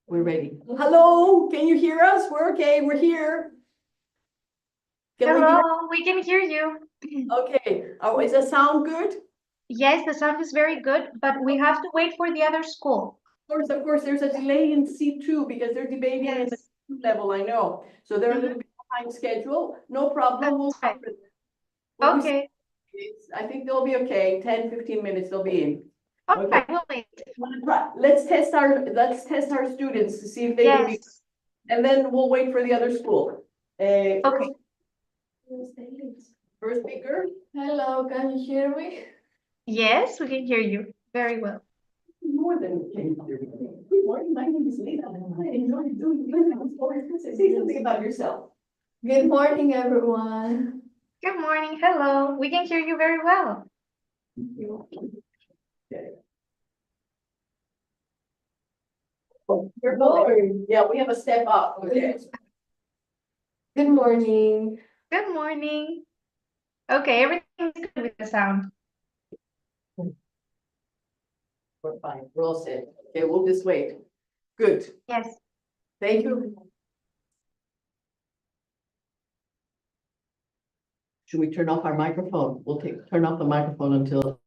We're ready. Hello, can you hear us? We're okay, we're here. Can we hear? Hello, we can hear you. Okay, oh, is the sound good? Yes, the sound is very good, but we have to wait for the other school. Of course, there's a delay in C2 because they're debating in the Yes. level, I know. So they're a little bit behind schedule. No problem, we'll That's right. cover it. When we see Okay. kids, I think they'll be okay. 10, 15 minutes, they'll be in. All Okay. right, we'll wait. Let's test our students to see if they can be, Yes. and then we'll wait for the other school. Okay. First speaker. Hello, can you hear me? Yes, we can hear you very well. More than can you hear me? Good morning, my name is Lena. I enjoy doing this. Say something about yourself. Good morning, everyone. Good morning. Hello. We can hear you very well. Yeah, we have a step up. Okay. Good morning. Good morning. Okay, everything is good with the sound. We're fine. We're all set. Okay, we'll just wait. Good. Yes. Thank you. Should we turn off our microphone? We'll turn off the microphone until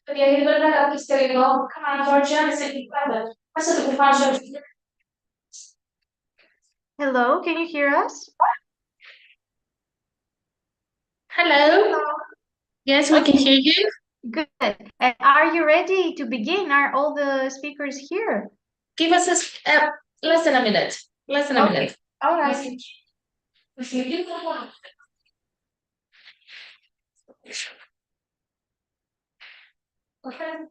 Podia ricordare la storia di Genesis di Bible. Questo devo fare. Hello, can you hear us? Hello. Yes, we can hear you. Good. And are you ready to begin? Are all the speakers here? Give us less than a minute. Less than a Okay. minute. All right. Okay.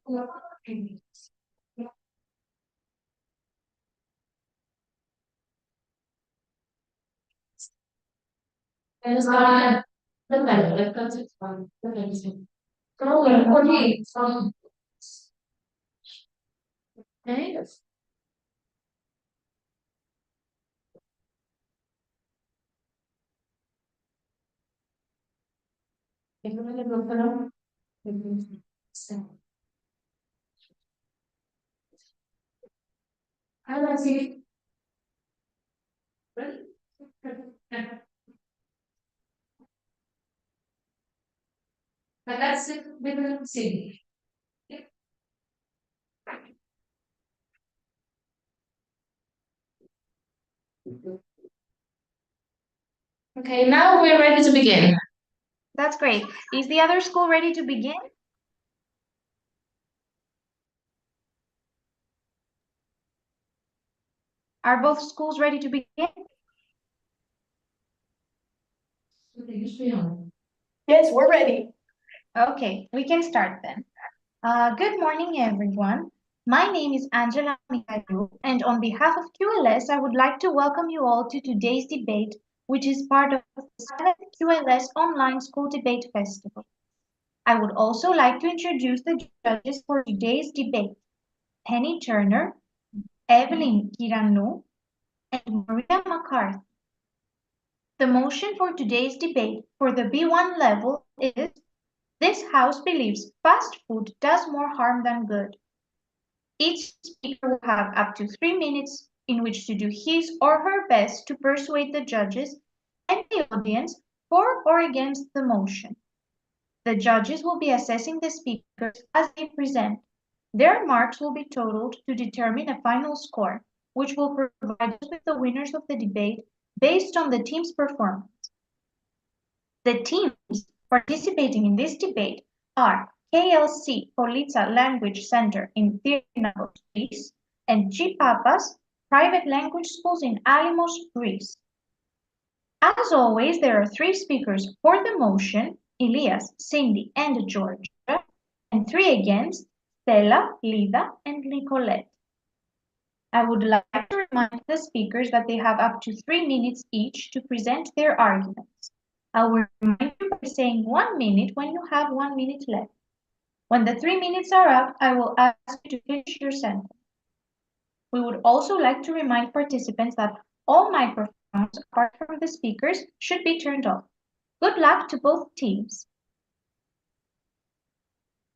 Allora sì. Ragazzi, benvenuti. Sì. Okay, now we're ready to begin. That's great. Is the other school ready to begin? Are both schools ready to begin? Yes, we're ready. Okay, we can start then. Good morning, everyone. My name is Angela Mikhailou, and on behalf of QLS, I would like to welcome you all to today's debate, which is part of the 7th QLS Online School Debate Festival. I would also like to introduce the judges for today's debate, Penny Turner, Evelyn Kiranou, and Maria McCarthy. The motion for today's debate for the B1 level is, this house believes fast food does more harm than good. Each speaker will have up to 3 minutes in which to do his or her best to persuade the judges and the audience for or against the motion. The judges will be assessing the speakers as they present. Their marks will be totaled to determine a final score, which will provide us with the winners of the debate based on the team's performance. The teams participating in this debate are KLC Polița Language Center in Târnăveni, Greece, and G-Papas Private Language Schools in Alimos, Greece. As always, there are 3 speakers for the motion, Elias, Cindy, and Georgia, and 3 against, Stella, Lida, and Nicolette. I would like to remind the speakers that they have up to 3 minutes each to present their arguments. I will remind you by saying 1 minute when you have 1 minute left. When the 3 minutes are up, I will ask you to finish your sentence. We would also like to remind participants that all microphones, apart from the speakers, should be turned off. Good luck to both teams.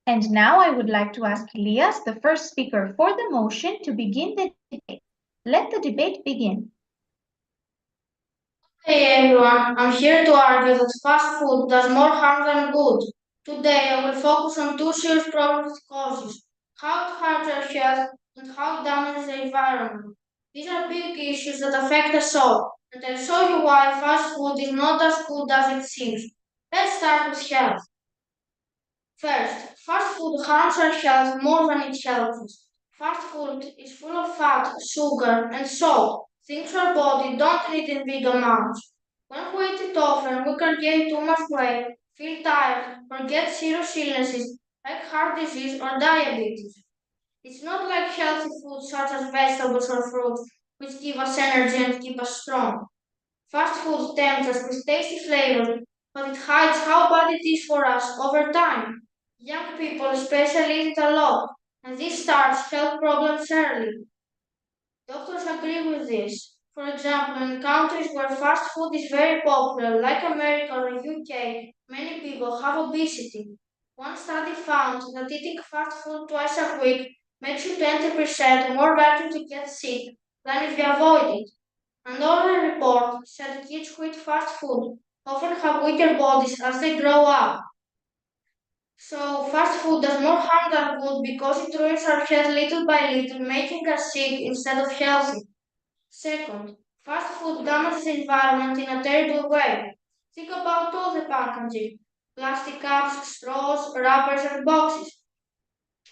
And now I would like to ask Elias, the first speaker for the motion, to begin the debate. Let the debate begin. Hey everyone, I'm here to argue that fast food does more harm than good. Today I will focus on 2 serious problems it causes, how it harms our health and how it damages the environment. These are big issues that affect us all, and I'll show you why fast food is not as good as it seems. Let's start with health. First, fast food harms our health more than it helps us. Fast food is full of fat, sugar, and salt, things our body don't need in big amounts. When we eat it often, we can gain too much weight, feel tired, or get serious illnesses like heart disease or diabetes. It's not like healthy foods such as vegetables or fruits, which give us energy and keep us strong. Fast food tempts us with tasty flavors, but it hides how bad it is for us over time. Young people especially eat it a lot, and this starts health problems early. Doctors agree with this. For example, in countries where fast food is very popular, like America or the UK, many people have obesity. One study found that eating fast food twice a week makes you 20% more likely to get sick than if you avoid it. Another report said kids who eat fast food often have weaker bodies as they grow up. So fast food does more harm than good because it ruins our health little by little, making us sick instead of healthy. Second, fast food damages the environment in a terrible way. Think about all the packaging: plastic cups, straws, wrappers, and boxes.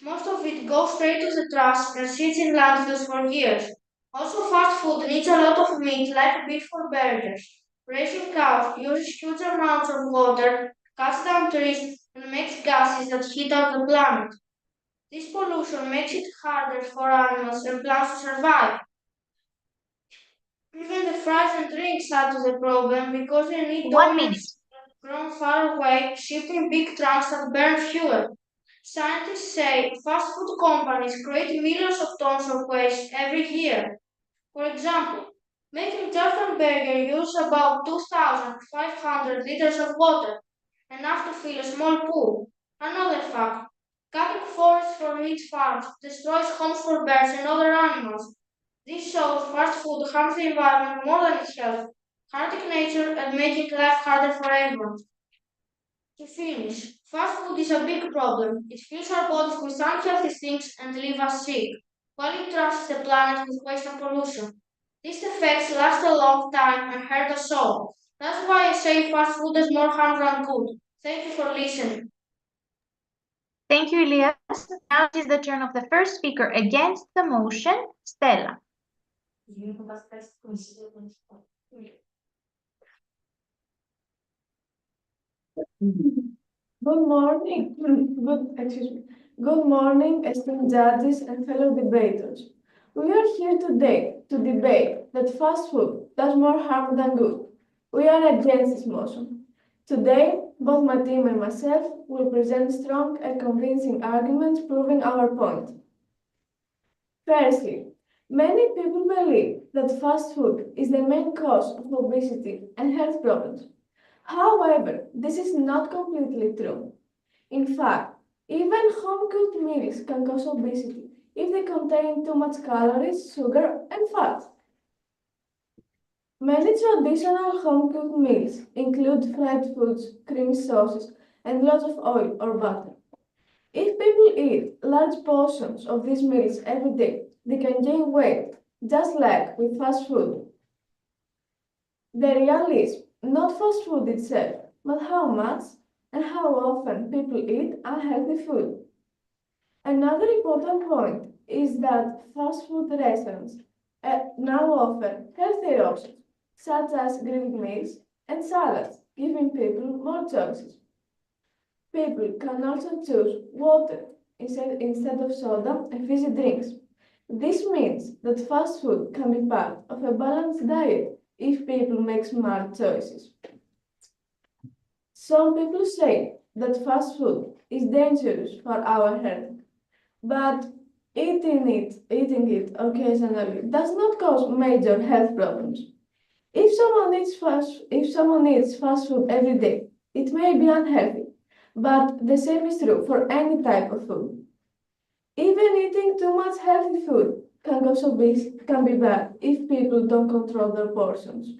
Most of it goes straight to the trash and sits in landfills for years. Also, fast food needs a lot of meat, like beef or burgers. Raising cows uses huge amounts of water, cuts down trees, and makes gases that heat up the planet. This pollution makes it harder for animals and plants to survive. Even the fries and drinks add to the problem because they need 1 minute. donuts grown far away, shipped in big trucks that burn fuel. Scientists say fast food companies create millions of tons of waste every year. For example, making just one burger uses about 2,500 liters of water, enough to fill a small pool. Another fact: cutting forests for meat farms destroys homes for birds and other animals. This shows fast food harms the environment more than it helps, hurting nature and making life harder for everyone. To finish, fast food is a big problem. It fills our bodies with unhealthy things and leaves us sick, while it trashes the planet with waste and pollution. These effects last a long time and hurt us all. That's why I say fast food does more harm than good. Thank you for listening. Thank you, Elias. Now it is the turn of the first speaker against the motion, Stella. Good morning. Good morning, esteemed judges and fellow debaters. We are here today to debate that fast food does more harm than good. We are against this motion. Today, both my team and myself will present strong and convincing arguments proving our point. Firstly, many people believe that fast food is the main cause of obesity and health problems. However, this is not completely true. In fact, even home-cooked meals can cause obesity if they contain too much calories, sugar, and fat. Many traditional home-cooked meals include fried foods, creamy sauces, and lots of oil or butter. If people eat large portions of these meals every day, they can gain weight, just like with fast food. The real is not fast food itself, but how much and how often people eat unhealthy food. Another important point is that fast food restaurants now offer healthier options, such as grilled meals and salads, giving people more choices. People can also choose water instead of soda and fizzy drinks. This means that fast food can be part of a balanced diet if people make smart choices. Some people say that fast food is dangerous for our health, but eating it occasionally does not cause major health problems. If someone eats fast food every day, it may be unhealthy, but the same is true for any type of food. Even eating too much healthy food can be bad if people don't control their portions.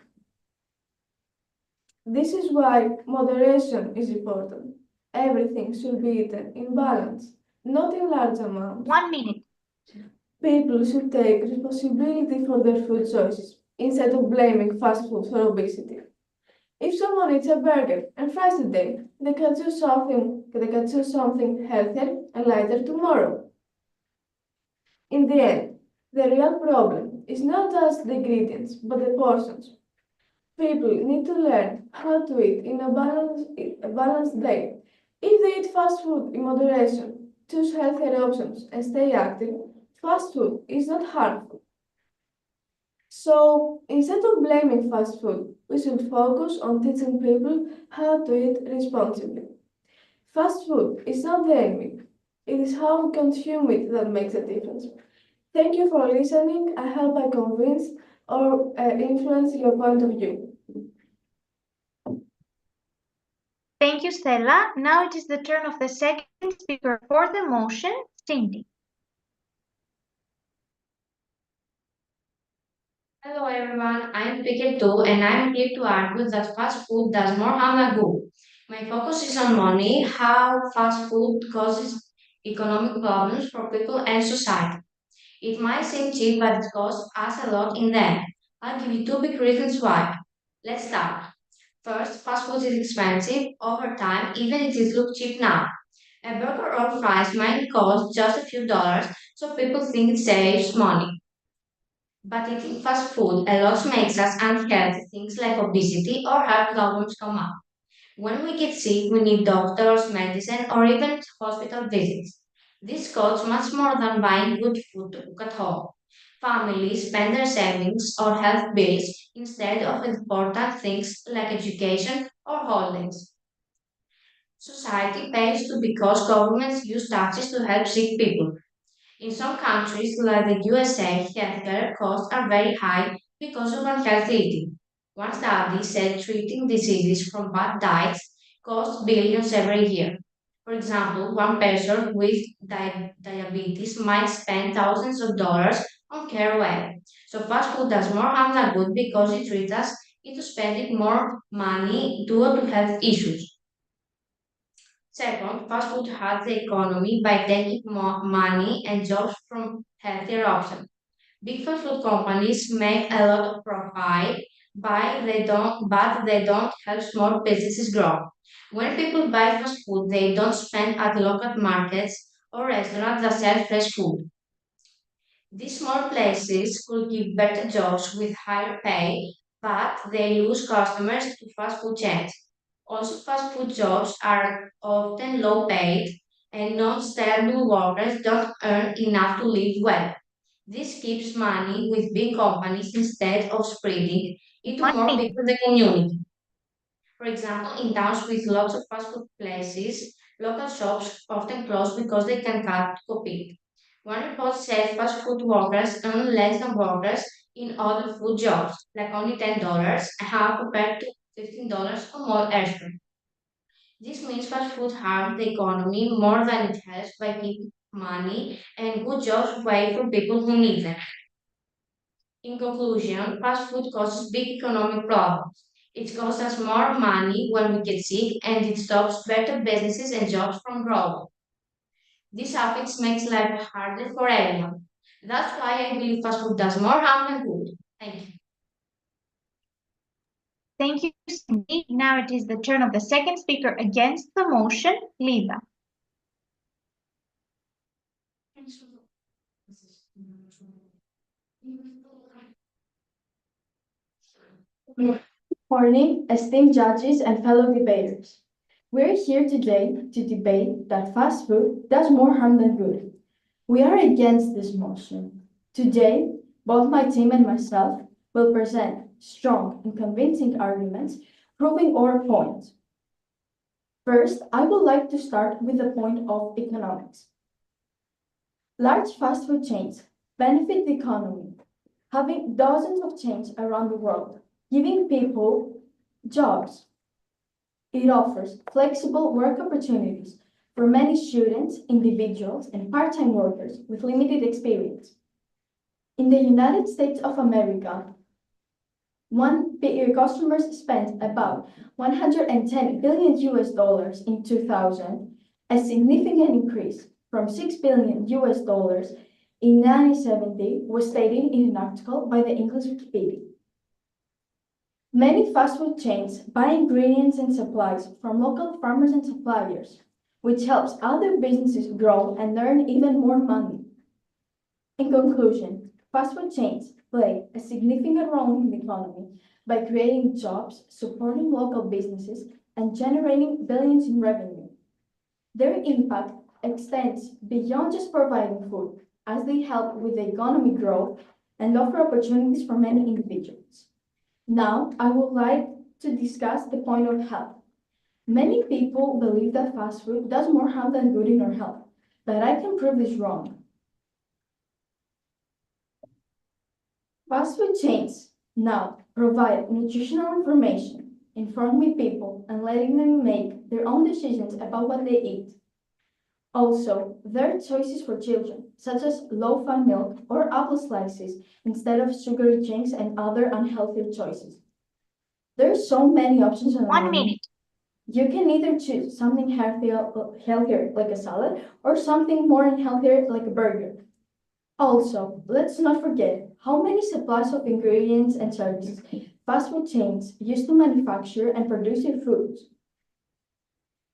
This is why moderation is important. Everything should be eaten in balance, not in large amounts. 1 minute. People should take responsibility for their food choices instead of blaming fast food for obesity. If someone eats a burger and fries today, they can choose something healthier and lighter tomorrow. In the end, the real problem is not just the ingredients, but the portions. People need to learn how to eat in a balanced day. If they eat fast food in moderation, choose healthier options, and stay active, fast food is not harmful. So, instead of blaming fast food, we should focus on teaching people how to eat responsibly. Fast food is not the enemy, it is how we consume it that makes a difference. Thank you for listening. I hope I convinced or influenced your point of view. Thank you, Stella. Now it is the turn of the second speaker for the motion, Cindy. Hello everyone, I'm Speaker 2 and I'm here to argue that fast food does more harm than good. My focus is on money, how fast food causes economic problems for people and society. It might seem cheap, but it costs us a lot in the end. I'll give you two big reasons why. Let's start. First, fast food is expensive over time, even if it looks cheap now. A burger or fries might cost just a few dollars, so people think it saves money. But eating fast food a lot makes us unhealthy. Things like obesity or heart problems come up. When we get sick, we need doctors, medicine, or even hospital visits. This costs much more than buying good food to cook at home. Families spend their savings or health bills instead of important things like education or holidays. Society pays too because governments use taxes to help sick people. In some countries, like the USA, healthcare costs are very high because of unhealthy eating. One study said treating diseases from bad diets costs billions every year. For example, one person with diabetes might spend thousands of dollars on care alone. So fast food does more harm than good because it treats us into spending more money due to health issues. Second, fast food hurts the economy by taking more money and jobs from healthier options. Big fast food companies make a lot of profit, but they don't help small businesses grow. When people buy fast food, they don't spend at local markets or restaurants that sell fresh food. These small places could give better jobs with higher pay, but they lose customers to fast food chains. Also, fast food jobs are often low paid, and non stable workers don't earn enough to live well. This keeps money with big companies instead of spreading it to One more minute. people in the community. For example, in towns with lots of fast food places, local shops often close because they can't compete. One report said fast food workers earn less than workers in other food jobs, like only $10 an hour compared to $15 or more elsewhere. This means fast food harms the economy more than it helps by keeping money and good jobs away from people who need them. In conclusion, fast food causes big economic problems. It costs us more money when we get sick and it stops better businesses and jobs from growing. This affects makes life harder for everyone. That's why I believe fast food does more harm than good. Thank you. Thank you, Cindy. Now it is the turn of the second speaker against the motion, Lisa. Morning, esteemed judges and fellow debaters. We're here today to debate that fast food does more harm than good. We are against this motion. Today, both my team and myself will present strong and convincing arguments proving our point. First, I would like to start with the point of economics. Large fast food chains benefit the economy, having dozens of chains around the world, giving people jobs. It offers flexible work opportunities for many students, individuals, and part-time workers with limited experience. In the United States of America, customers spent about 110 billion US dollars in 2000, a significant increase from 6 billion US dollars in 1970 was stated in an article by the English Wikipedia. Many fast food chains buy ingredients and supplies from local farmers and suppliers, which helps other businesses grow and earn even more money. In conclusion, fast food chains play a significant role in the economy by creating jobs, supporting local businesses, and generating billions in revenue. Their impact extends beyond just providing food, as they help with the economic growth and offer opportunities for many individuals. Now, I would like to discuss the point of health. Many people believe that fast food does more harm than good in our health, but I can prove this wrong. Fast food chains now provide nutritional information, informing people and letting them make their own decisions about what they eat. Also, there are choices for children, such as low-fat milk or apple slices instead of sugary drinks and other unhealthy choices. There are so many options on the 1 menu. minute. You can either choose something healthier like a salad or something more unhealthier like a burger. Also, let's not forget how many supplies of ingredients and services fast food chains use to manufacture and produce their foods.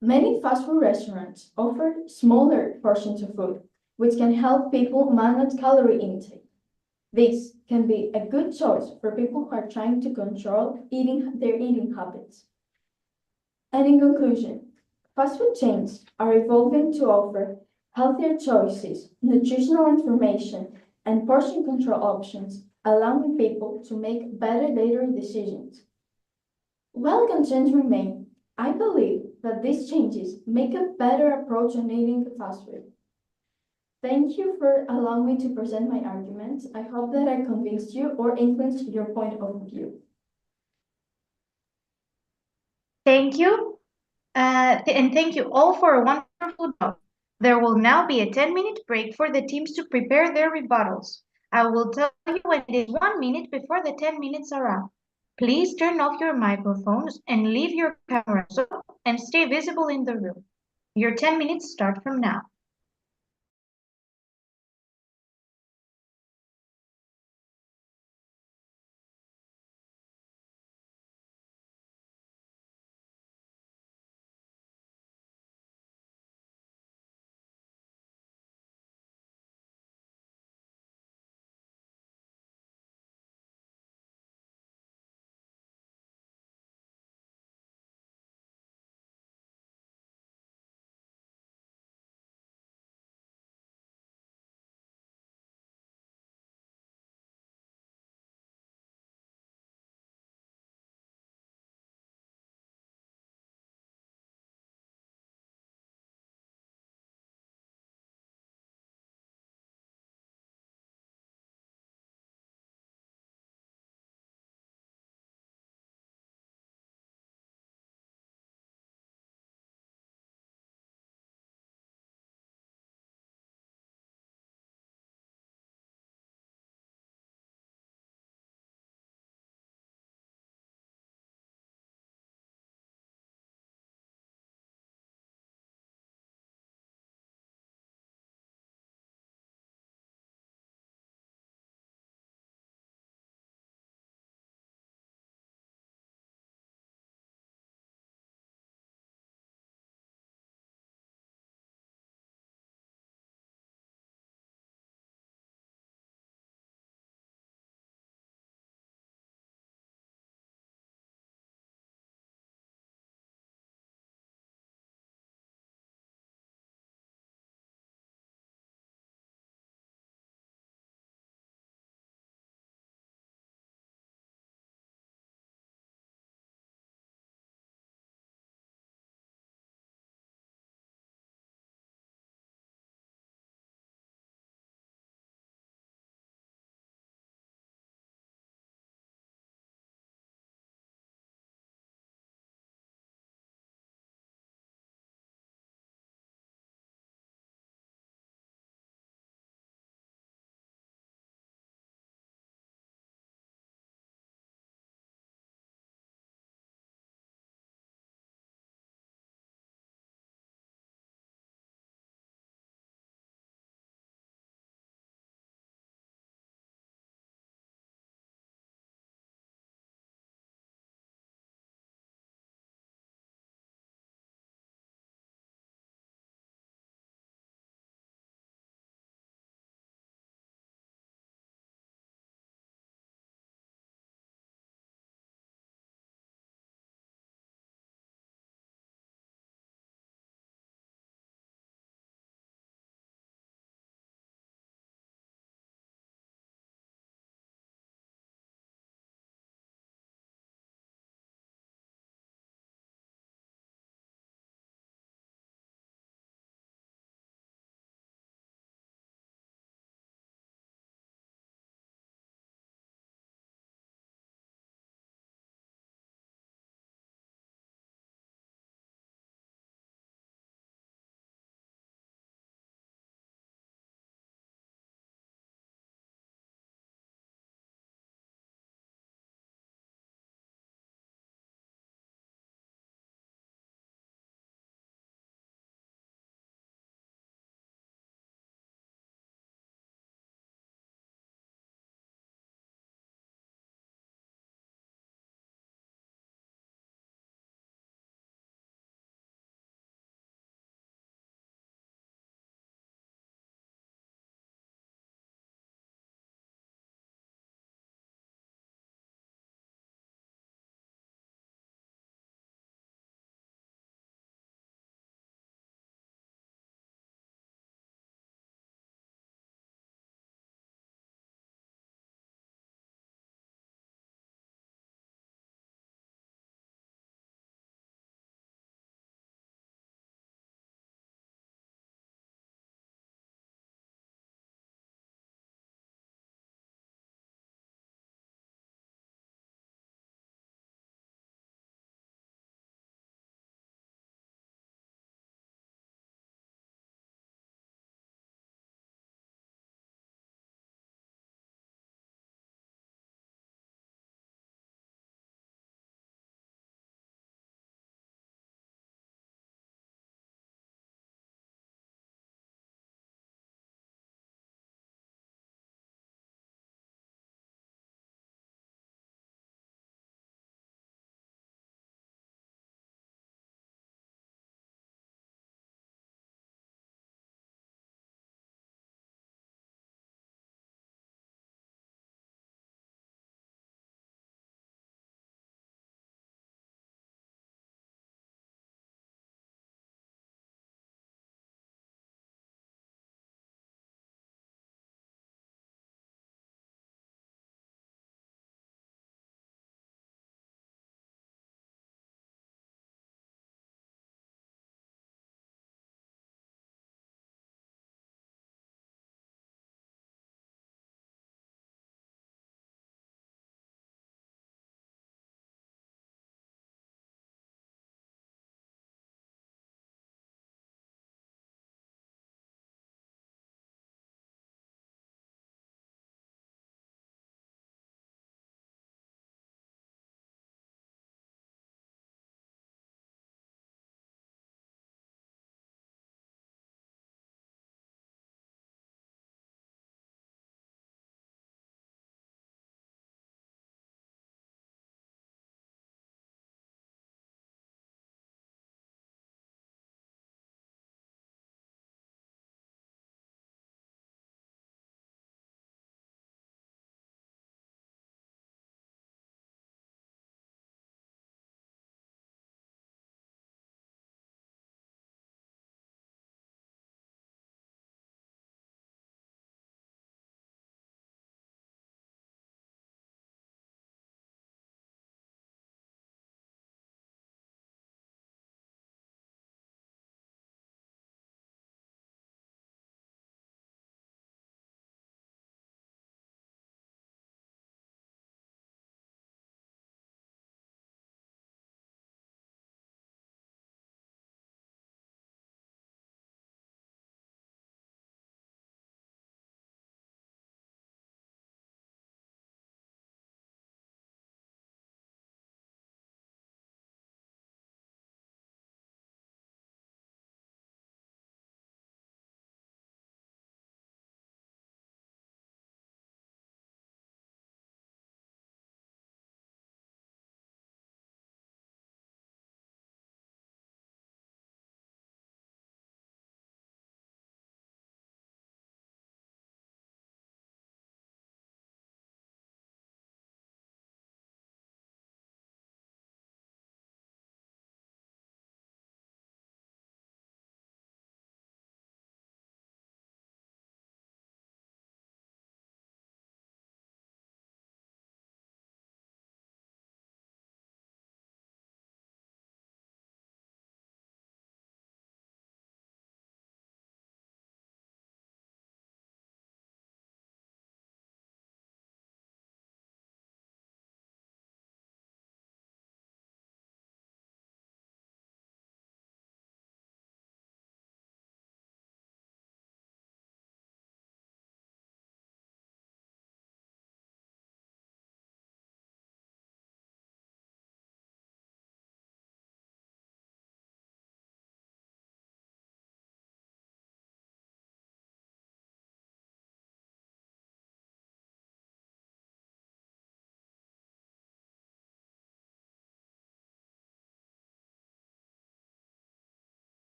Many fast food restaurants offer smaller portions of food, which can help people manage calorie intake. This can be a good choice for people who are trying to control their eating habits. And in conclusion, fast food chains are evolving to offer healthier choices, nutritional information, and portion control options, allowing people to make better daily decisions. While concerns remain, I believe that these changes make a better approach on eating fast food. Thank you for allowing me to present my arguments. I hope that I convinced you or influenced your point of view. Thank you. And thank you all for a wonderful job. There will now be a 10-minute break for the teams to prepare their rebuttals. I will tell you when it is 1 minute before the 10 minutes are up. Please turn off your microphones and leave your cameras on and stay visible in the room. Your 10 minutes start from now.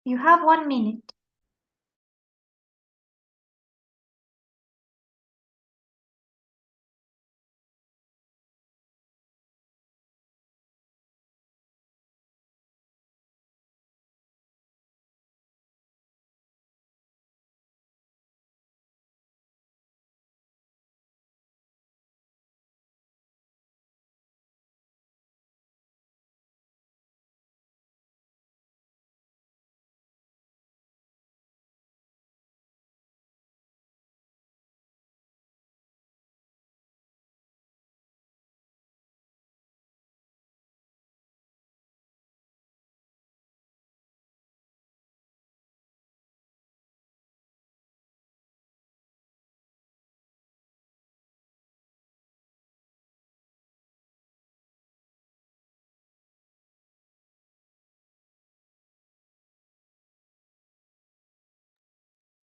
You have 1 minute.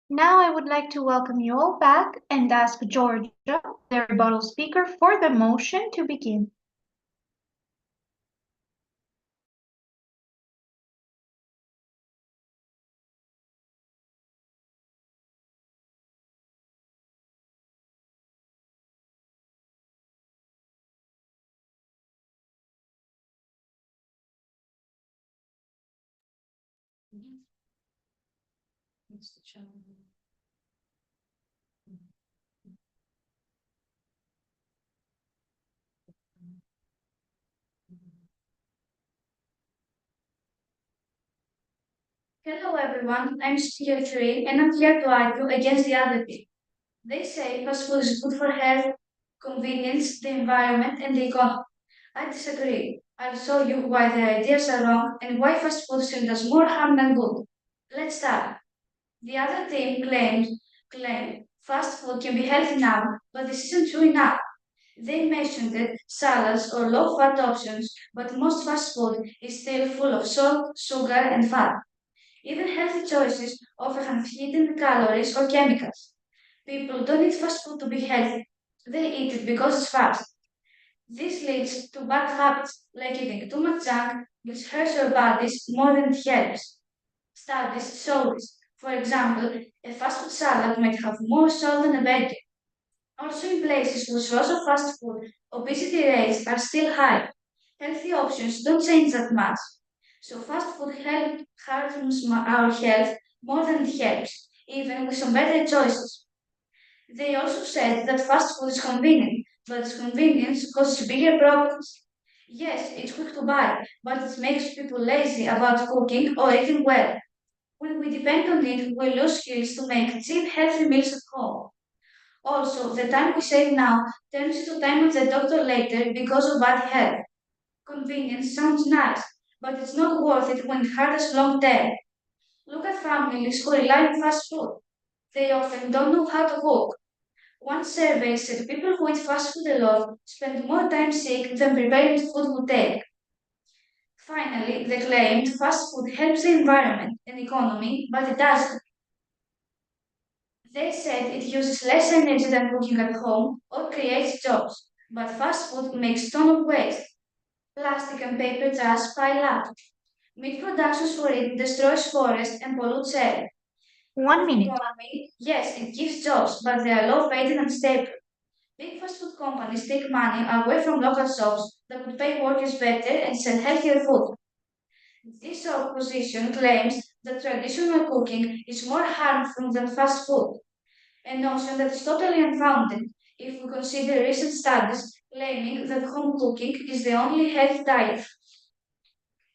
Now I would like to welcome you all back and ask Georgia, the rebuttal speaker, for the motion to begin. Hello everyone, I'm Stuart and I'm here to argue against the other team. They say fast food is good for health, convenience, the environment, and the economy. I disagree. I'll show you why their ideas are wrong and why fast food still does more harm than good. Let's start. The other team claimed fast food can be healthy now, but this isn't true enough. They mentioned it, salads or low-fat options, but most fast food is still full of salt, sugar, and fat. Even healthy choices often have hidden calories or chemicals. People don't eat fast food to be healthy. They eat it because it's fast. This leads to bad habits like eating too much junk, which hurts your bodies more than it helps. Studies show this. For example, a fast food salad might have more salt than a burger. Also, in places with lots of fast food, obesity rates are still high. Healthy options don't change that much. So, fast food harms our health more than it helps, even with some better choices. They also said that fast food is convenient, but its convenience causes bigger problems. Yes, it's quick to buy, but it makes people lazy about cooking or eating well. When we depend on it, we lose skills to make cheap, healthy meals at home. Also, the time we save now turns into time with the doctor later because of bad health. Convenience sounds nice, but it's not worth it when it hurts us long term. Look at families who rely on fast food. They often don't know how to cook. One survey said people who eat fast food a lot spend more time sick than preparing food would take. Finally, they claimed fast food helps the environment and economy, but it doesn't. They said it uses less energy than cooking at home or creates jobs, but fast food makes ton of waste. Plastic and paper trash pile up. Meat production for it destroys forests and pollutes air. For One the minute. economy, yes, it gives jobs, but they are low paid and unstable. Big fast food companies take money away from local shops that would pay workers better and sell healthier food. This opposition claims that traditional cooking is more harmful than fast food, a notion that is totally unfounded if we consider recent studies claiming that home cooking is the only healthy diet.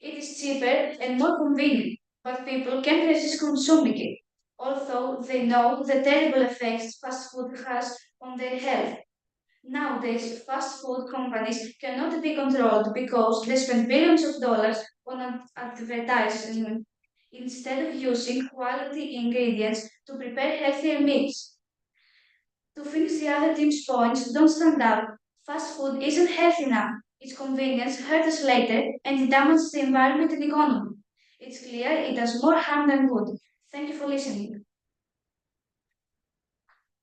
It is cheaper and more convenient, but people can't resist consuming it, although they know the terrible effects fast food has on their health. Nowadays, fast food companies cannot be controlled because they spend billions of dollars on advertising instead of using quality ingredients to prepare healthier meals. To finish the other team's points, don't stand up. Fast food isn't healthy now. Its convenience hurts us later and it damages the environment and economy. It's clear it does more harm than good. Thank you for listening.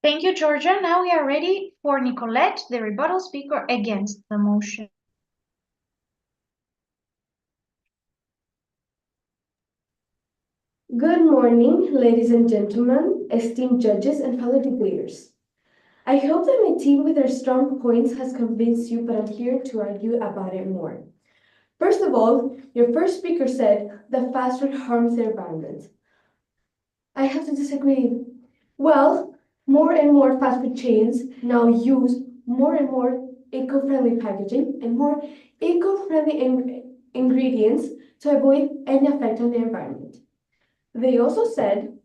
Thank you, Georgia. Now we are ready for Nicolette, the rebuttal speaker against the motion. Good morning, ladies and gentlemen, esteemed judges and fellow debaters. I hope that my team with their strong points has convinced you, but I'm here to argue about it more. First of all, your first speaker said that fast food harms the environment. I have to disagree. Well, more and more fast food chains now use more and more eco-friendly packaging and more eco-friendly ingredients to avoid any effect on the environment. They also said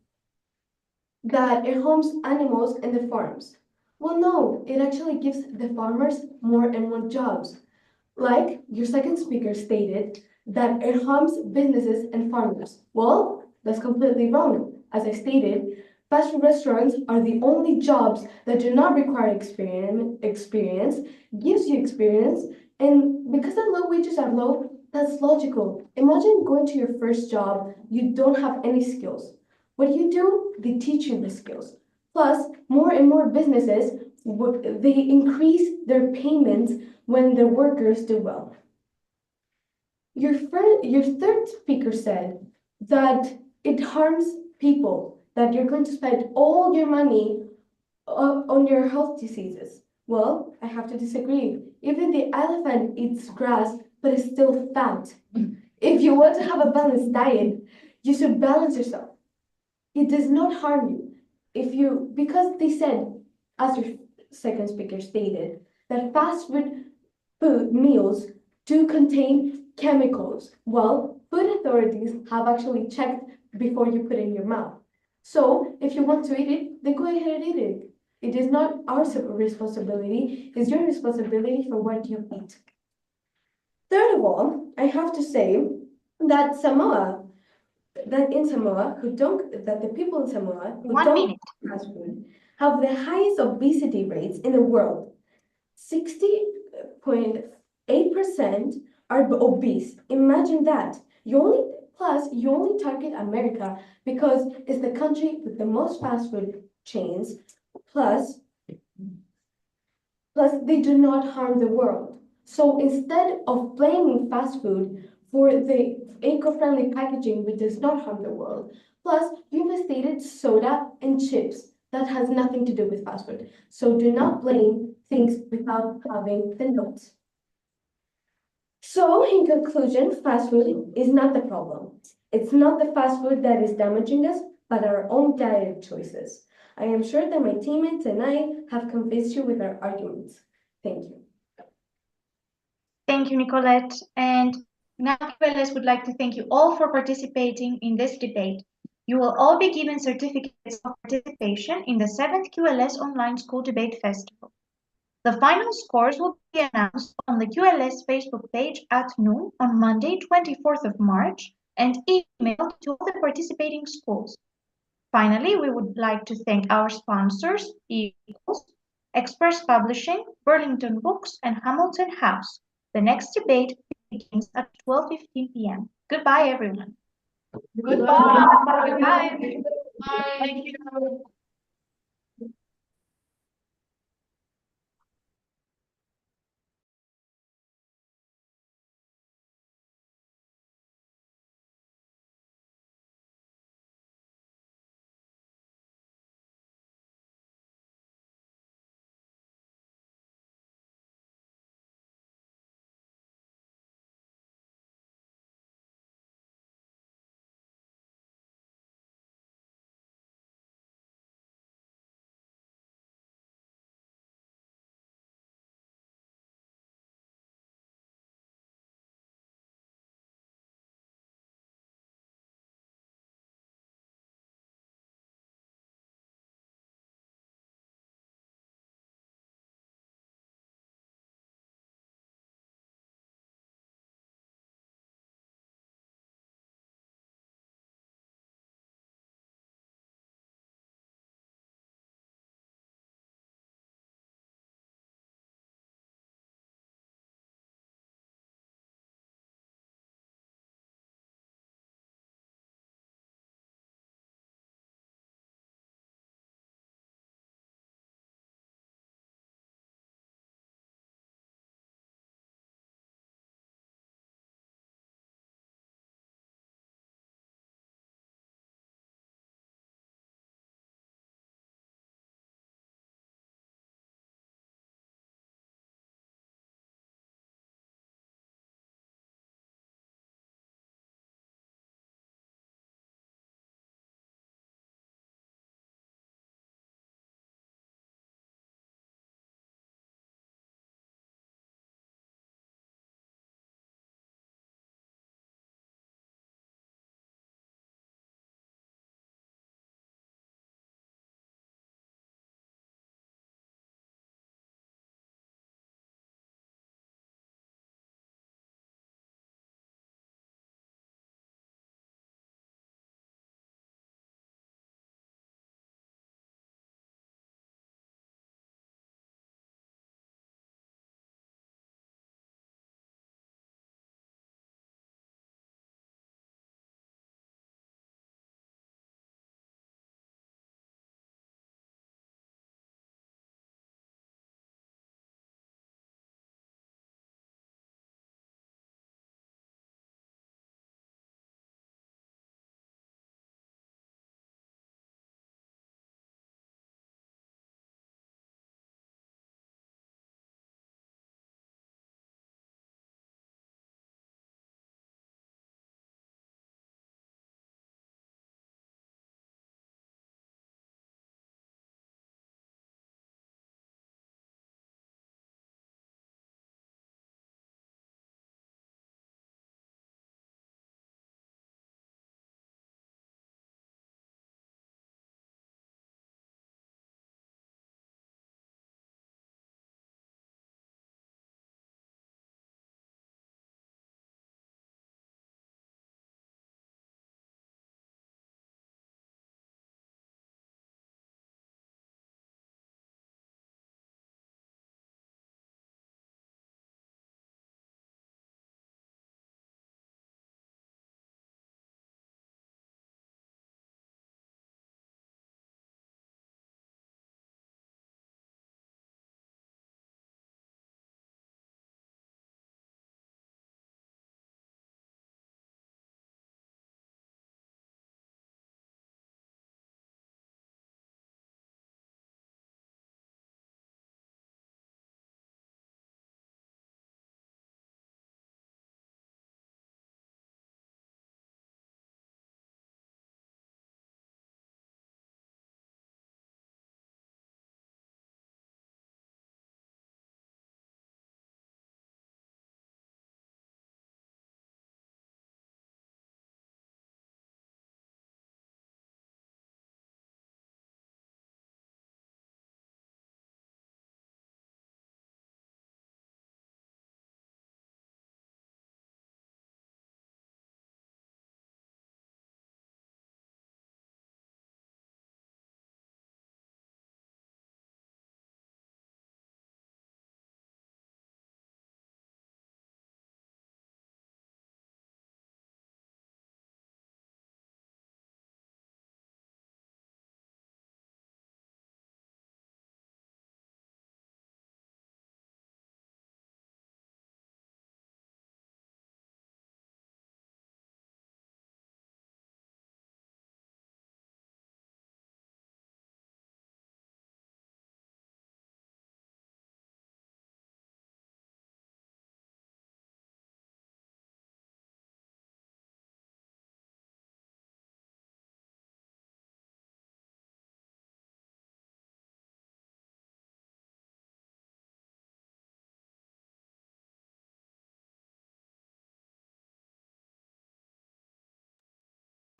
that it harms animals and the farms. Well, no, it actually gives the farmers more and more jobs. Like your second speaker stated, that it harms businesses and farmers. Well, that's completely wrong. As I stated, fast food restaurants are the only jobs that do not require experience, gives you experience, and because their low wages are low, that's logical. Imagine going to your first job, you don't have any skills. What do you do? They teach you the skills. Plus, more and more businesses, they increase their payments when their workers do well. Your third speaker said that it harms people, that you're going to spend all your money on your health diseases. Well, I have to disagree. Even the elephant eats grass, but is still fat. If you want to have a balanced diet, you should balance yourself. It does not harm you. Because they said, as your second speaker stated, that fast food meals do contain chemicals. Well, food authorities have actually checked before you put it in your mouth. So if you want to eat it, then go ahead and eat it. It is not our responsibility, it's your responsibility for what you eat. Third of all, I have to say that that the people in Samoa who One don't minute. eat fast food have the highest obesity rates in the world. 60.8% are obese. Imagine that. You only target America because it's the country with the most fast food chains. Plus, Plus, they do not harm the world. So instead of blaming fast food for the eco-friendly packaging which does not harm the world, plus you've stated soda and chips. That has nothing to do with fast food. So do not blame things without having the notes. So in conclusion, fast food is not the problem. It's not the fast food that is damaging us, but our own diet choices. I am sure that my teammates and I have convinced you with our arguments. Thank you. Thank you, Nicolette. And now QLS would like to thank you all for participating in this debate. You will all be given certificates of participation in the 7th QLS Online School Debate Festival. The final scores will be announced on the QLS Facebook page at noon on Monday, 24th of March, and emailed to all the participating schools. Finally, we would like to thank our sponsors, Eagles, Express Publishing, Burlington Books, and Hamilton House. The next debate begins at 12:15 p.m. Goodbye, everyone. Goodbye. Goodbye. Bye.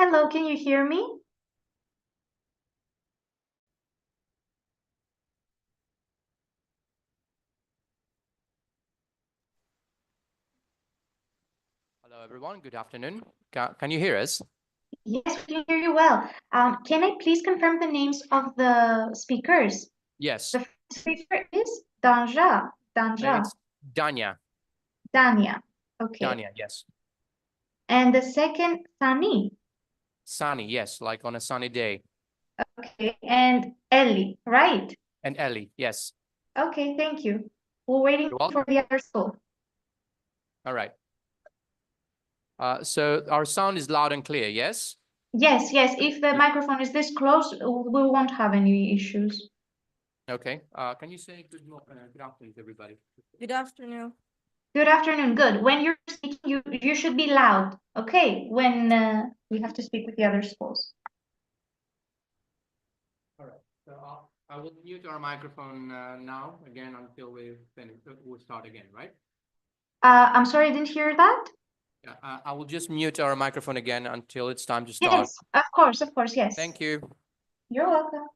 Hello, can you hear me? Hello, everyone. Good afternoon. Can you hear us? Yes, we can hear you well. Can I please confirm the names of the speakers? Yes. The first speaker is Danja. It's Danya. Dania. Okay. Danya, yes. And the second, Sani. Sunny, yes, like on a sunny day. Okay. And Ellie, right? And Ellie, yes. Okay, thank you. We're waiting You're for welcome. the other school. All right. So our sound is loud and clear, yes? Yes, yes. If the microphone is this close, we won't have any issues. Okay. Can you say good afternoon, everybody? Good afternoon. Good afternoon. Good. When you're speaking, you should be loud. Okay. When we have to speak with the other schools. All right. So I will mute our microphone now again until we finish. We'll start again, right? I'm sorry, I didn't hear that. Yeah. I will just mute our microphone again until it's time to start. Yes, of course, yes. Thank you. You're welcome.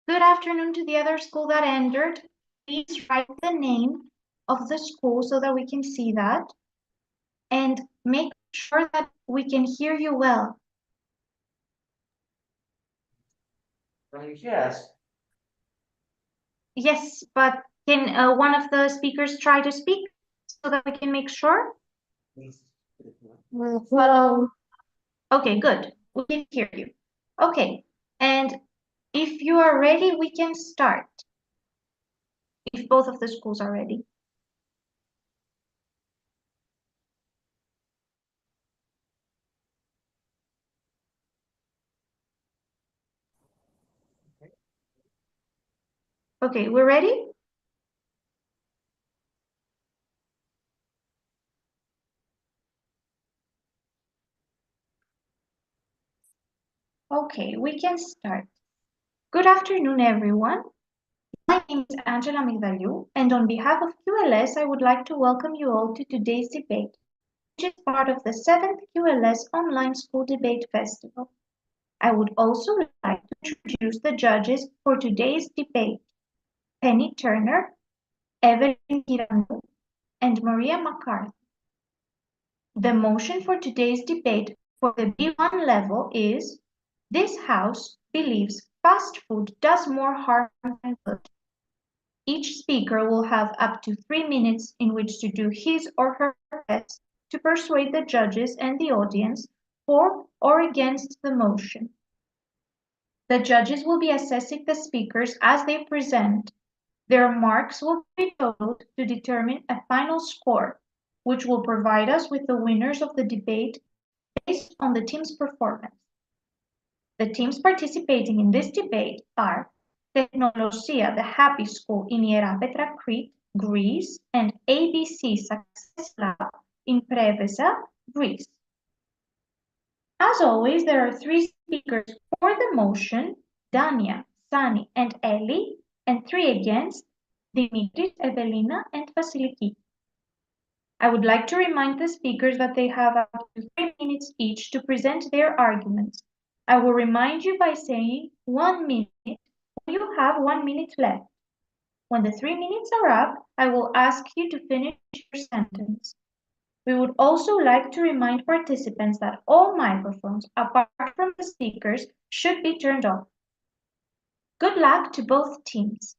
Good afternoon to the other school that entered. Please write the name of the school so that we can see that. And make sure that we can hear you well. Yes. Yes, but can one of the speakers try to speak so that we can make sure? Hello. Okay, good. We can hear you. Okay, and if you are ready, we can start. If both of the schools are ready. Okay, we're ready? Okay, we can start. Good afternoon, everyone. My name is Angela Migdaliou, and on behalf of QLS, I would like to welcome you all to today's debate, which is part of the 7th QLS Online School Debate Festival. I would also like to introduce the judges for today's debate, Penny Turner, Evelyn Girando, and Maria McCarthy. The motion for today's debate for the B1 level is, this house believes fast food does more harm than good. Each speaker will have up to 3 minutes in which to do his or her best to persuade the judges and the audience for or against the motion. The judges will be assessing the speakers as they present. Their marks will be totaled to determine a final score, which will provide us with the winners of the debate based on the team's performance. The teams participating in this debate are Technologia, the Happy School in Ierapetra, Crete, Greece, and ABC Success Lab in Preveza, Greece. As always, there are 3 speakers for the motion, Dania, Sani, and Ellie, and 3 against, Dimitris, Evelina, and Vasiliki. I would like to remind the speakers that they have up to 3 minutes each to present their arguments. I will remind you by saying 1 minute when you have 1 minute left. When the 3 minutes are up, I will ask you to finish your sentence. We would also like to remind participants that all microphones, apart from the speakers, should be turned off. Good luck to both teams.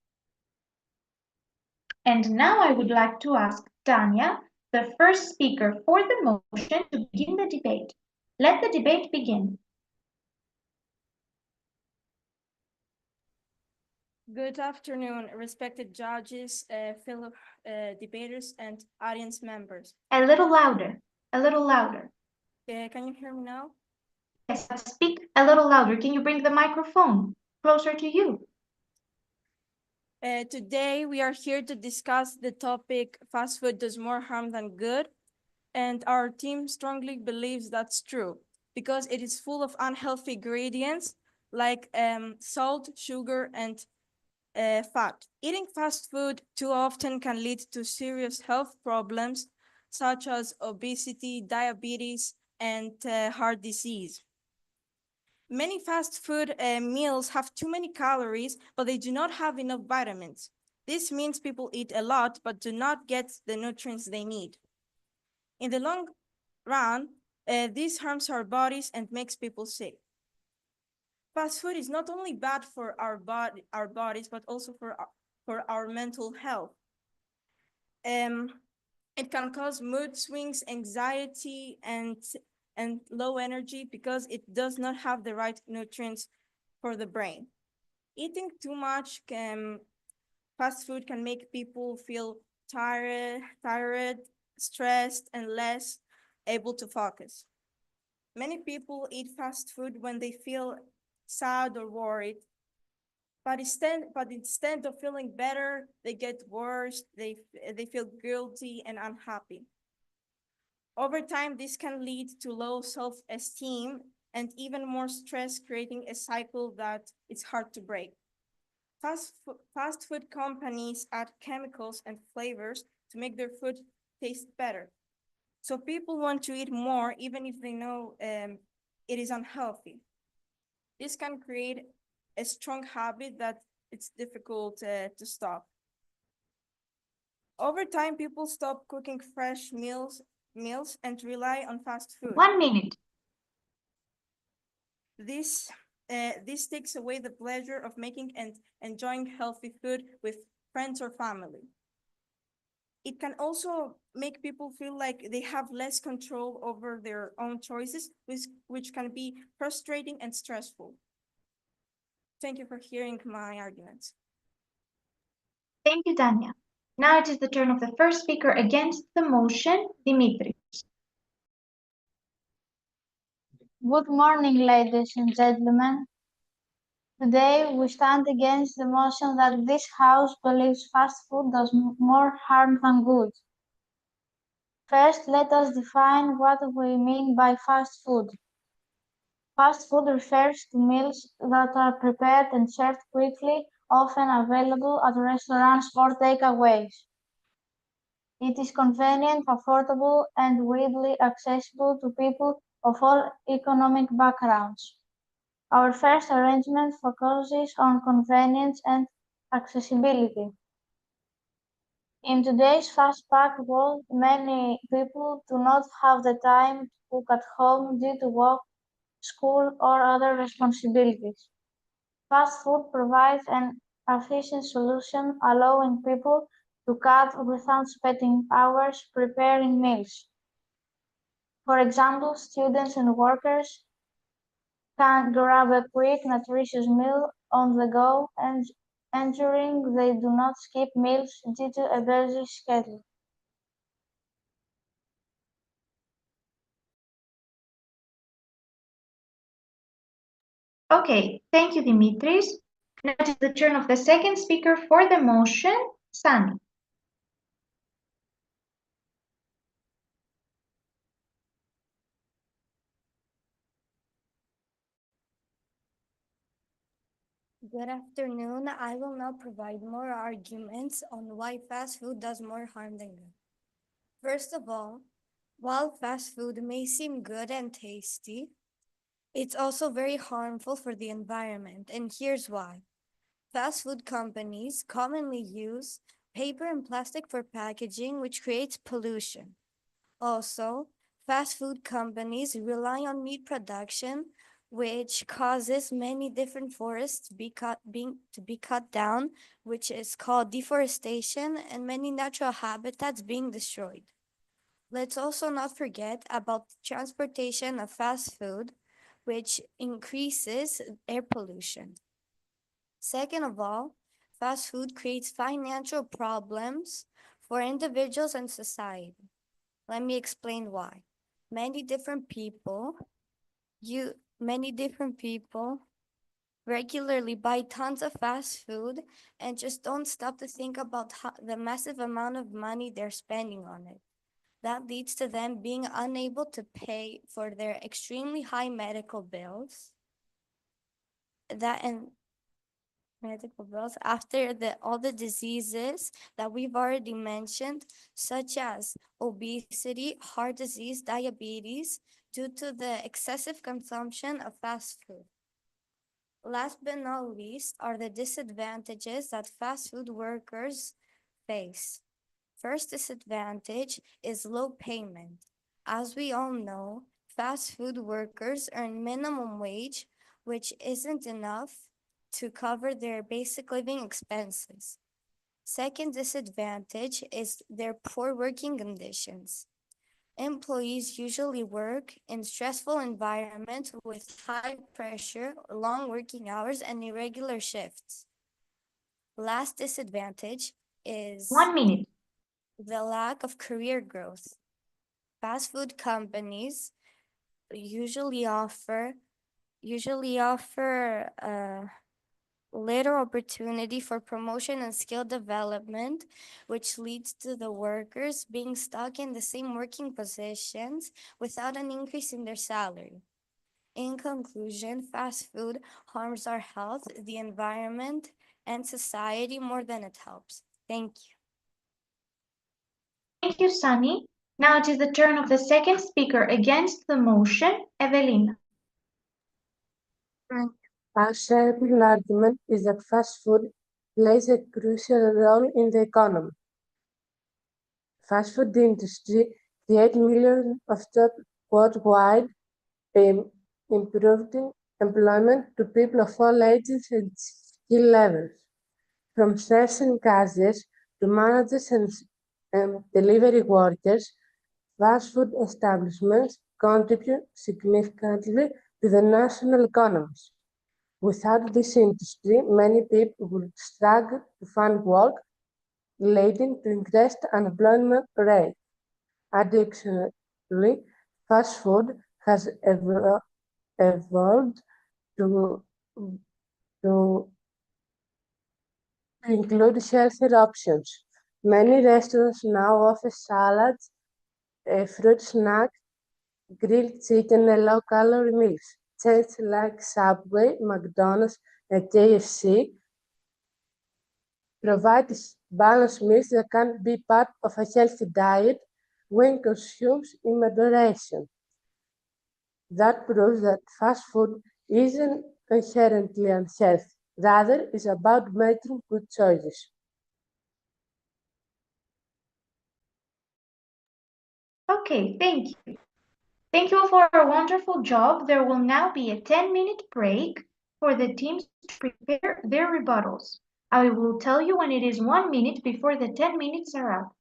And now I would like to ask Tanya, the first speaker for the motion, to begin the debate. Let the debate begin. Good afternoon, respected judges, fellow debaters, and audience members. A little louder, a little louder. Can you hear me now? Yes, speak a little louder. Can you bring the microphone closer to you? Today, we are here to discuss the topic, fast food does more harm than good. And our team strongly believes that's true because it is full of unhealthy ingredients like salt, sugar, and fat. Eating fast food too often can lead to serious health problems such as obesity, diabetes, and heart disease. Many fast food meals have too many calories, but they do not have enough vitamins. This means people eat a lot, but do not get the nutrients they need. In the long run, this harms our bodies and makes people sick. Fast food is not only bad for our bodies, but also for our mental health. It can cause mood swings, anxiety, and low energy because it does not have the right nutrients for the brain. Eating too much fast food can make people feel tired, stressed, and less able to focus. Many people eat fast food when they feel sad or worried, but instead of feeling better, they get worse, they feel guilty and unhappy. Over time, this can lead to low self-esteem and even more stress, creating a cycle that is hard to break. Fast food companies add chemicals and flavors to make their food taste better. So people want to eat more even if they know it is unhealthy. This can create a strong habit that it's difficult to stop. Over time, people stop cooking fresh meals and rely on fast food. 1 minute. This takes away the pleasure of making and enjoying healthy food with friends or family. It can also make people feel like they have less control over their own choices, which can be frustrating and stressful. Thank you for hearing my arguments. Thank you, Tanya. Now it is the turn of the first speaker against the motion, Dimitri. Good morning, ladies and gentlemen. Today we stand against the motion that this House believes fast food does more harm than good. First, let us define what we mean by fast food. Fast food refers to meals that are prepared and served quickly, often available at restaurants or takeaways. It is convenient, affordable, and widely accessible to people of all economic backgrounds. Our first arrangement focuses on convenience and accessibility. In today's fast-paced world, many people do not have the time to cook at home due to work, school, or other responsibilities. Fast food provides an efficient solution, allowing people to cut without spending hours preparing meals. For example, students and workers can grab a quick, nutritious meal on the go and ensuring they do not skip meals due to a busy schedule. Okay, thank you, Dimitris. Now it is the turn of the second speaker for the motion, Sunny. Good afternoon. I will now provide more arguments on why fast food does more harm than good. First of all, while fast food may seem good and tasty, it's also very harmful for the environment, and here's why. Fast food companies commonly use paper and plastic for packaging, which creates pollution. Also, fast food companies rely on meat production, which causes many different forests to be cut down, which is called deforestation, and many natural habitats being destroyed. Let's also not forget about the transportation of fast food, which increases air pollution. Second of all, fast food creates financial problems for individuals and society. Let me explain why. Many different people regularly buy tons of fast food and just don't stop to think about the massive amount of money they're spending on it. That leads to them being unable to pay for their extremely high medical bills. After all the diseases that we've already mentioned, such as obesity, heart disease, diabetes, due to the excessive consumption of fast food. Last but not least are the disadvantages that fast food workers face. First disadvantage is low payment. As we all know, fast food workers earn minimum wage, which isn't enough to cover their basic living expenses. Second disadvantage is their poor working conditions. Employees usually work in stressful environments with high pressure, long working hours, and irregular shifts. Last disadvantage is 1 minute. the lack of career growth. Fast food companies usually offer little opportunity for promotion and skill development, which leads to the workers being stuck in the same working positions without an increase in their salary. In conclusion, fast food harms our health, the environment, and society more than it helps. Thank you. Thank you, Sunny. Now it is the turn of the second speaker against the motion, Evelina. Our second argument is that fast food plays a crucial role in the economy. Fast food industry creates millions of jobs worldwide, improving employment to people of all ages and skill levels, from chefs and cashiers to managers and delivery workers. Fast food establishments contribute significantly to the national economies. Without this industry, many people would struggle to find work, leading to increased unemployment rate. Additionally, fast food has evolved to, to include healthier options. Many restaurants now offer salads, fruit snacks, grilled chicken, and low-calorie meals. Chains like Subway, McDonald's, and KFC provide balanced meals that can be part of a healthy diet when consumed in moderation. That proves that fast food isn't inherently unhealthy. Rather, it's about making good choices. Okay, thank you. Thank you all for a wonderful job. There will now be a 10-minute break for the teams to prepare their rebuttals. I will tell you when it is 1 minute before the 10 minutes are up.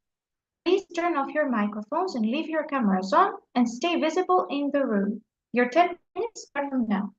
Please turn off your microphones and leave your cameras on and stay visible in the room. Your 10 minutes start from now.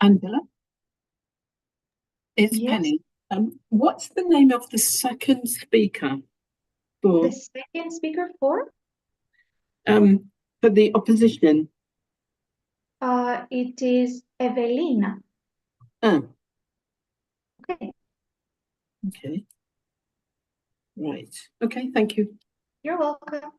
Angela, it's Yes. Penny. What's the name of the second speaker The for second speaker for? the opposition? It is Evelina. Oh, Okay, okay. Right. Okay, thank you. you're welcome.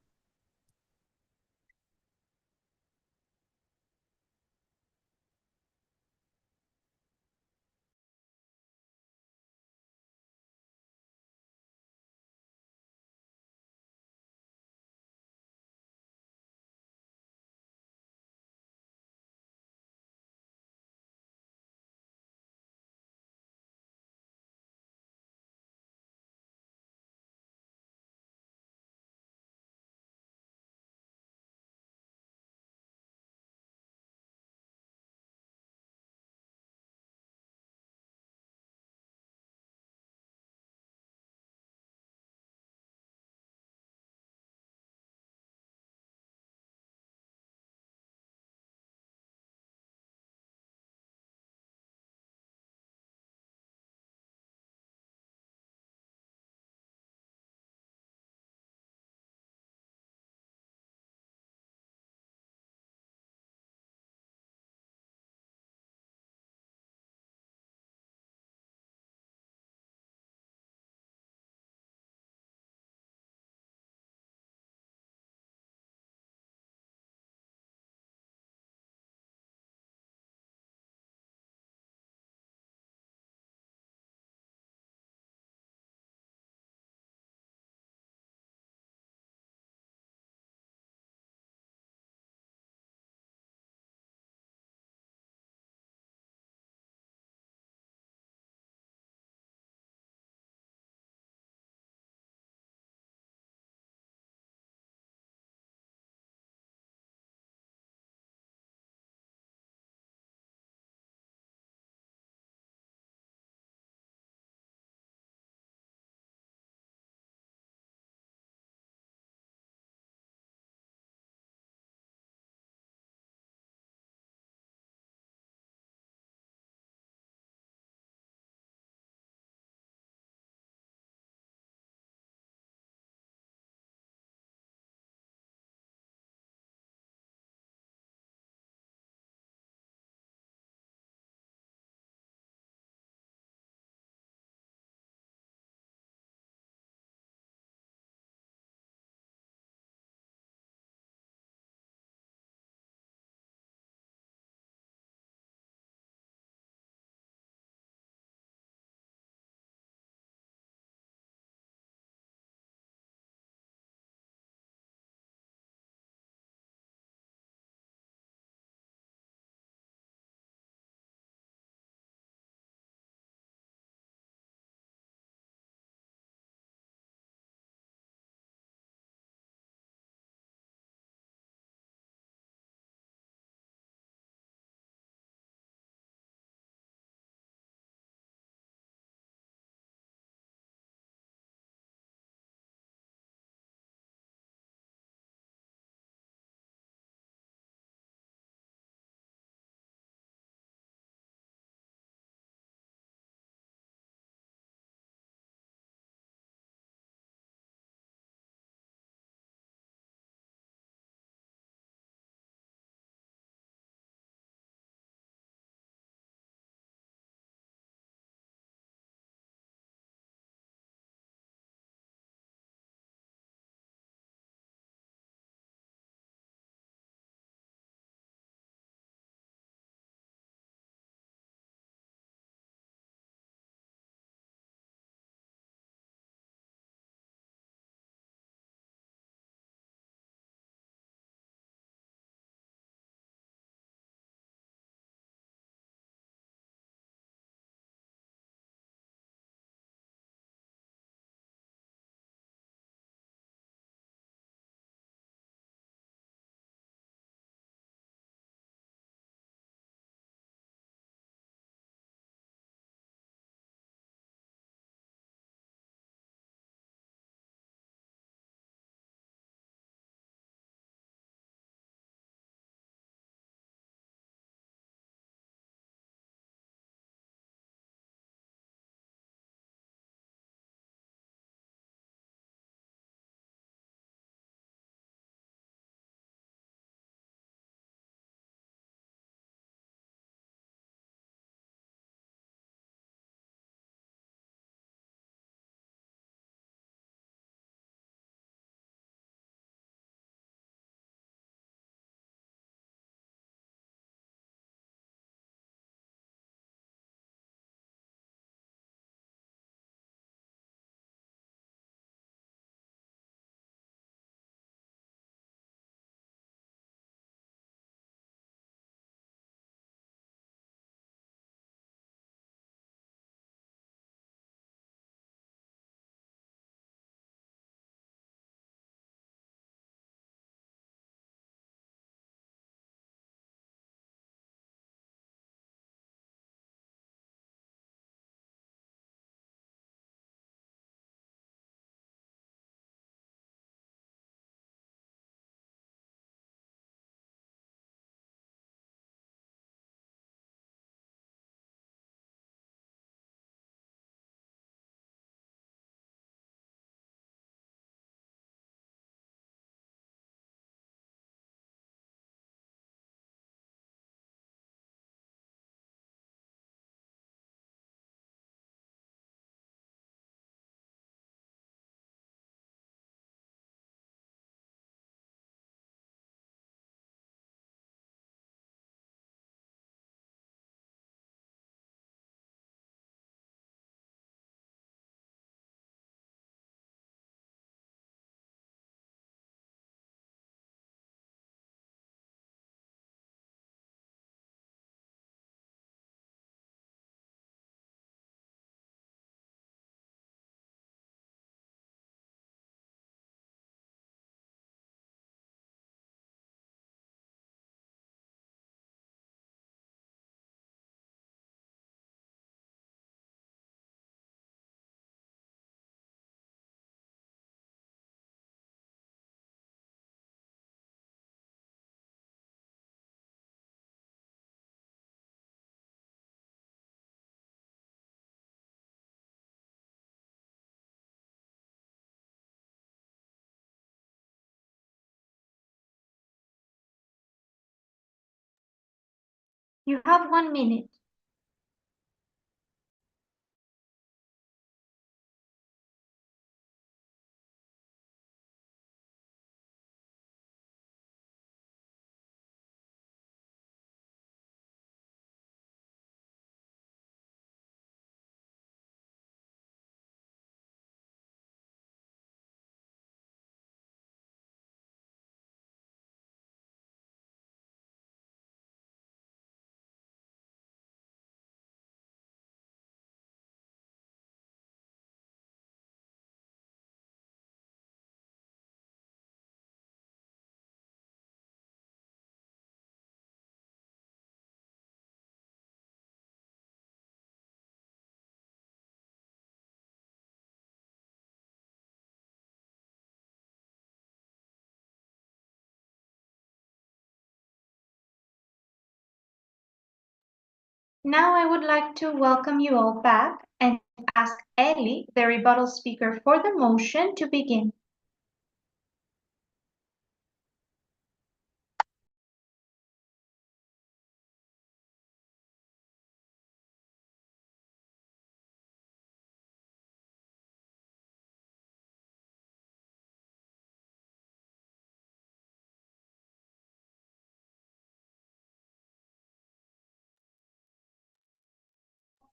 You have 1 minute. Now I would like to welcome you all back and ask Ellie, the rebuttal speaker for the motion, to begin.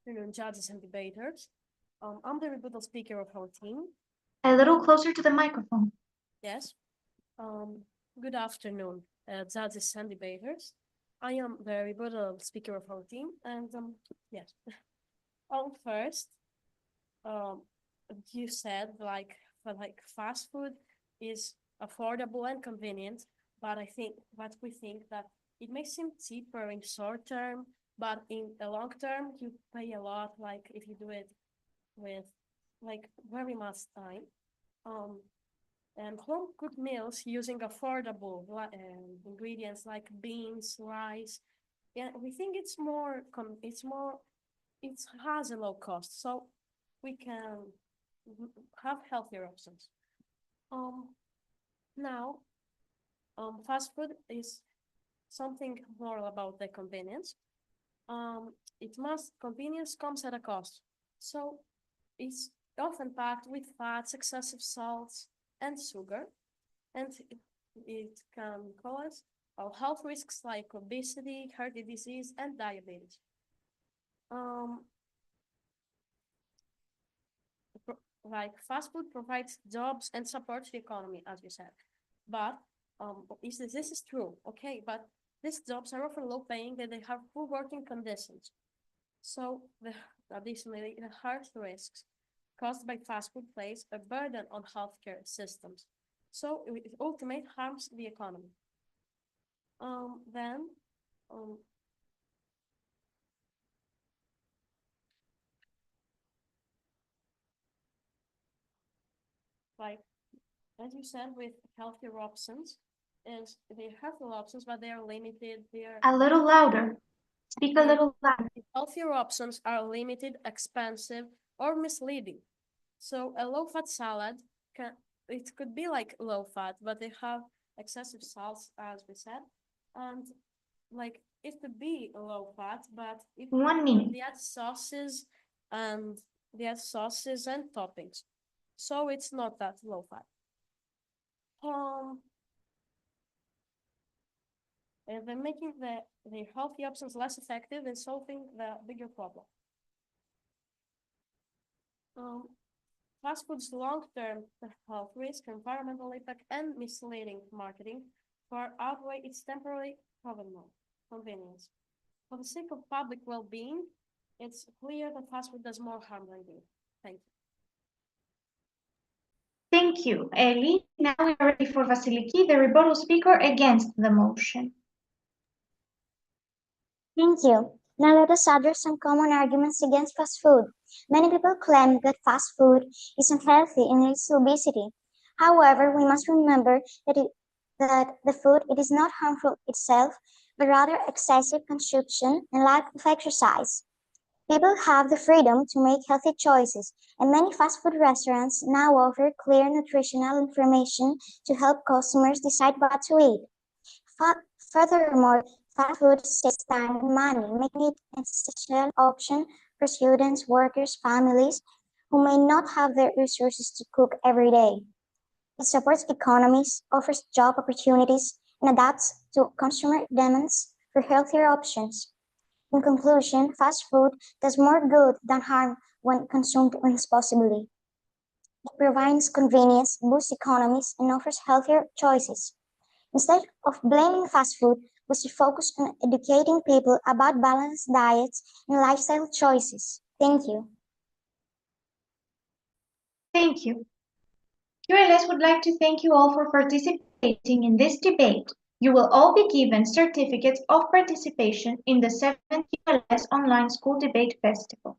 Afternoon, judges and debaters. I'm the rebuttal speaker of our team. A little closer to the microphone. Yes. Good afternoon, judges and debaters. I am the rebuttal speaker of our team, and yes. First, you said like fast food is affordable and convenient, but we think that it may seem cheaper in short term, but in the long term you pay a lot, like if you do it with like very much time. And home cooked meals using affordable ingredients like beans, rice. Yeah, we think it has a low cost, so we can have healthier options. Now, fast food is something more about the convenience. Convenience comes at a cost. So it's often packed with fats, excessive salts, and sugar, and it can cause health risks like obesity, heart disease, and diabetes. Like fast food provides jobs and supports the economy, as you said. But this is true, okay? But these jobs are often low paying and they have poor working conditions. So additionally, the health risks caused by fast food place a burden on healthcare systems. So it ultimately harms the economy. Like as you said, with healthier options, is they have the options, but they are limited. A little louder. Speak a little louder. Healthier options are limited, expensive, or misleading. So a low-fat salad it could be like low-fat, but they have excessive salts, as we said, and like it could be low-fat, but it 1 minute. they add sauces and toppings, so it's not that low-fat. And they're making the healthy options less effective in solving the bigger problem. Fast food's long-term health risk, environmental impact, and misleading marketing far outweigh its temporary convenience. For the sake of public well-being, it's clear that fast food does more harm than good. Thank you. Thank you, Ellie. Now we are ready for Vasiliki, the rebuttal speaker against the motion. Thank you. Now let us address some common arguments against fast food. Many people claim that fast food is unhealthy and leads to obesity. However, we must remember that the food it is not harmful itself, but rather excessive consumption and lack of exercise. People have the freedom to make healthy choices, and many fast food restaurants now offer clear nutritional information to help customers decide what to eat. Furthermore, Fast food saves time and money, making it an essential option for students, workers, families who may not have the resources to cook every day. It supports economies, offers job opportunities, and adapts to consumer demands for healthier options. In conclusion, fast food does more good than harm when consumed responsibly. It provides convenience, boosts economies, and offers healthier choices. Instead of blaming fast food, we should focus on educating people about balanced diets and lifestyle choices. Thank you. Thank you. QLS would like to thank you all for participating in this debate. You will all be given certificates of participation in the 7th QLS Online School Debate Festival.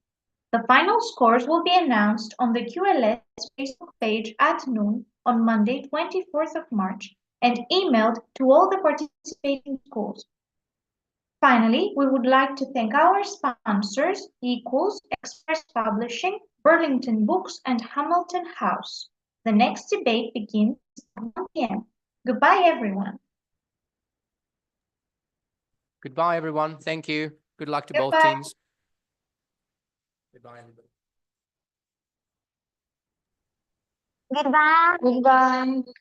The final scores will be announced on the QLS Facebook page at noon on Monday, 24th of March, and emailed to all the participating schools. Finally, we would like to thank our sponsors, Equals, Express Publishing, Burlington Books, and Hamilton House. The next debate begins at 1 p.m. Goodbye, everyone. Goodbye, everyone. Thank you. Good luck to both Goodbye. teams. Goodbye, everybody. Goodbye. Goodbye.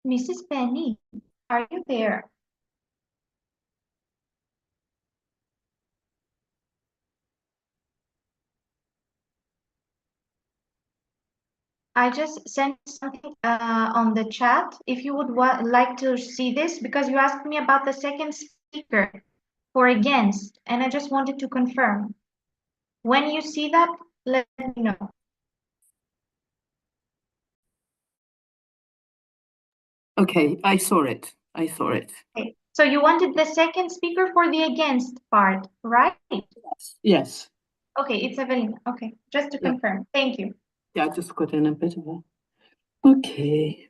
Mrs. Penny, are you there? I just sent something on the chat. If you would like to see this, because you asked me about the second speaker for against, and I just wanted to confirm. When you see that, let me know. Okay, I saw it. I saw it. Okay. So you wanted the second speaker for the against part, right? Yes. Okay, it's Evelina. Okay, just to Yeah. confirm. Thank you. Yeah, I just got in a bit of a. Okay.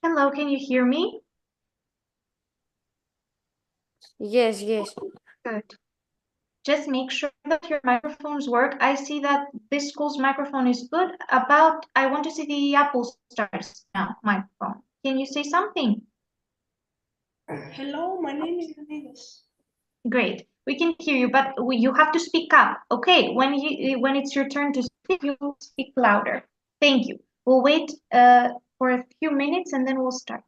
Hello, can you hear me? Yes, yes. Good. Just make sure that your microphones work. I see that this school's microphone is good. I want to see the Apple Stars now microphone. Can you say something? Hello, my name is Rodriguez. Great. We can hear you, but you have to speak up. Okay, when it's your turn to speak, you speak louder. Thank you. We'll wait for a few minutes and then we'll start.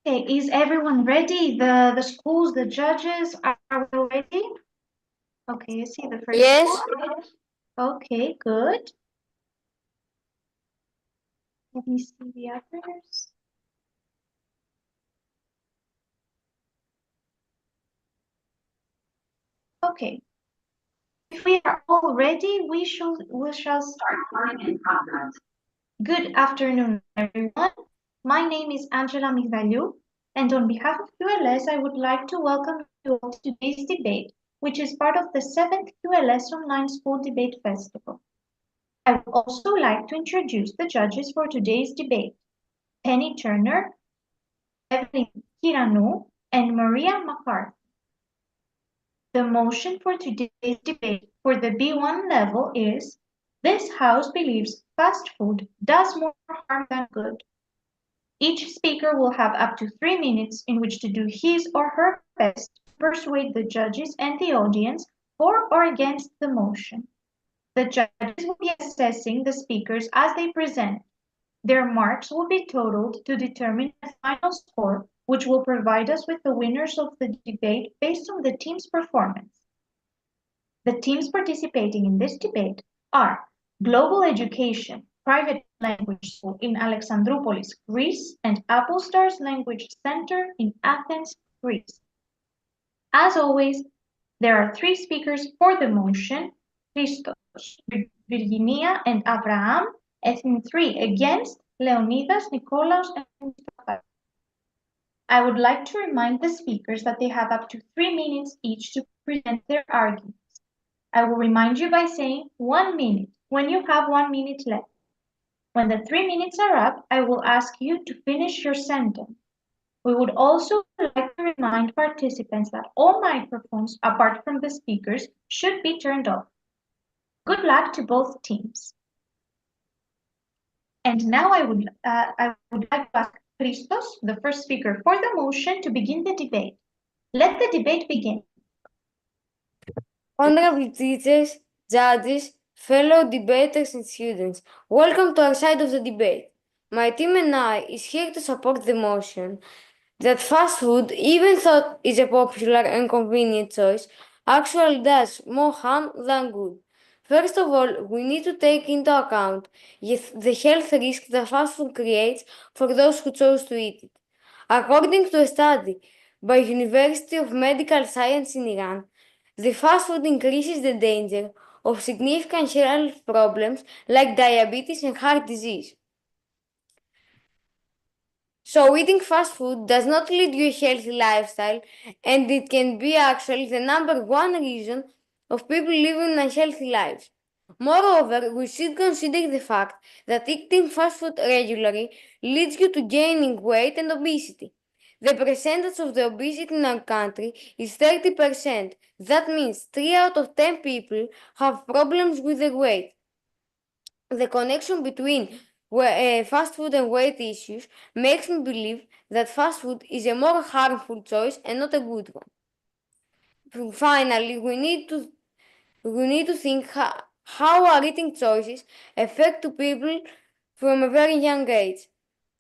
Okay, is everyone ready? The schools, the judges, are we ready? Okay, I see the first. Yes. One. Okay, good. Let me see the others. Okay. If we are all ready, we shall start. Good afternoon, everyone. My name is Angela Migdaliou, and on behalf of QLS, I would like to welcome you all to today's debate, which is part of the 7th QLS Online School Debate Festival. I would also like to introduce the judges for today's debate, Penny Turner, Evelyn Kiranu, and Maria McCarthy. The motion for today's debate for the B1 level is, this House believes fast food does more harm than good. Each speaker will have up to 3 minutes in which to do his or her best to persuade the judges and the audience for or against the motion. The judges will be assessing the speakers as they present. Their marks will be totaled to determine a final score, which will provide us with the winners of the debate based on the team's performance. The teams participating in this debate are Global Education Private Language School in Alexandroupolis, Greece, and Apple Stars Language Center in Athens, Greece. As always, there are three speakers for the motion, Christos, Virginia, and Abraham, and three against, Leonidas, Nikolaos, and Mustafa. I would like to remind the speakers that they have up to 3 minutes each to present their arguments. I will remind you by saying 1 minute when you have 1 minute left. When the 3 minutes are up, I will ask you to finish your sentence. We would also like to remind participants that all microphones, apart from the speakers, should be turned off. Good luck to both teams. And now I would like to ask Christos, the first speaker for the motion, to begin the debate. Let the debate begin. Honorable teachers, judges, fellow debaters and students, welcome to our side of the debate. My team and I is here to support the motion that fast food, even though it's a popular and convenient choice, actually does more harm than good. First of all, we need to take into account the health risk that fast food creates for those who chose to eat it. According to a study by University of Medical Science in Iran, the fast food increases the danger of significant health problems like diabetes and heart disease. So eating fast food does not lead to a healthy lifestyle, and it can be actually the number one reason of people living unhealthy lives. Moreover, we should consider the fact that eating fast food regularly leads you to gaining weight and obesity. The percentage of the obesity in our country is 30%. That means 3 out of 10 people have problems with their weight. The connection between fast food and weight issues makes me believe that fast food is a more harmful choice and not a good one. Finally, we need to think how our eating choices affect people from a very young age.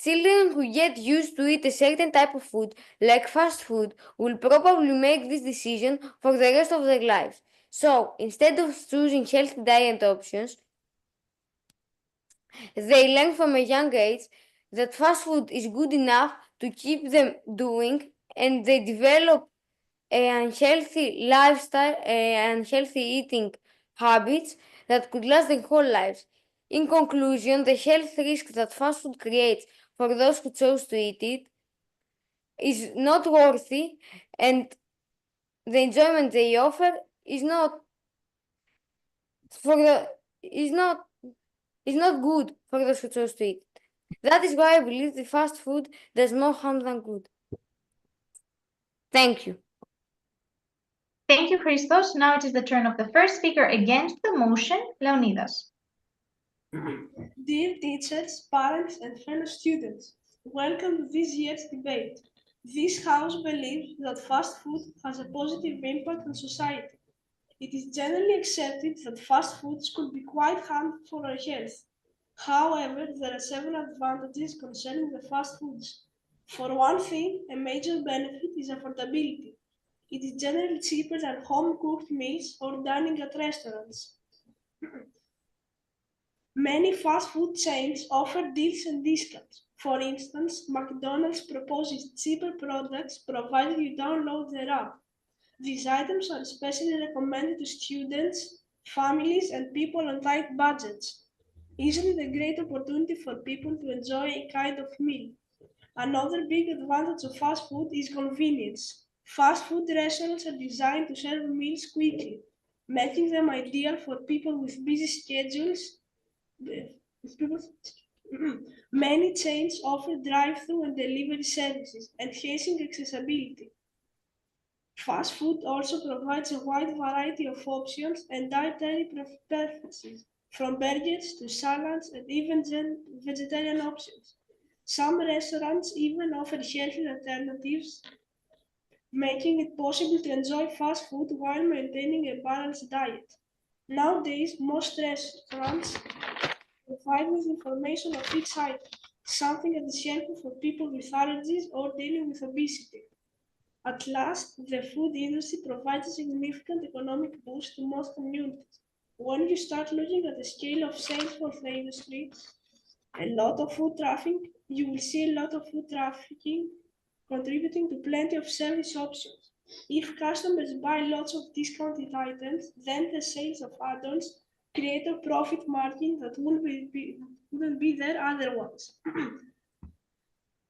Children who get used to eat a certain type of food, like fast food, will probably make this decision for the rest of their lives. So, instead of choosing healthy diet options, they learn from a young age that fast food is good enough to keep them doing, and they develop an unhealthy lifestyle and unhealthy eating habits that could last their whole lives. In conclusion, the health risk that fast food creates for those who chose to eat it is not worthy, and the enjoyment they offer is not good for those who chose to eat it. That is why I believe the fast food does more harm than good. Thank you. Thank you, Christos. Now it is the turn of the first speaker against the motion, Leonidas. Dear teachers, parents, and fellow students, welcome to this year's debate. This House believes that fast food has a positive impact on society. It is generally accepted that fast foods could be quite harmful for our health. However, there are several advantages concerning the fast foods. For one thing, a major benefit is affordability. It is generally cheaper than home-cooked meals or dining at restaurants. Many fast food chains offer deals and discounts. For instance, McDonald's proposes cheaper products provided you download their app. These items are especially recommended to students, families, and people on tight budgets. Isn't it a great opportunity for people to enjoy a kind of meal? Another big advantage of fast food is convenience. Fast food restaurants are designed to serve meals quickly, making them ideal for people with busy schedules. Many chains offer drive-through and delivery services, enhancing accessibility. Fast food also provides a wide variety of options and dietary preferences, from burgers to salads and even vegetarian options. Some restaurants even offer healthy alternatives, making it possible to enjoy fast food while maintaining a balanced diet. Nowadays, most restaurants provide with information of each item, something that is helpful for people with allergies or dealing with obesity. At last, the food industry provides a significant economic boost to most communities. When you start looking at the scale of sales for the industry, a lot of food traffic, you will see a lot of food trafficking contributing to plenty of service options. If customers buy lots of discounted items, then the sales of add-ons create a profit margin that wouldn't be there otherwise.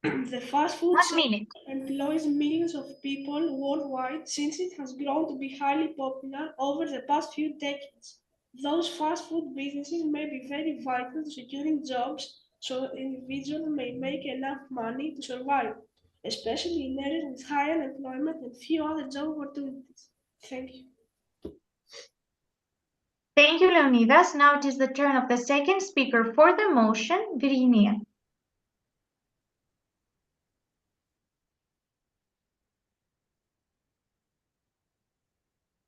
The fast food sector employs millions of people worldwide since it has grown to be highly popular over the past few decades. Those fast food businesses may be very vital to securing jobs so individuals may make enough money to survive, especially in areas with high unemployment and few other job opportunities. Thank you. Thank you, Leonidas. Now it is the turn of the second speaker for the motion, Virginia.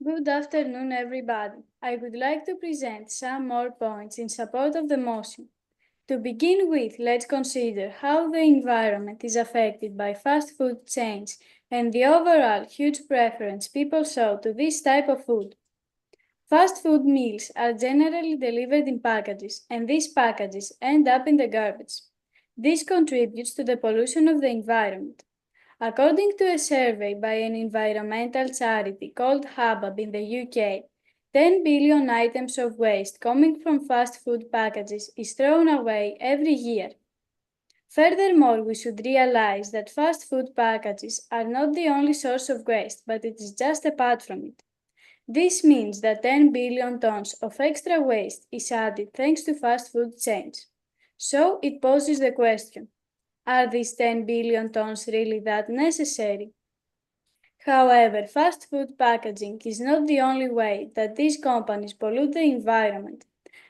Good afternoon, everybody. I would like to present some more points in support of the motion. To begin with, let's consider how the environment is affected by fast food chains and the overall huge preference people show to this type of food. Fast food meals are generally delivered in packages, and these packages end up in the garbage. This contributes to the pollution of the environment. According to a survey by an environmental charity called Habab in the UK, 10 billion items of waste coming from fast food packages is thrown away every year. Furthermore, we should realize that fast food packages are not the only source of waste, but it is just a part from it. This means that 10 billion tons of extra waste is added thanks to fast food chains. So it poses the question, are these 10 billion tons really that necessary? However, fast food packaging is not the only way that these companies pollute the environment.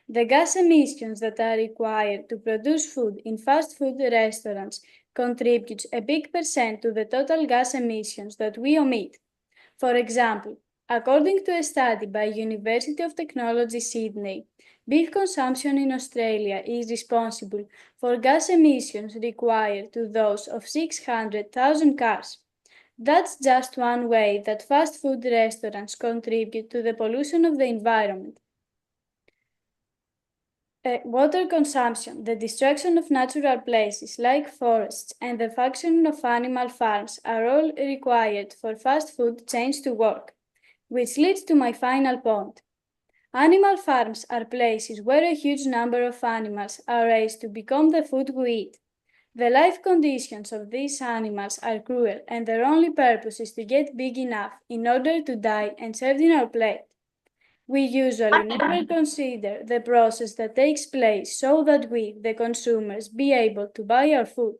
The gas emissions that are required to produce food in fast food restaurants contributes a big percent to the total gas emissions that we emit. For example, according to a study by University of Technology Sydney, beef consumption in Australia is responsible for gas emissions required to those of 600,000 cars. That's just one way that fast food restaurants contribute to the pollution of the environment. Water consumption, the destruction of natural places like forests, and the functioning of animal farms are all required for fast food chains to work, which leads to my final point. Animal farms are places where a huge number of animals are raised to become the food we eat. The life conditions of these animals are cruel, and their only purpose is to get big enough in order to die and served in our plate. We usually never consider the process that takes place so that we, the consumers, be able to buy our food.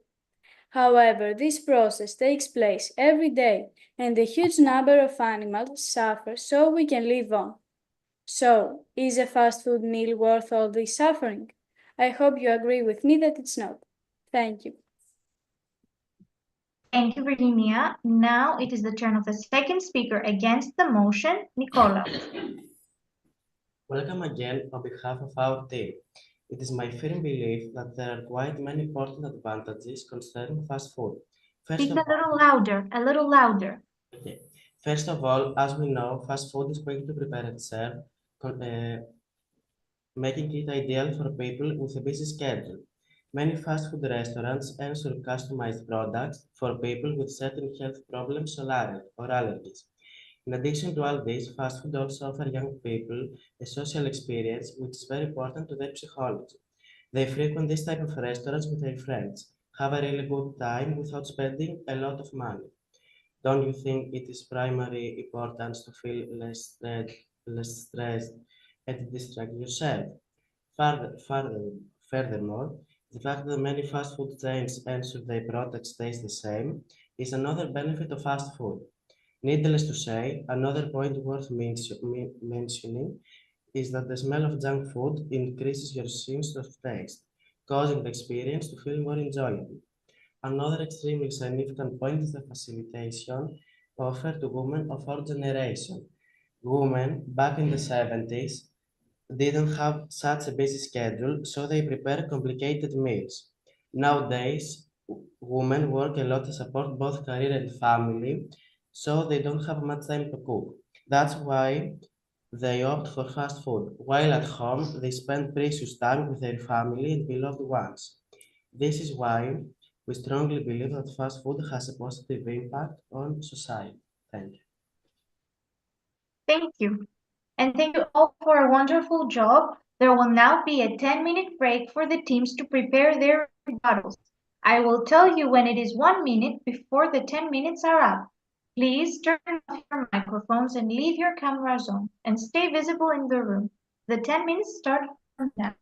However, this process takes place every day, and a huge number of animals suffer so we can live on. So, is a fast food meal worth all this suffering? I hope you agree with me that it's not. Thank you. Thank you, Virginia. Now it is the turn of the second speaker against the motion, Nicola. Welcome again on behalf of our team. It is my firm belief that there are quite many important advantages concerning fast food. Speak a little louder, a little louder. Okay. First of all, as we know, fast food is quick to prepare and serve, making it ideal for people with a busy schedule. Many fast food restaurants ensure customized products for people with certain health problems or allergies. In addition to all this, fast food also offers young people a social experience which is very important to their psychology. They frequent this type of restaurants with their friends, have a really good time without spending a lot of money. Don't you think it is primary importance to feel less stressed and distract yourself? Furthermore, the fact that many fast food chains ensure their products taste the same is another benefit of fast food. Needless to say, another point worth mentioning is that the smell of junk food increases your sense of taste, causing the experience to feel more enjoyable. Another extremely significant point is the facilitation offered to women of our generation. Women back in the 70s didn't have such a busy schedule, so they prepare complicated meals. Nowadays, women work a lot to support both career and family, so they don't have much time to cook. That's why they opt for fast food. While at home, they spend precious time with their family and beloved ones. This is why we strongly believe that fast food has a positive impact on society. Thank you. Thank you. And thank you all for a wonderful job. There will now be a 10-minute break for the teams to prepare their rebuttals. I will tell you when it is 1 minute before the 10 minutes are up. Please turn off your microphones and leave your cameras on and stay visible in the room. The 10 minutes start from now.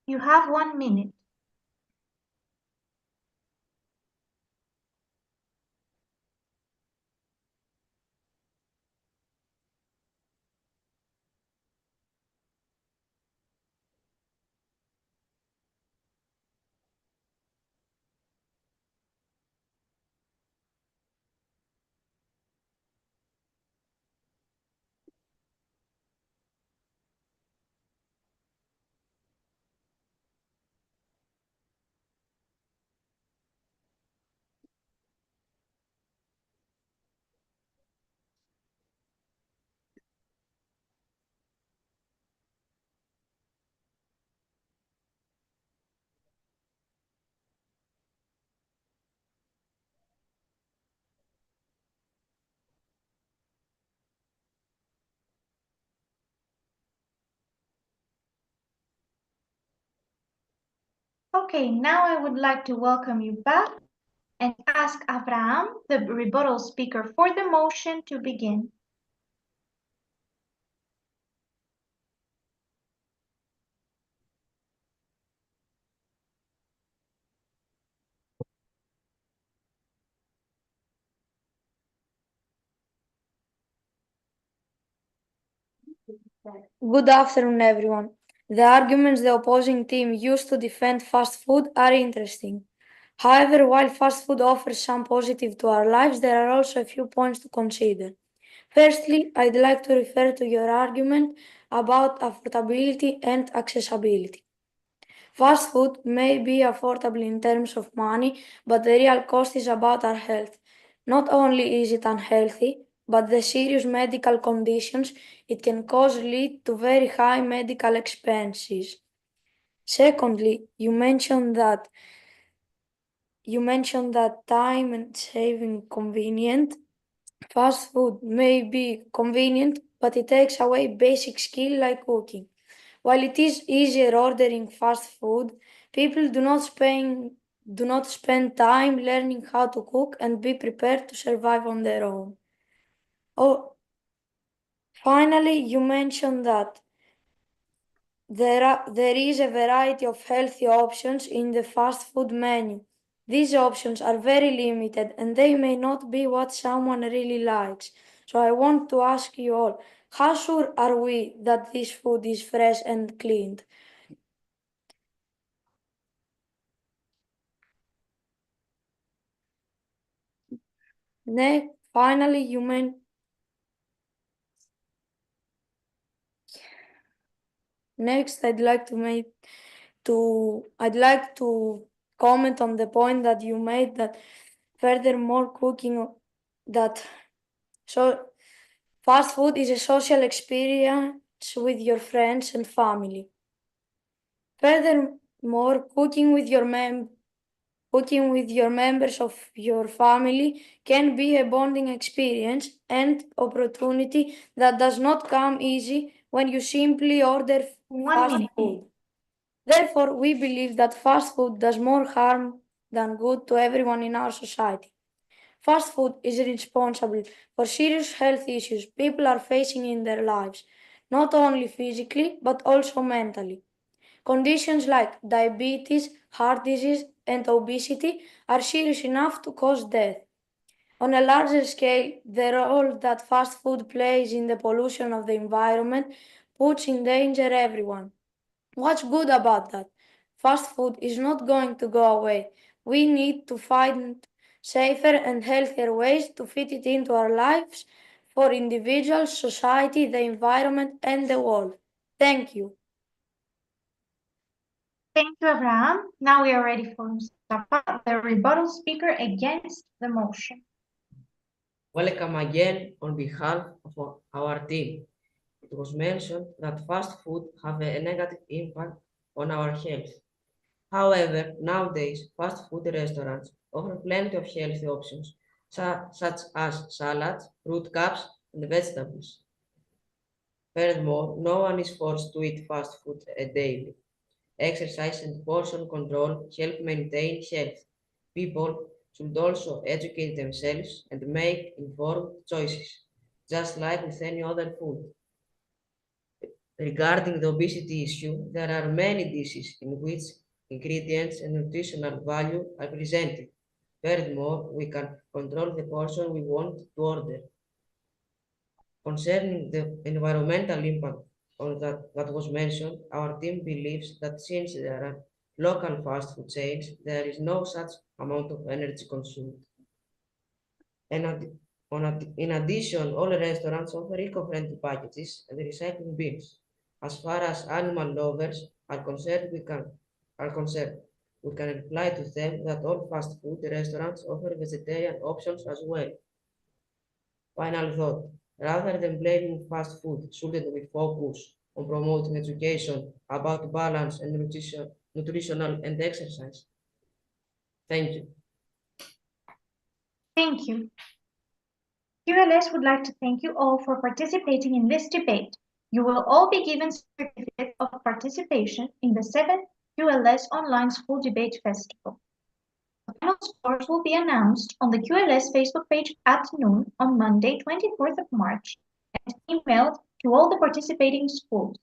You have 1 minute. Okay, now I would like to welcome you back and ask Abraham, the rebuttal speaker for the motion, to begin. Good afternoon, everyone. The arguments the opposing team used to defend fast food are interesting. However, while fast food offers some positive to our lives, there are also a few points to consider. Firstly, I'd like to refer to your argument about affordability and accessibility. Fast food may be affordable in terms of money, but the real cost is about our health. Not only is it unhealthy, but the serious medical conditions it can cause lead to very high medical expenses. Secondly, you mentioned that time and saving convenient. Fast food may be convenient, but it takes away basic skill like cooking. While it is easier ordering fast food, people do not spend time learning how to cook and be prepared to survive on their own. Oh, finally, you mentioned that there is a variety of healthy options in the fast food menu. These options are very limited and they may not be what someone really likes. So I want to ask you all, how sure are we that this food is fresh and cleaned? Finally, next, I'd like to comment on the point that you made that furthermore cooking that so fast food is a social experience with your friends and family. Furthermore, cooking with your members of your family can be a bonding experience and opportunity that does not come easy when you simply order fast food. Therefore, we believe that fast food does more harm than good to everyone in our society. Fast food is responsible for serious health issues people are facing in their lives, not only physically but also mentally. Conditions like diabetes, heart disease, and obesity are serious enough to cause death. On a larger scale, the role that fast food plays in the pollution of the environment puts in danger everyone. What's good about that? Fast food is not going to go away. We need to find safer and healthier ways to fit it into our lives for individuals, society, the environment, and the world. Thank you. Thank you, Abraham. Now we are ready for Mustafa, the rebuttal speaker against the motion. Welcome again on behalf of our team. It was mentioned that fast food have a negative impact on our health. However, nowadays, fast food restaurants offer plenty of healthy options, such as salads, fruit cups, and vegetables. Furthermore, no one is forced to eat fast food daily. Exercise and portion control help maintain health. People should also educate themselves and make informed choices, just like with any other food. Regarding the obesity issue, there are many dishes in which ingredients and nutritional value are presented. Furthermore, we can control the portion we want to order. Concerning the environmental impact that was mentioned, our team believes that since there are local fast food chains, there is no such amount of energy consumed. In addition, all restaurants offer eco-friendly packages and recycling bins. As far as animal lovers are concerned, we can reply to them that all fast food restaurants offer vegetarian options as well. Final thought, rather than blaming fast food, shouldn't we focus on promoting education about balance and nutritional and exercise? Thank you. Thank you. QLS would like to thank you all for participating in this debate. You will all be given certificate of participation in the 7th QLS Online School Debate Festival. The final scores will be announced on the QLS Facebook page at noon on Monday, 24th of March, and emailed to all the participating schools.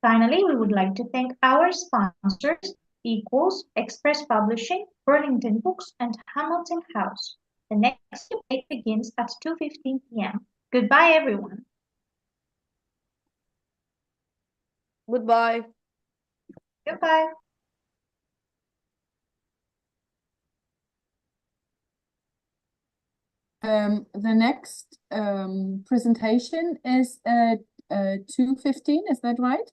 Finally, we would like to thank our sponsors, Equals, Express Publishing, Burlington Books, and Hamilton House. The next debate begins at 2:15 p.m. Goodbye, everyone. Goodbye. Goodbye. The next presentation is at 2:15, is that right?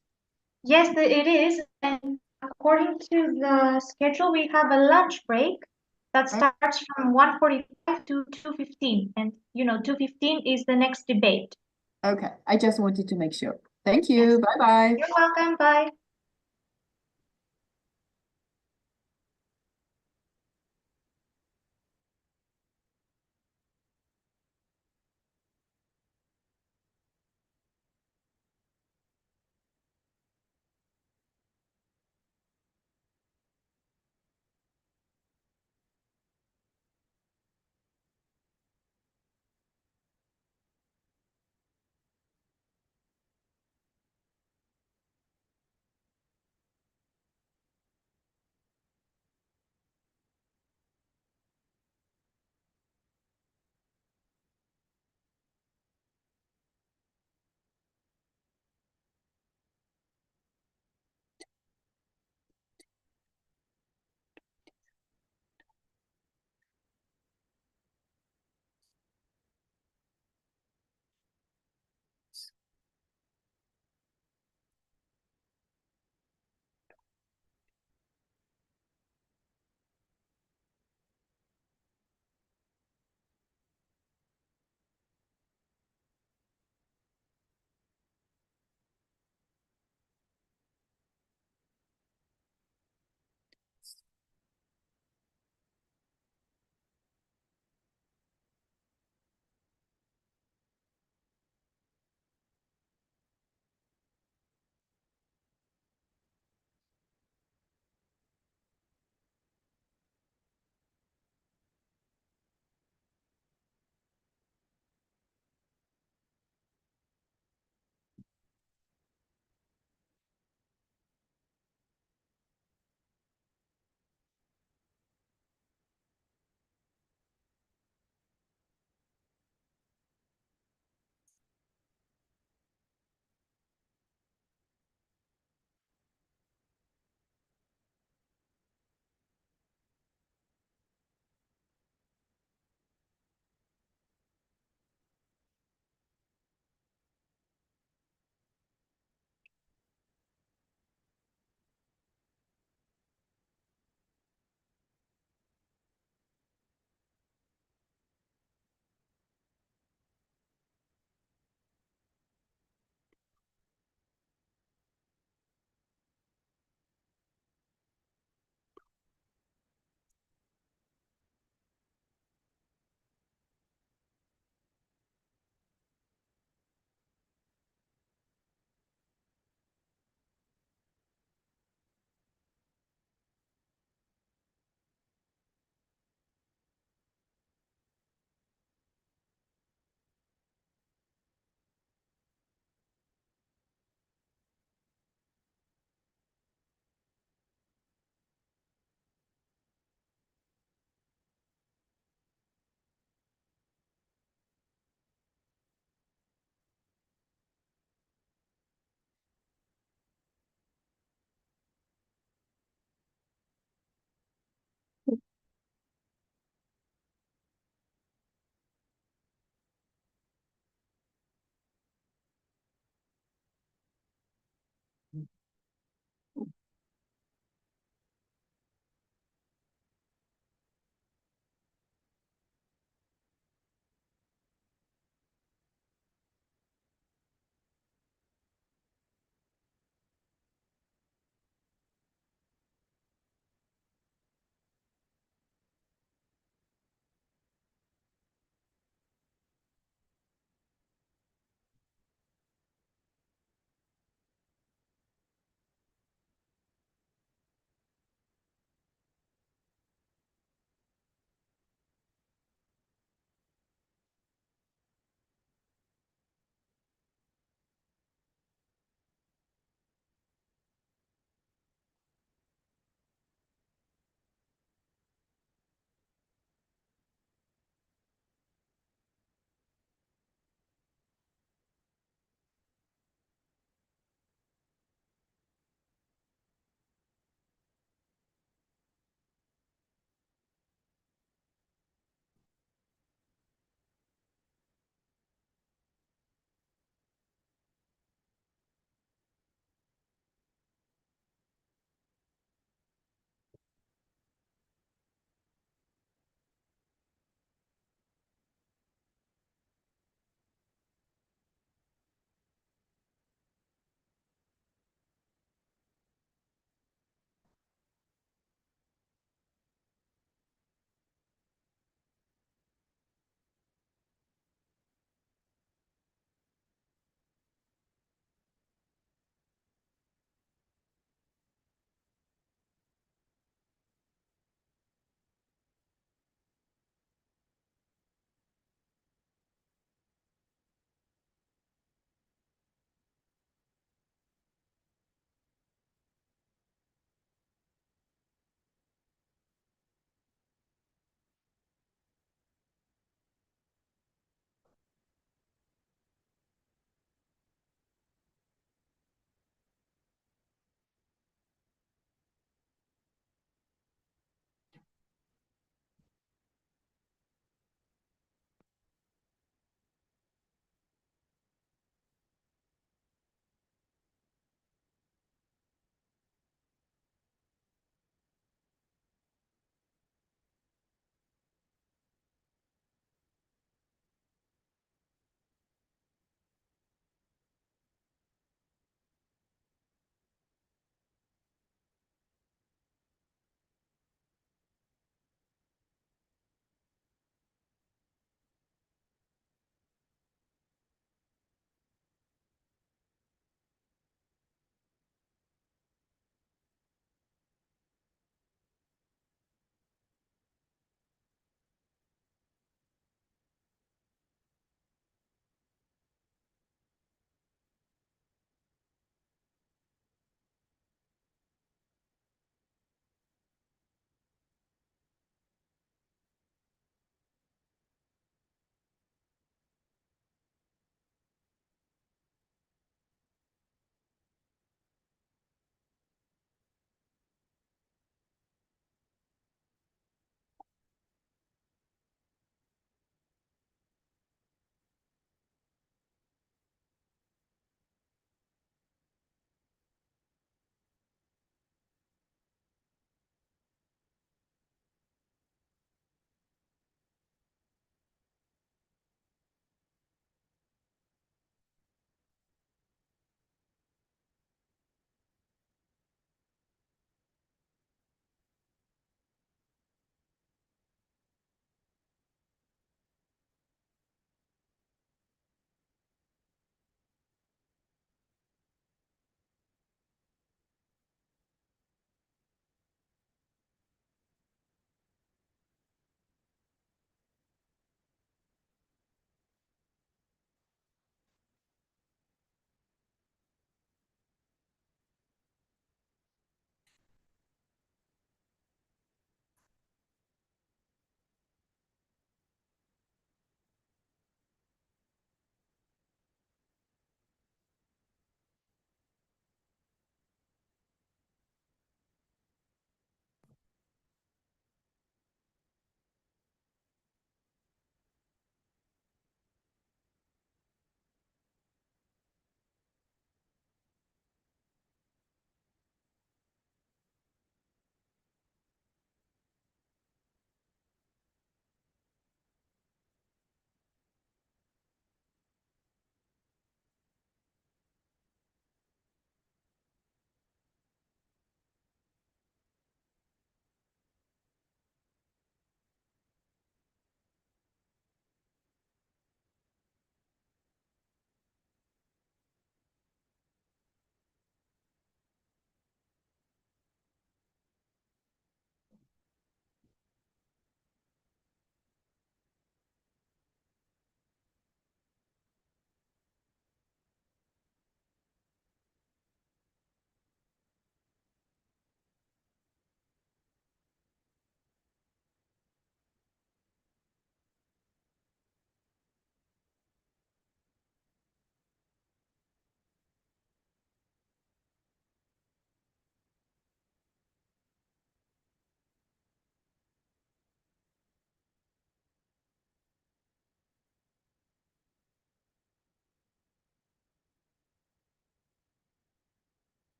Yes, it is. And according to the schedule, we have a lunch break that starts from 1:45 to 2:15. And, 2:15 is the next debate. Okay, I just wanted to make sure. Thank you. Bye-bye. You're welcome. Bye.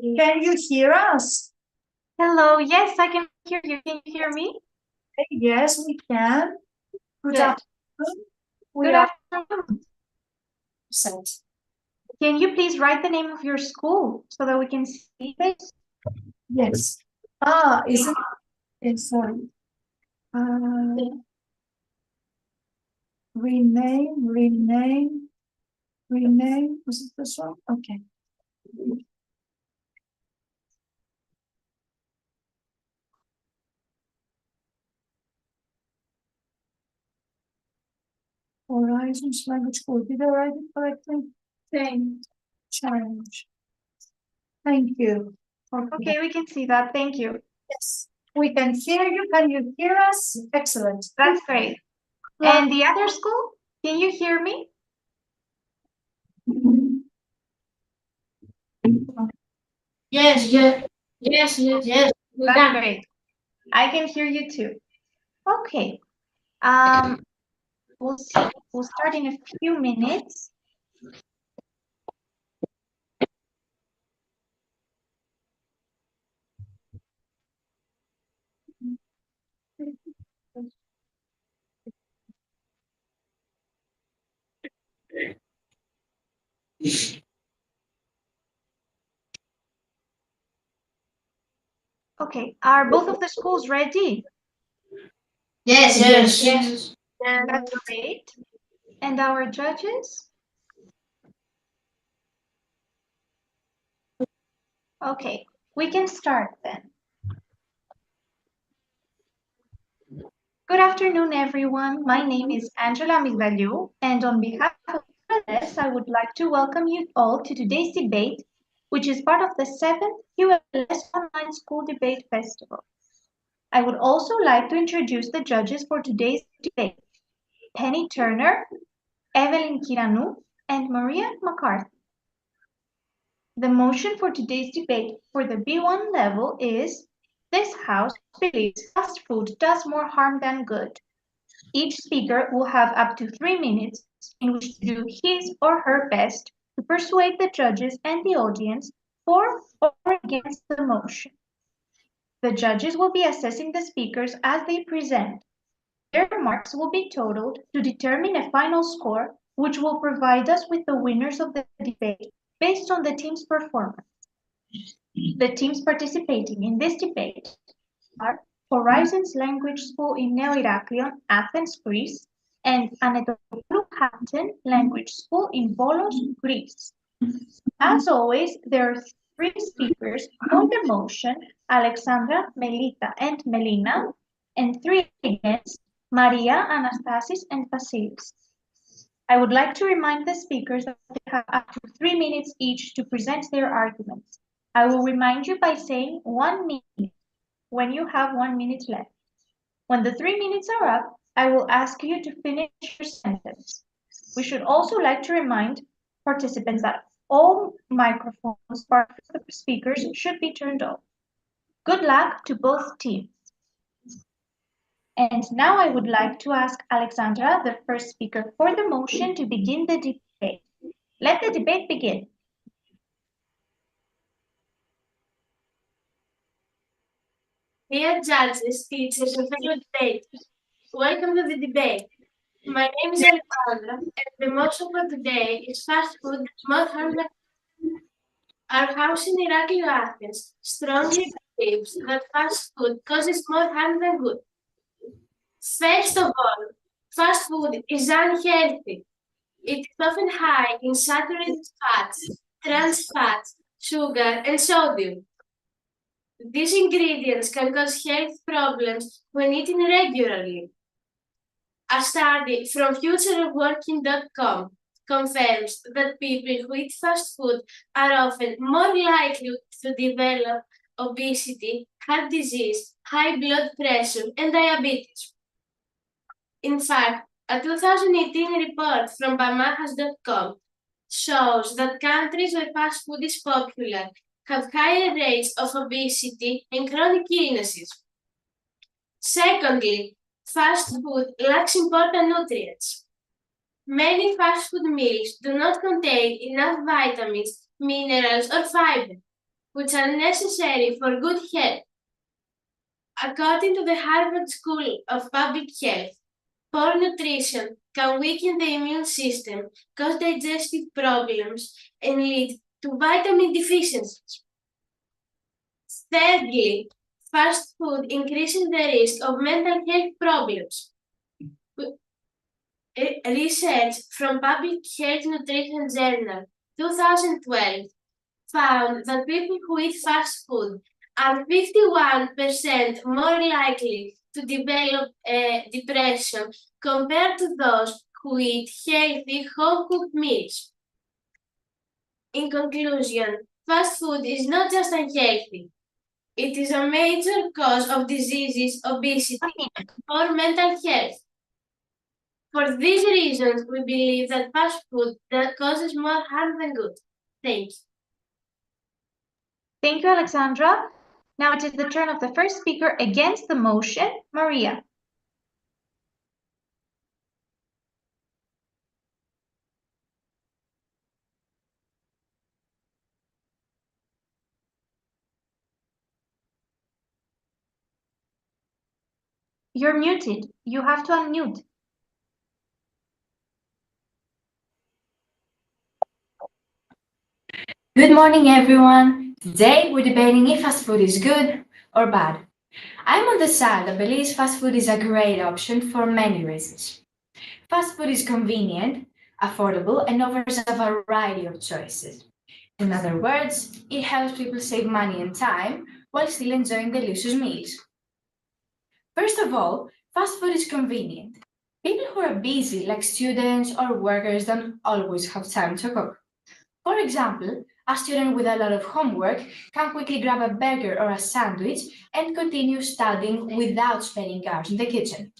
Can you hear us? Hello, yes, I can hear you. Can you hear me? Yes, we can. Good Good. afternoon. We Good are afternoon. set. Can you please write the name of your school so that we can see this? Yes. Is it? Sorry. Rename. Is it this one? Okay. Horizons language school. Did I write it correctly? Change. Thank you. Okay, we can see that. Thank you. Yes. We can hear you. Can you hear us? Excellent. That's great. And the other school? Can you hear me? Yes. That's great. I can hear you too. Okay. We'll see. We'll start in a few minutes. Okay, are both of the schools ready? Yes. That's great. And our judges? Okay, we can start then. Good afternoon, everyone. My name is Angela Migdaliou, and on behalf of QLS, I would like to welcome you all to today's debate, which is part of the 7th QLS Online School Debate Festival. I would also like to introduce the judges for today's debate, Penny Turner, Evelyn Kiranou, and Maria McCarthy. The motion for today's debate for the B1 level is, this house believes fast food does more harm than good. Each speaker will have up to 3 minutes in which to do his or her best to persuade the judges and the audience for or against the motion. The judges will be assessing the speakers as they present. Their remarks will be totaled to determine a final score, which will provide us with the winners of the debate based on the team's performance. The teams participating in this debate are Horizons Language School in Neo Iraklion, Athens, Greece, and Anetopoulou Hampton Language School in Volos, Greece. As always, there are 3 speakers for the motion, Alexandra, Melita, and Melina, and 3 against, Maria, Anastasis, and Vasilis. I would like to remind the speakers that they have up to 3 minutes each to present their arguments. I will remind you by saying 1 minute when you have 1 minute left. When the 3 minutes are up, I will ask you to finish your sentence. We should also like to remind participants that all microphones for the speakers should be turned off. Good luck to both teams. And now I would like to ask Alexandra, the first speaker for the motion, to begin the debate. Let the debate begin. Dear judges, teachers, and fellow debaters, welcome to the debate. My name is Alexandra, and the motion for today is fast food more harm than good. Our house in Iraqi Athens strongly believes that fast food causes more harm than good. First of all, fast food is unhealthy. It is often high in saturated fats, trans fats, sugar, and sodium. These ingredients can cause health problems when eaten regularly. A study from futureofworking.com confirms that people who eat fast food are often more likely to develop obesity, heart disease, high blood pressure, and diabetes. In fact, a 2018 report from bamahas.com shows that countries where fast food is popular have higher rates of obesity and chronic illnesses. Secondly, fast food lacks important nutrients. Many fast food meals do not contain enough vitamins, minerals, or fiber. which are necessary for good health. According to the Harvard School of Public Health, poor nutrition can weaken the immune system, cause digestive problems, and lead to vitamin deficiencies. Thirdly, fast food increases the risk of mental health problems. Research from Public Health Nutrition Journal 2012 found that people who eat fast food are 51% more likely to develop depression compared to those who eat healthy home-cooked meals. In conclusion, fast food is not just unhealthy. It is a major cause of diseases, obesity, or mental health. For these reasons, we believe that fast food that causes more harm than good. Thank you. Thank you, Alexandra. Now it is the turn of the first speaker against the motion, Maria. You're muted. You have to unmute. Good morning, everyone. Today we're debating if fast food is good or bad. I'm on the side that believes fast food is a great option for many reasons. Fast food is convenient, affordable, and offers a variety of choices. In other words, it helps people save money and time while still enjoying delicious meals. First of all, fast food is convenient. People who are busy, like students or workers, don't always have time to cook. For example, a student with a lot of homework can quickly grab a burger or a sandwich and continue studying without spending hours in the kitchen.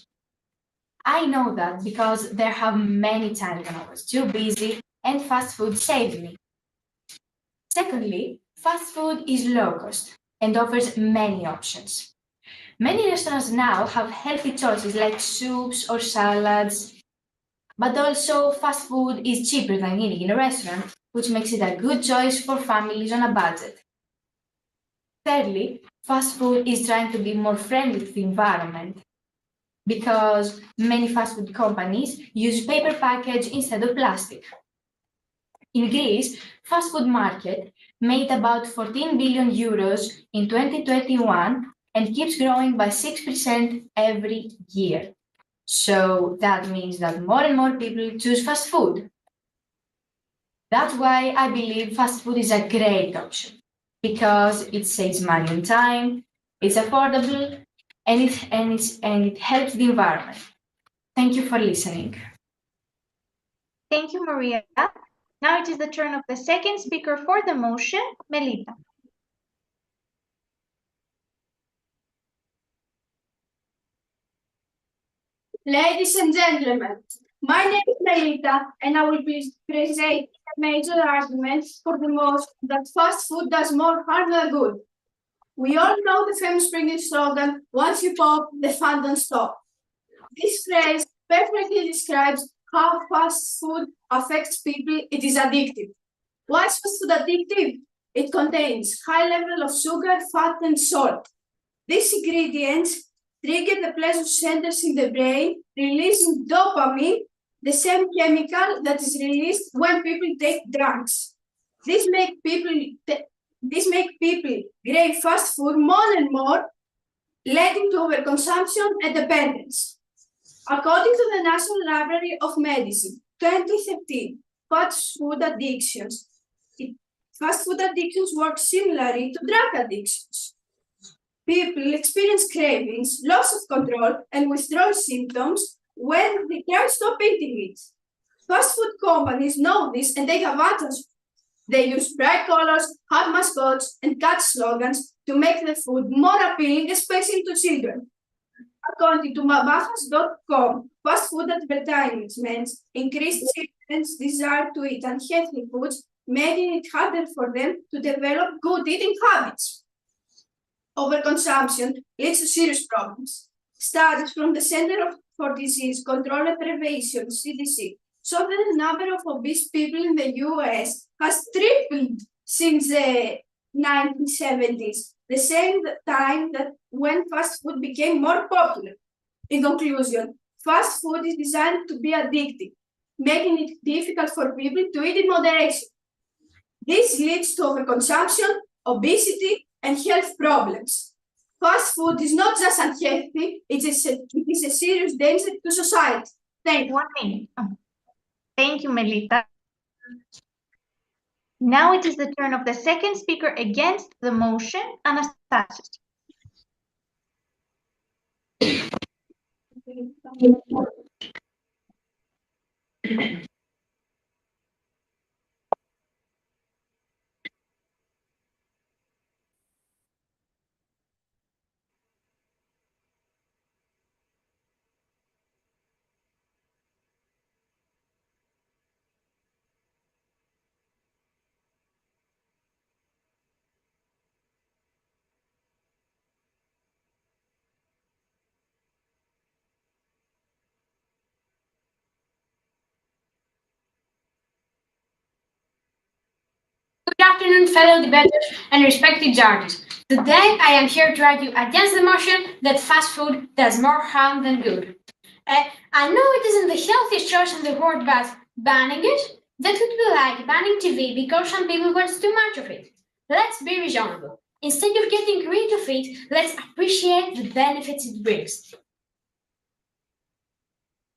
I know that because there have many times when I was too busy and fast food saved me. Secondly, fast food is low cost and offers many options. Many restaurants now have healthy choices like soups or salads, but also fast food is cheaper than eating in a restaurant, which makes it a good choice for families on a budget. Thirdly, fast food is trying to be more friendly to the environment because many fast food companies use paper package instead of plastic. In Greece, fast food market made about 14 billion euros in 2021 and keeps growing by 6% every year. So that means that more and more people choose fast food. That's why I believe fast food is a great option because it saves money and time, it's affordable, and it helps the environment. Thank you for listening. Thank you, Maria. Now it is the turn of the second speaker for the motion, Melita. Ladies and gentlemen, my name is Melita, and I will present major arguments for the most that fast food does more harm than good. We all know the famous English slogan, once you pop, the fun don't stop. This phrase perfectly describes how fast food affects people. It is addictive. Why is fast food addictive? It contains high level of sugar, fat, and salt. These ingredients trigger the pleasure centers in the brain, releasing dopamine, the same chemical that is released when people take drugs. This makes people crave fast food more and more, leading to overconsumption and dependence. According to the National Library of Medicine, 2013, fast food addictions work similarly to drug addictions. People experience cravings, loss of control, and withdrawal symptoms when they can't stop eating it. Fast food companies know this and they have answers. They use bright colors, hot mascots, and catchy slogans to make the food more appealing, especially to children. According to Mabahas.com, fast food advertisements increase children's desire to eat unhealthy foods, making it harder for them to develop good eating habits. Overconsumption leads to serious problems. Studies from the Center for Disease Control and Prevention, CDC, show that the number of obese people in the US has tripled since the 1970s, the same time that when fast food became more popular. In conclusion, fast food is designed to be addictive, making it difficult for people to eat in moderation. This leads to overconsumption, obesity, and health problems. Fast food is not just unhealthy, it is a serious danger to society. Thank you. 1 minute. Thank you, Melita. Now it is the turn of the second speaker against the motion, Anastasis. Good afternoon, fellow debaters and respected judges. Today, I am here to argue against the motion that fast food does more harm than good. I know it isn't the healthiest choice in the world, but banning it? That would be like banning TV because some people want too much of it. Let's be reasonable. Instead of getting rid of it, let's appreciate the benefits it brings.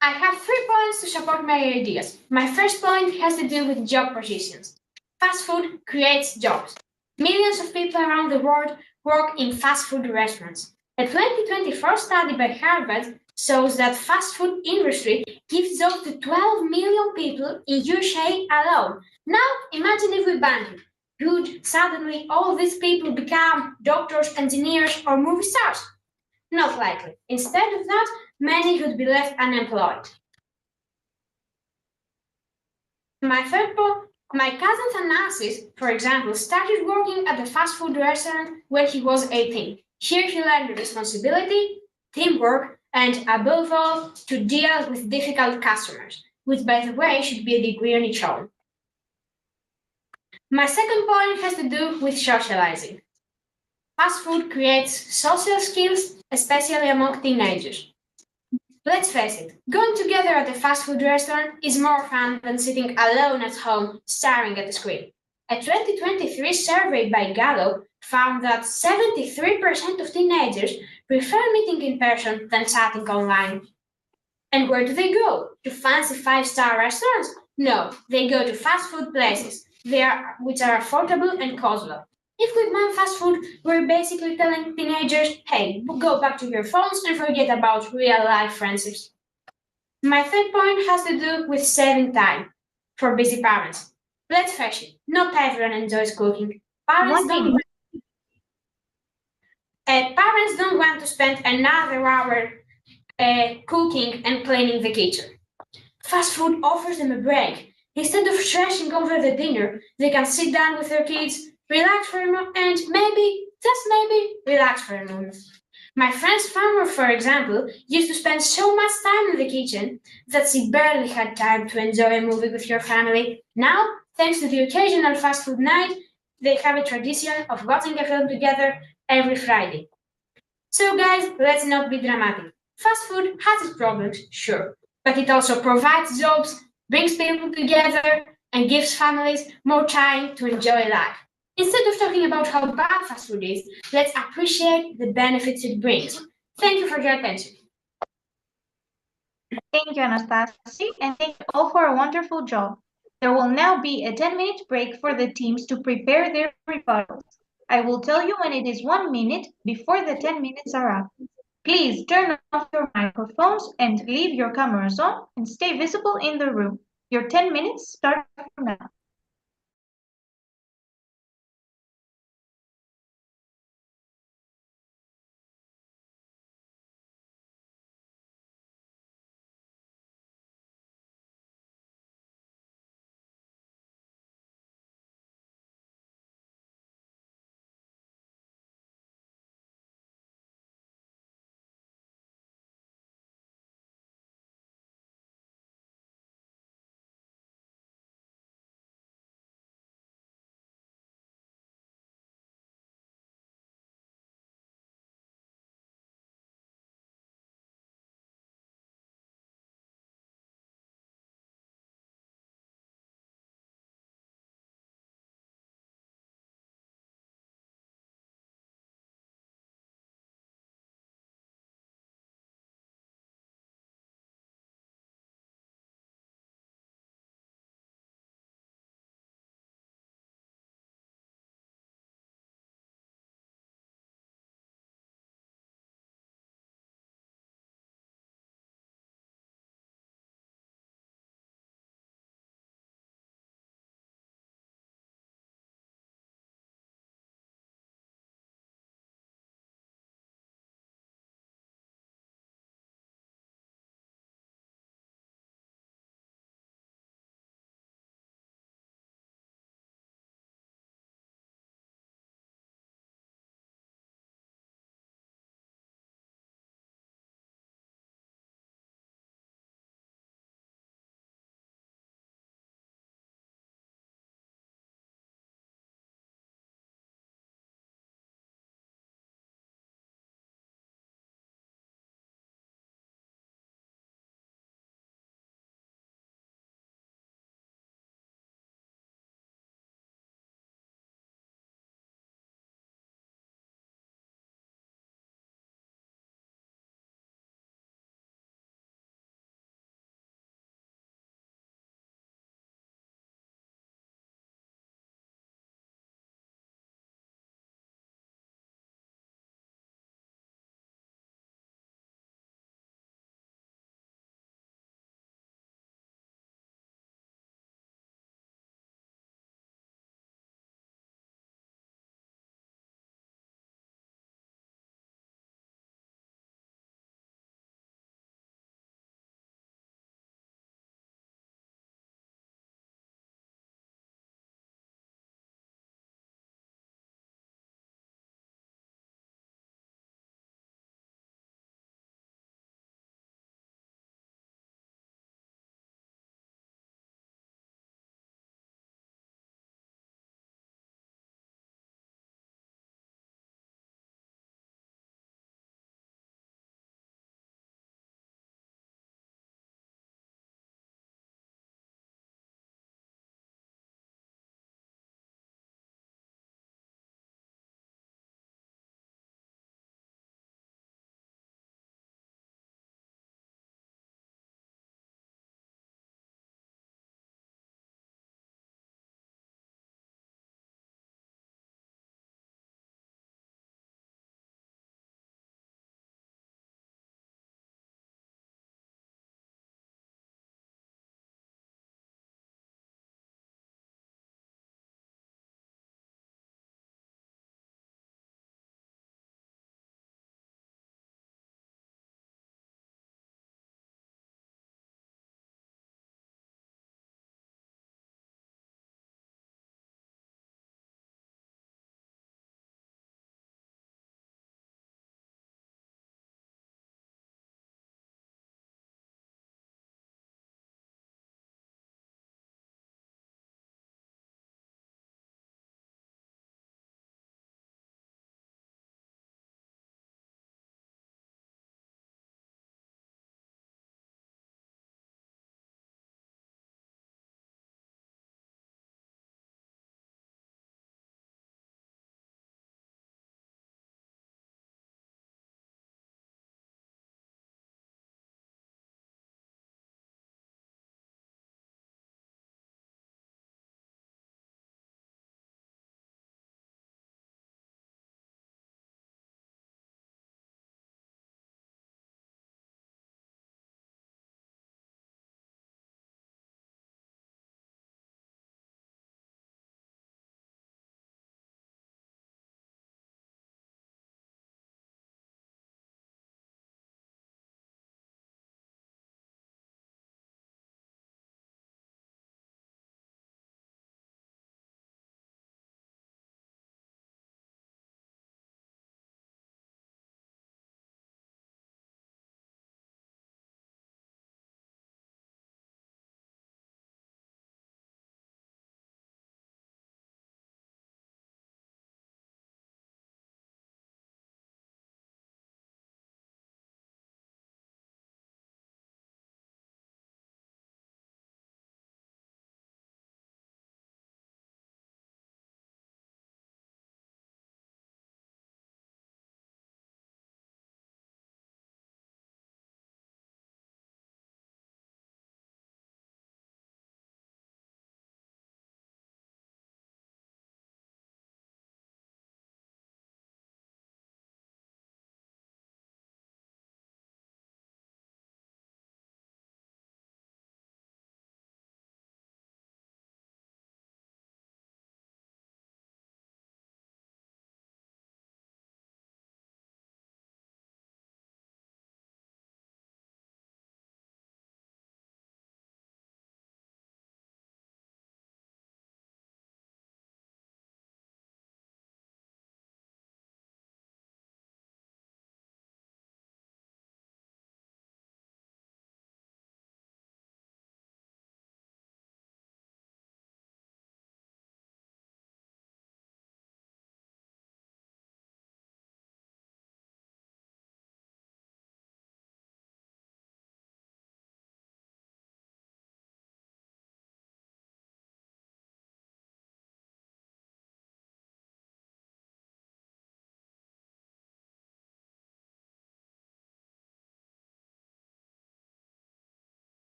I have 3 points to support my ideas. My first point has to do with job positions. Fast food creates jobs. Millions of people around the world work in fast food restaurants. A 2024 study by Harvard shows that fast food industry gives jobs to 12 million people in USA alone. Now imagine if we ban it. Would suddenly all these people become doctors, engineers, or movie stars? Not likely. Instead of that, many would be left unemployed. My third point, my cousin Thanasis, for example, started working at a fast food restaurant when he was 18. Here he learned responsibility, teamwork, and above all, to deal with difficult customers, which by the way should be a degree on its own. My second point has to do with socializing. Fast food creates social skills, especially among teenagers. Let's face it, going together at a fast food restaurant is more fun than sitting alone at home staring at the screen. A 2023 survey by Gallup found that 73% of teenagers prefer meeting in person than chatting online. And where do they go? To fancy 5-star restaurants? No, they go to fast food places, which are affordable and casual. If we ban fast food, we're basically telling teenagers, hey, go back to your phones and forget about real-life friendships. My third point has to do with saving time for busy parents. Let's face it, not everyone enjoys cooking. Parents don't want to spend another hour cooking and cleaning the kitchen. Fast food offers them a break. Instead of stressing over the dinner, they can sit down with their kids, relax for a moment, and maybe, just maybe, relax for a moment. My friend's farmer, for example, used to spend so much time in the kitchen that she barely had time to enjoy a movie with her family. Now, thanks to the occasional fast food night, they have a tradition of watching a film together every Friday. So guys, let's not be dramatic. Fast food has its problems, sure, but it also provides jobs, brings people together, and gives families more time to enjoy life. Instead of talking about how bad fast food is, let's appreciate the benefits it brings. Thank you for your attention. Thank you, Anastasi, and thank you all for a wonderful job. There will now be a 10-minute break for the teams to prepare their rebuttals. I will tell you when it is 1 minute before the 10 minutes are up. Please turn off your microphones and leave your cameras on and stay visible in the room. Your 10 minutes start from now.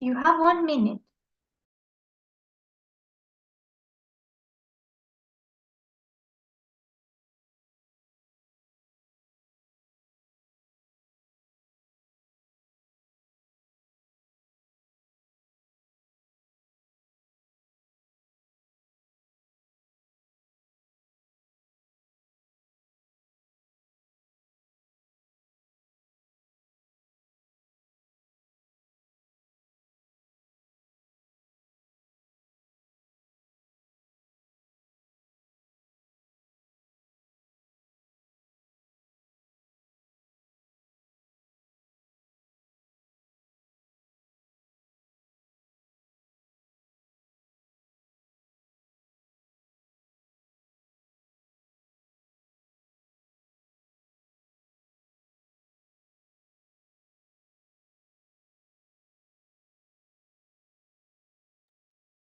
You have 1 minute.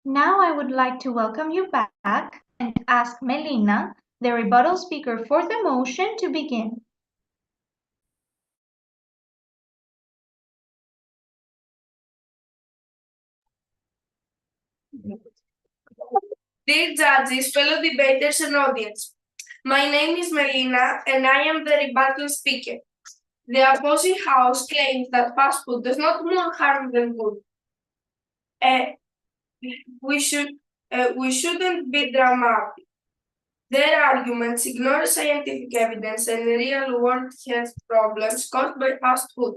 Now I would like to welcome you back and ask Melina, the rebuttal speaker for the motion, to begin. Dear judges, fellow debaters and audience, my name is Melina and I am the rebuttal speaker. The opposing house claims that fast food does not more harm than good. We shouldn't be dramatic. Their arguments ignore scientific evidence and real-world health problems caused by fast food.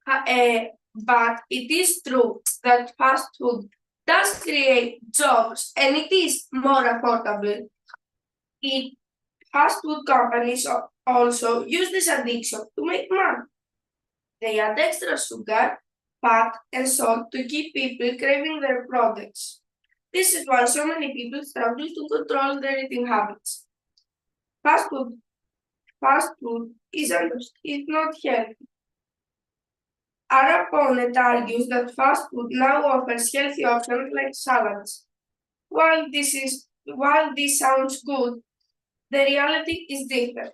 But it is true that fast food does create jobs and it is more affordable. Fast food companies also use this addiction to make money. They add extra sugar, fat, and salt to keep people craving their products. This is why so many people struggle to control their eating habits. Fast food is not healthy. Our opponent argues that fast food now offers healthy options like salads. While this sounds good, the reality is different.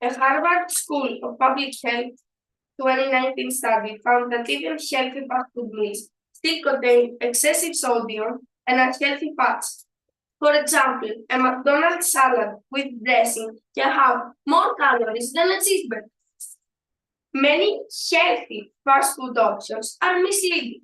A Harvard School of Public Health 2019 study found that even healthy fast food meals still contain excessive sodium and unhealthy fats. For example, a McDonald's salad with dressing can have more calories than a cheeseburger. Many healthy fast food options are misleading.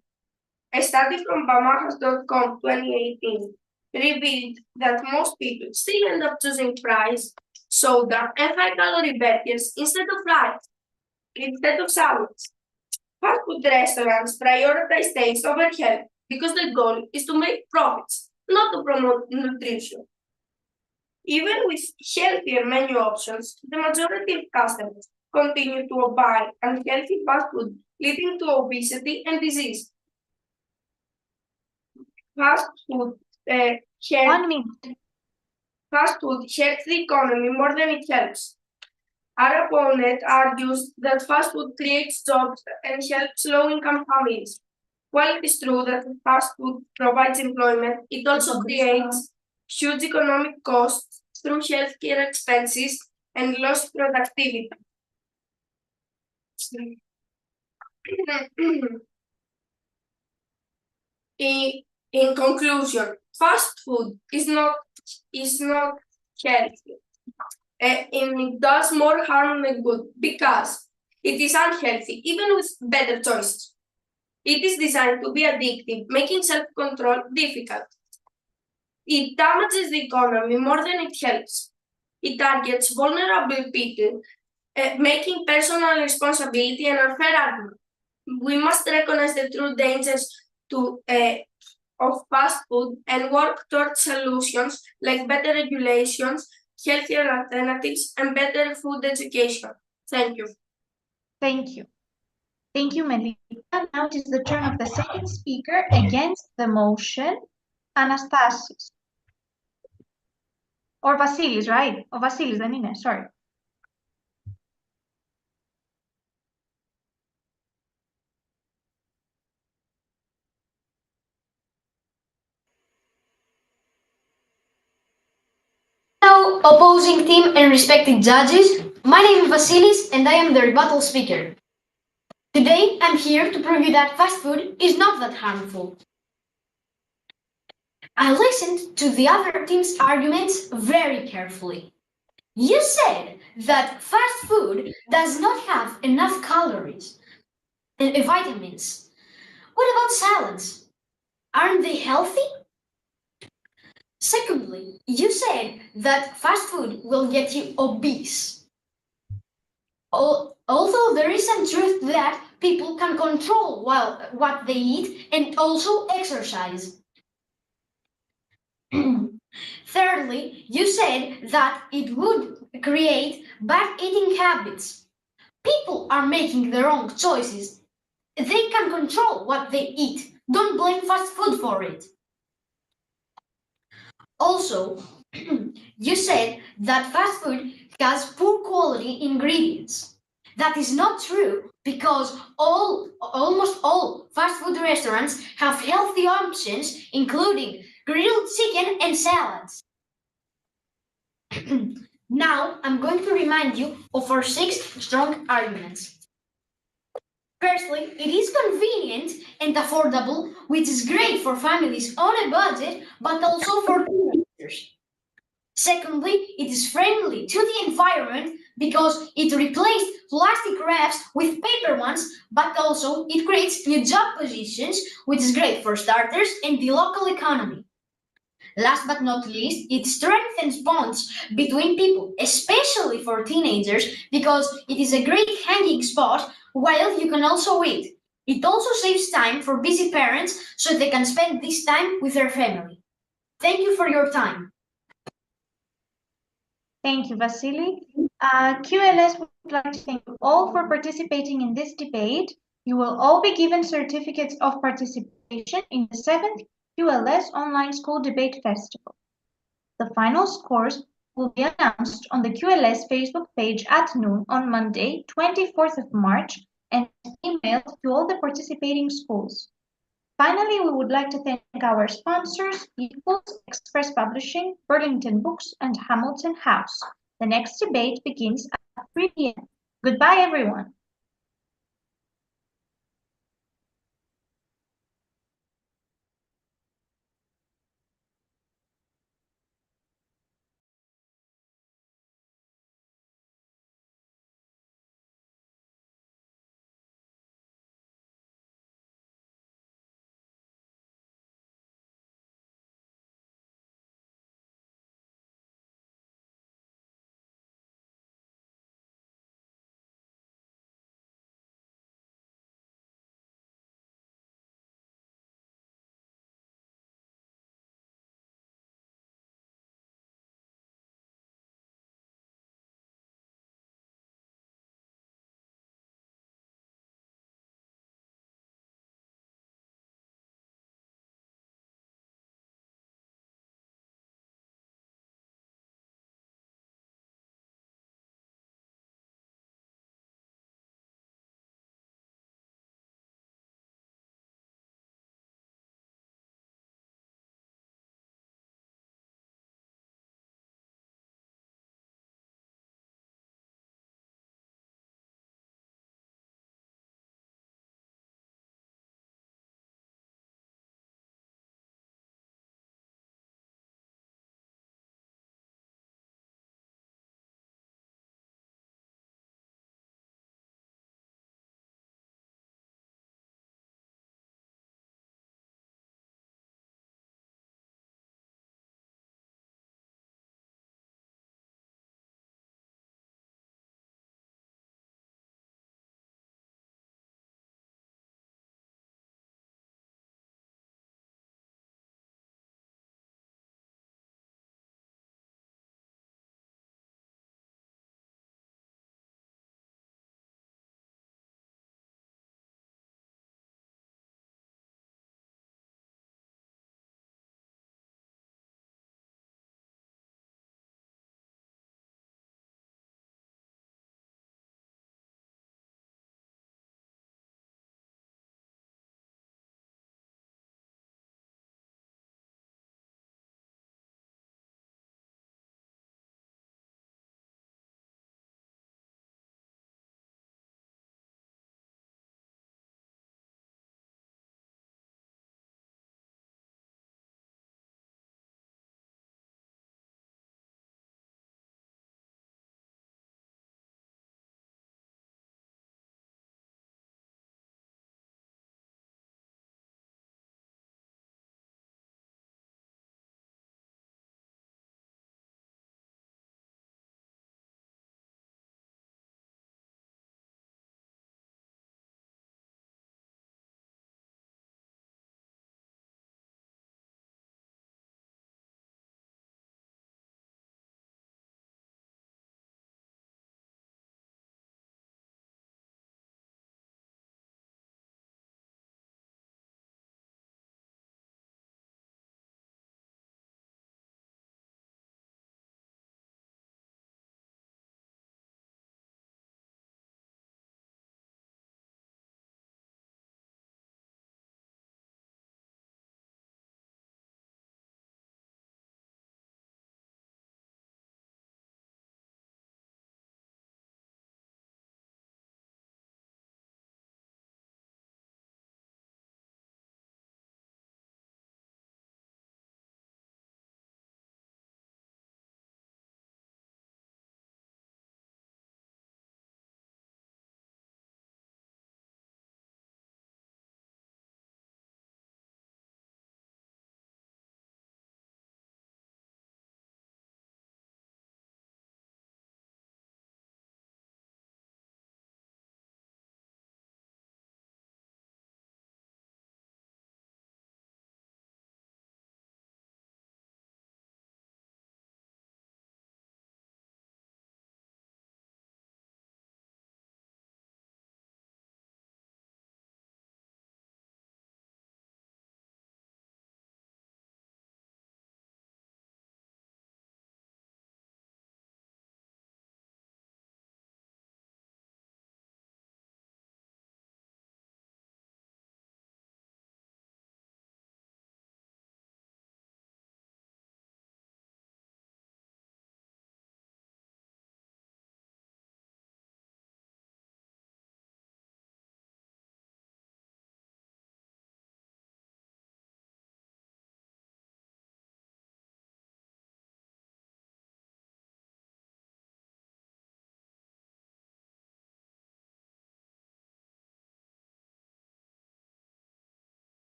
A study from Bamahas.com 2018 revealed that most people still end up choosing fries, soda, and high-calorie burgers instead of salads. Fast food restaurants prioritize taste over health because the goal is to make profits, not to promote nutrition. Even with healthier menu options, the majority of customers continue to buy unhealthy fast food, leading to obesity and disease. Fast food Fast food hurts the economy more than it helps. Our opponent argues that fast food creates jobs and helps low-income families. While it is true that fast food provides employment, it also creates huge economic costs through healthcare expenses and lost productivity. In conclusion, fast food is not healthy. And it does more harm than good because it is unhealthy, even with better choices. It is designed to be addictive, making self-control difficult. It damages the economy more than it helps. It targets vulnerable people, making personal responsibility an unfair argument. We must recognize the true dangers of fast food and work towards solutions like better regulations, healthier alternatives, and better food education. Thank you. Thank you. Thank you, Melina. Now it is the turn of the second speaker against the motion, Anastasis. Or Vasilis, right? Or Vasilis, δεν είναι, sorry. Hello, opposing team and respected judges. My name is Vasilis and I am the rebuttal speaker. Today, I'm here to prove you that fast food is not that harmful. I listened to the other team's arguments very carefully. You said that fast food does not have enough calories and vitamins. What about salads? Aren't they healthy? Secondly, you said that fast food will get you obese. Although there is some truth that people can control what they eat and also exercise. Thirdly, you said that it would create bad eating habits. People are making their own choices. They can control what they eat. Don't blame fast food for it. Also, you said that fast food has poor quality ingredients. That is not true because almost all fast food restaurants have healthy options, including grilled chicken and salads. Now, I'm going to remind you of our 6 strong arguments. Firstly, it is convenient and affordable, which is great for families on a budget, but also for teenagers. Secondly, it is friendly to the environment because it replaced plastic wraps with paper ones, but also it creates new job positions, which is great for starters and the local economy. Last but not least, it strengthens bonds between people, especially for teenagers, because it is a great hanging spot while you can also eat. It also saves time for busy parents so they can spend this time with their family. Thank you for your time. Thank you, Vasily. QLS would like to thank you all for participating in this debate. You will all be given certificates of participation in the 7th QLS Online School Debate Festival. The final scores will be announced on the QLS Facebook page at noon on Monday, 24th of March, and emailed to all the participating schools. Finally, we would like to thank our sponsors, Equals, Express Publishing, Burlington Books, and Hamilton House. The next debate begins at 3 p.m. Goodbye, everyone.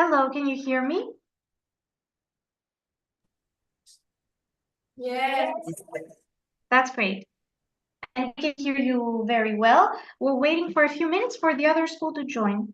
Hello, can you hear me? Yes. That's great. And we can hear you very well. We're waiting for a few minutes for the other school to join.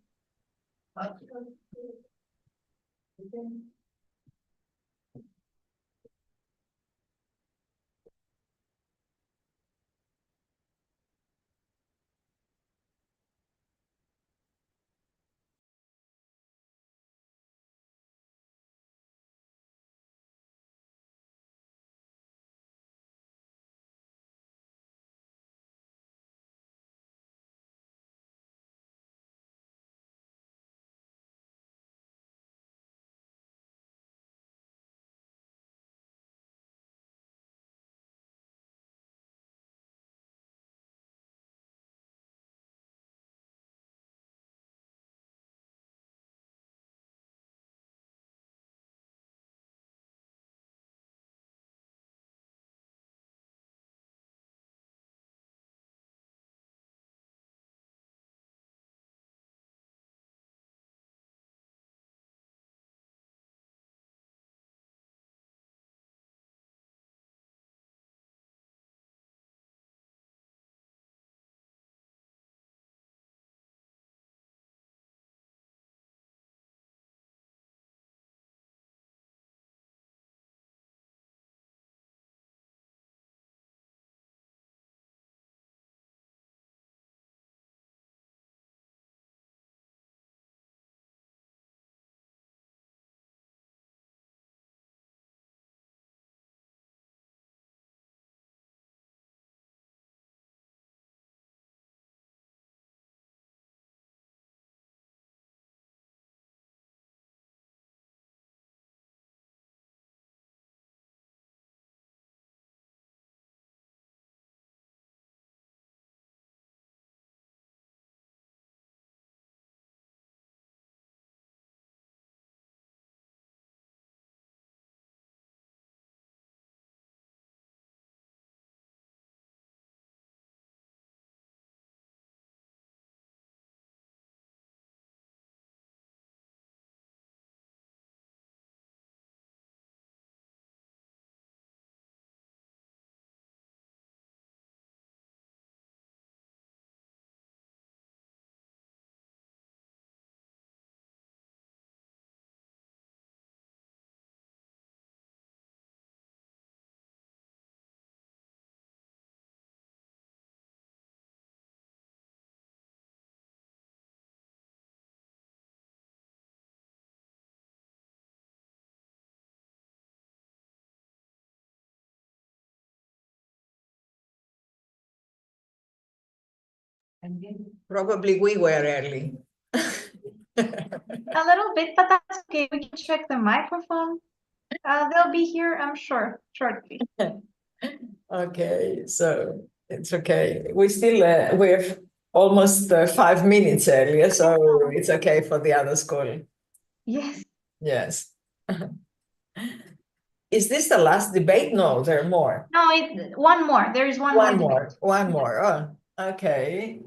Probably we were early. A little bit, but that's okay. We can check the microphone. They'll be here, I'm sure, shortly. Okay, so it's okay. We still we're almost 5 minutes earlier, so it's okay for the other school. Yes. Yes. Is this the last debate? No, there are more. No, one more. There is one more. One more. Oh, okay.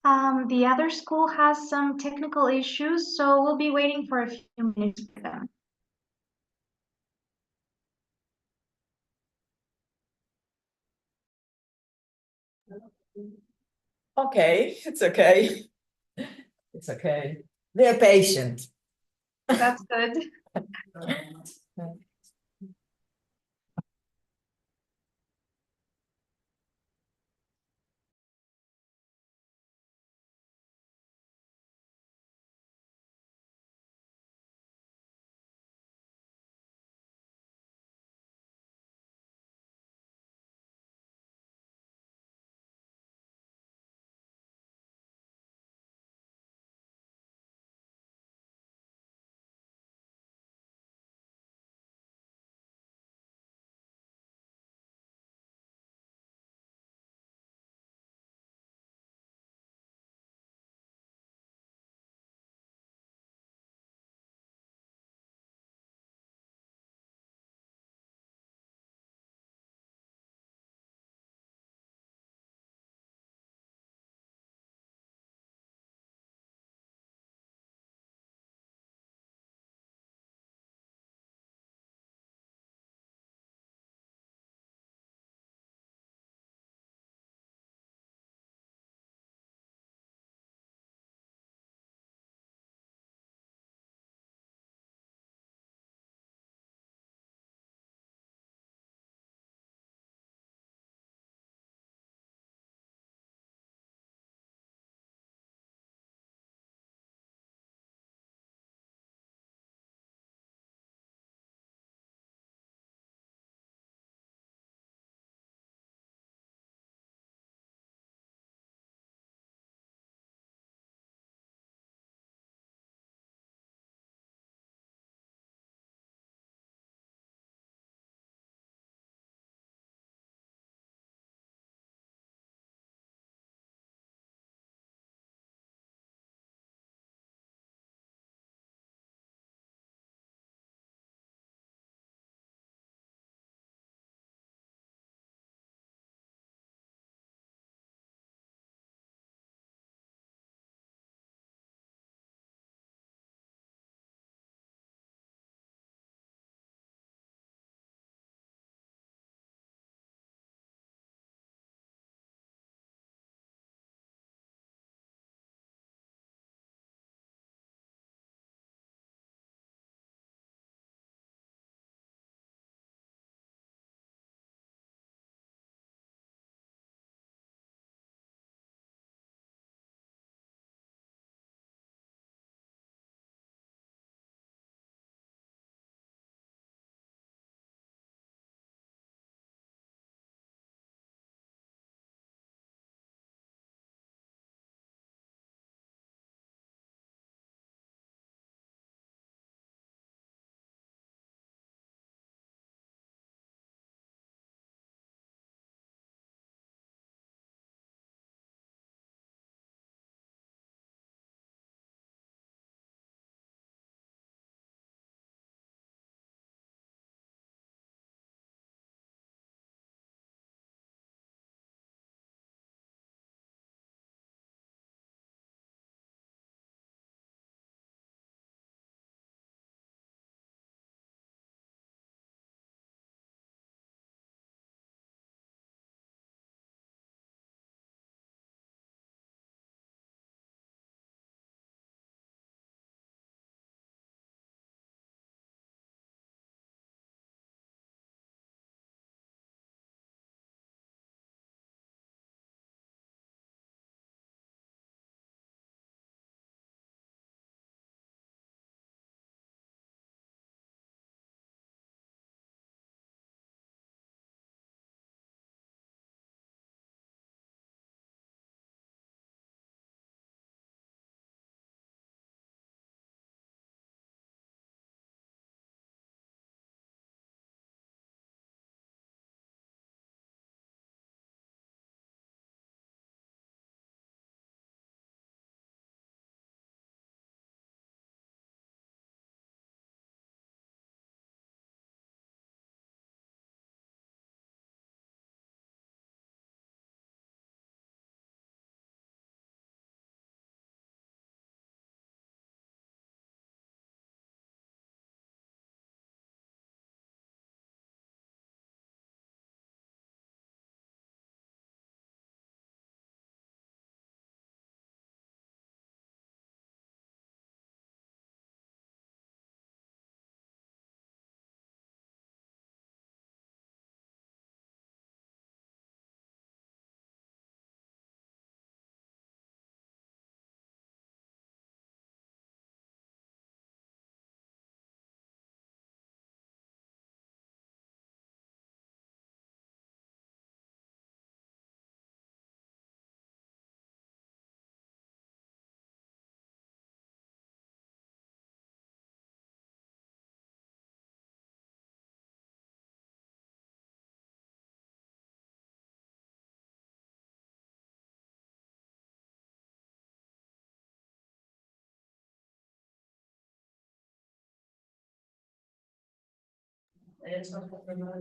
The other school has some technical issues, so we'll be waiting for a few minutes for them. Okay, it's okay. It's okay. They're patient. That's good.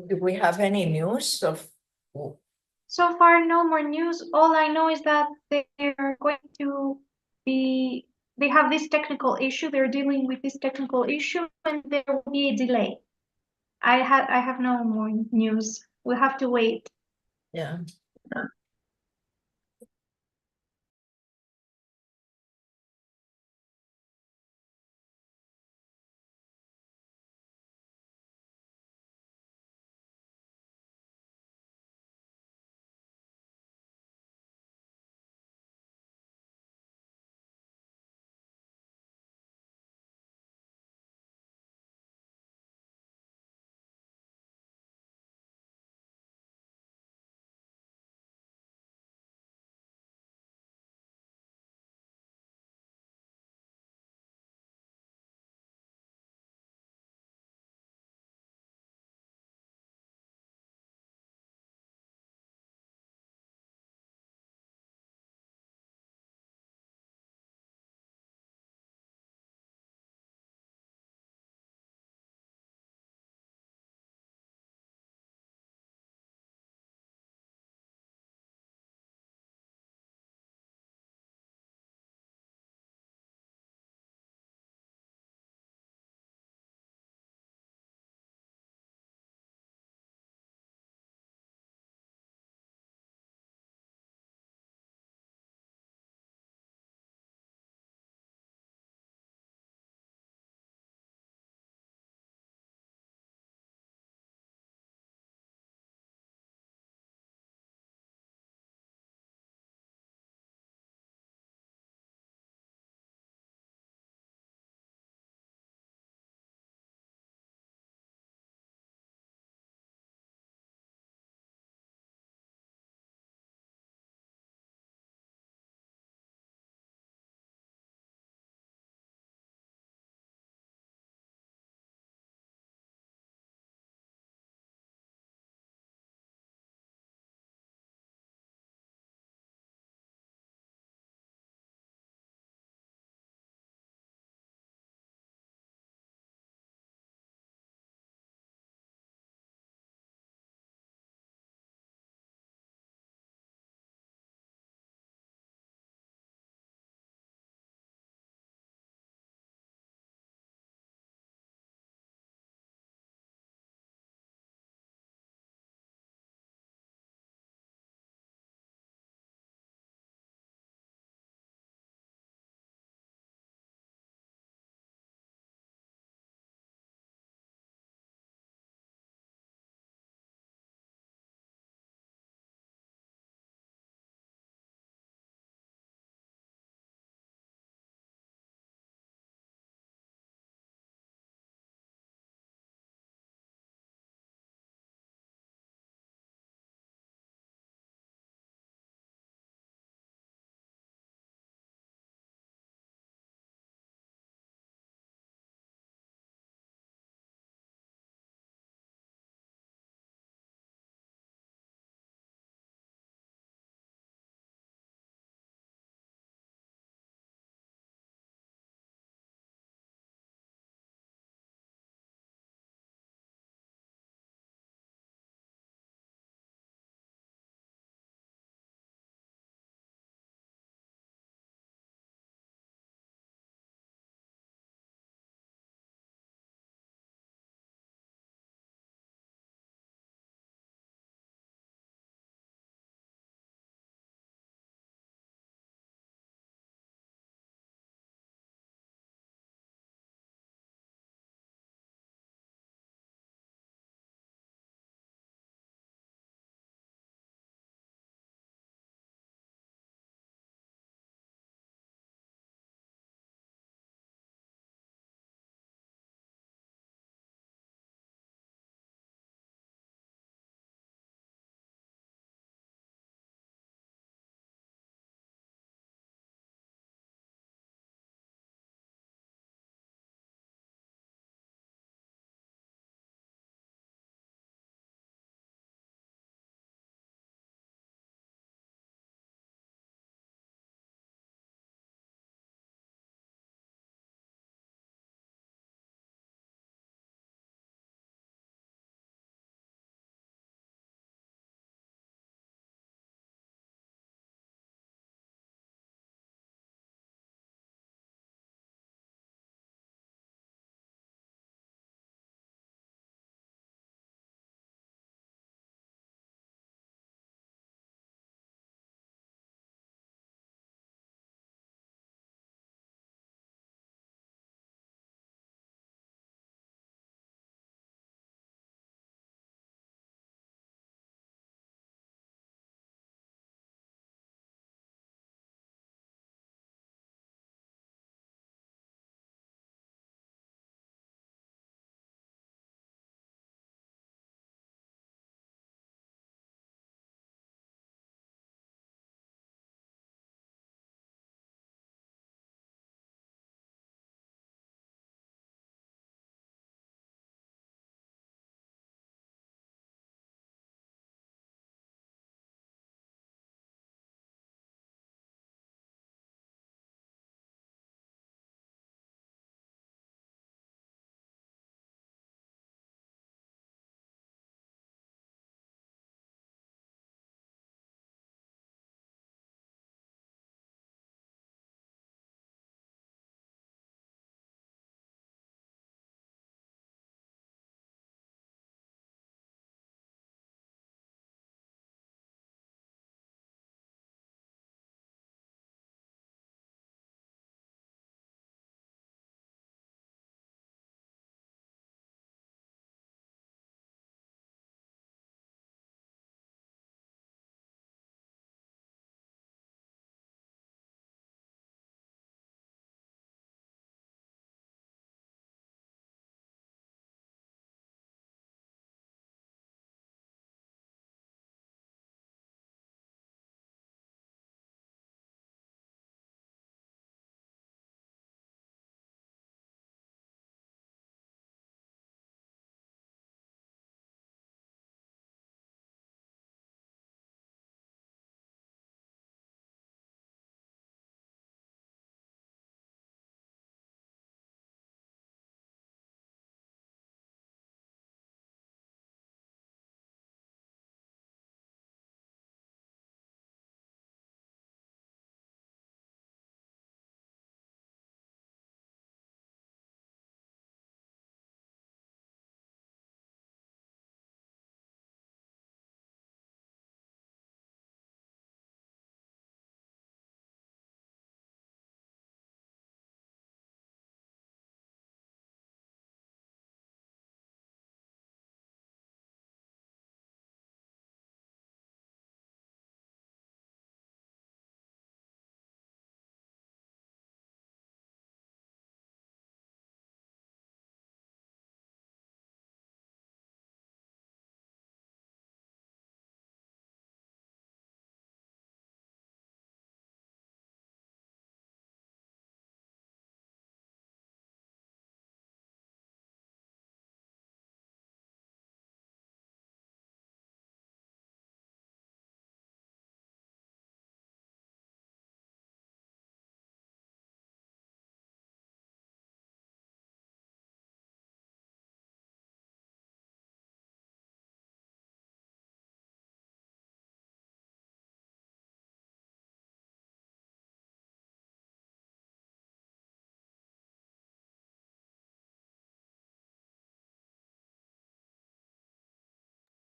Do we have any news of? So far, no more news. All I know is that they're going to be, they have this technical issue. They're dealing with this technical issue, and there will be a delay. I have no more news. We'll have to wait. Yeah.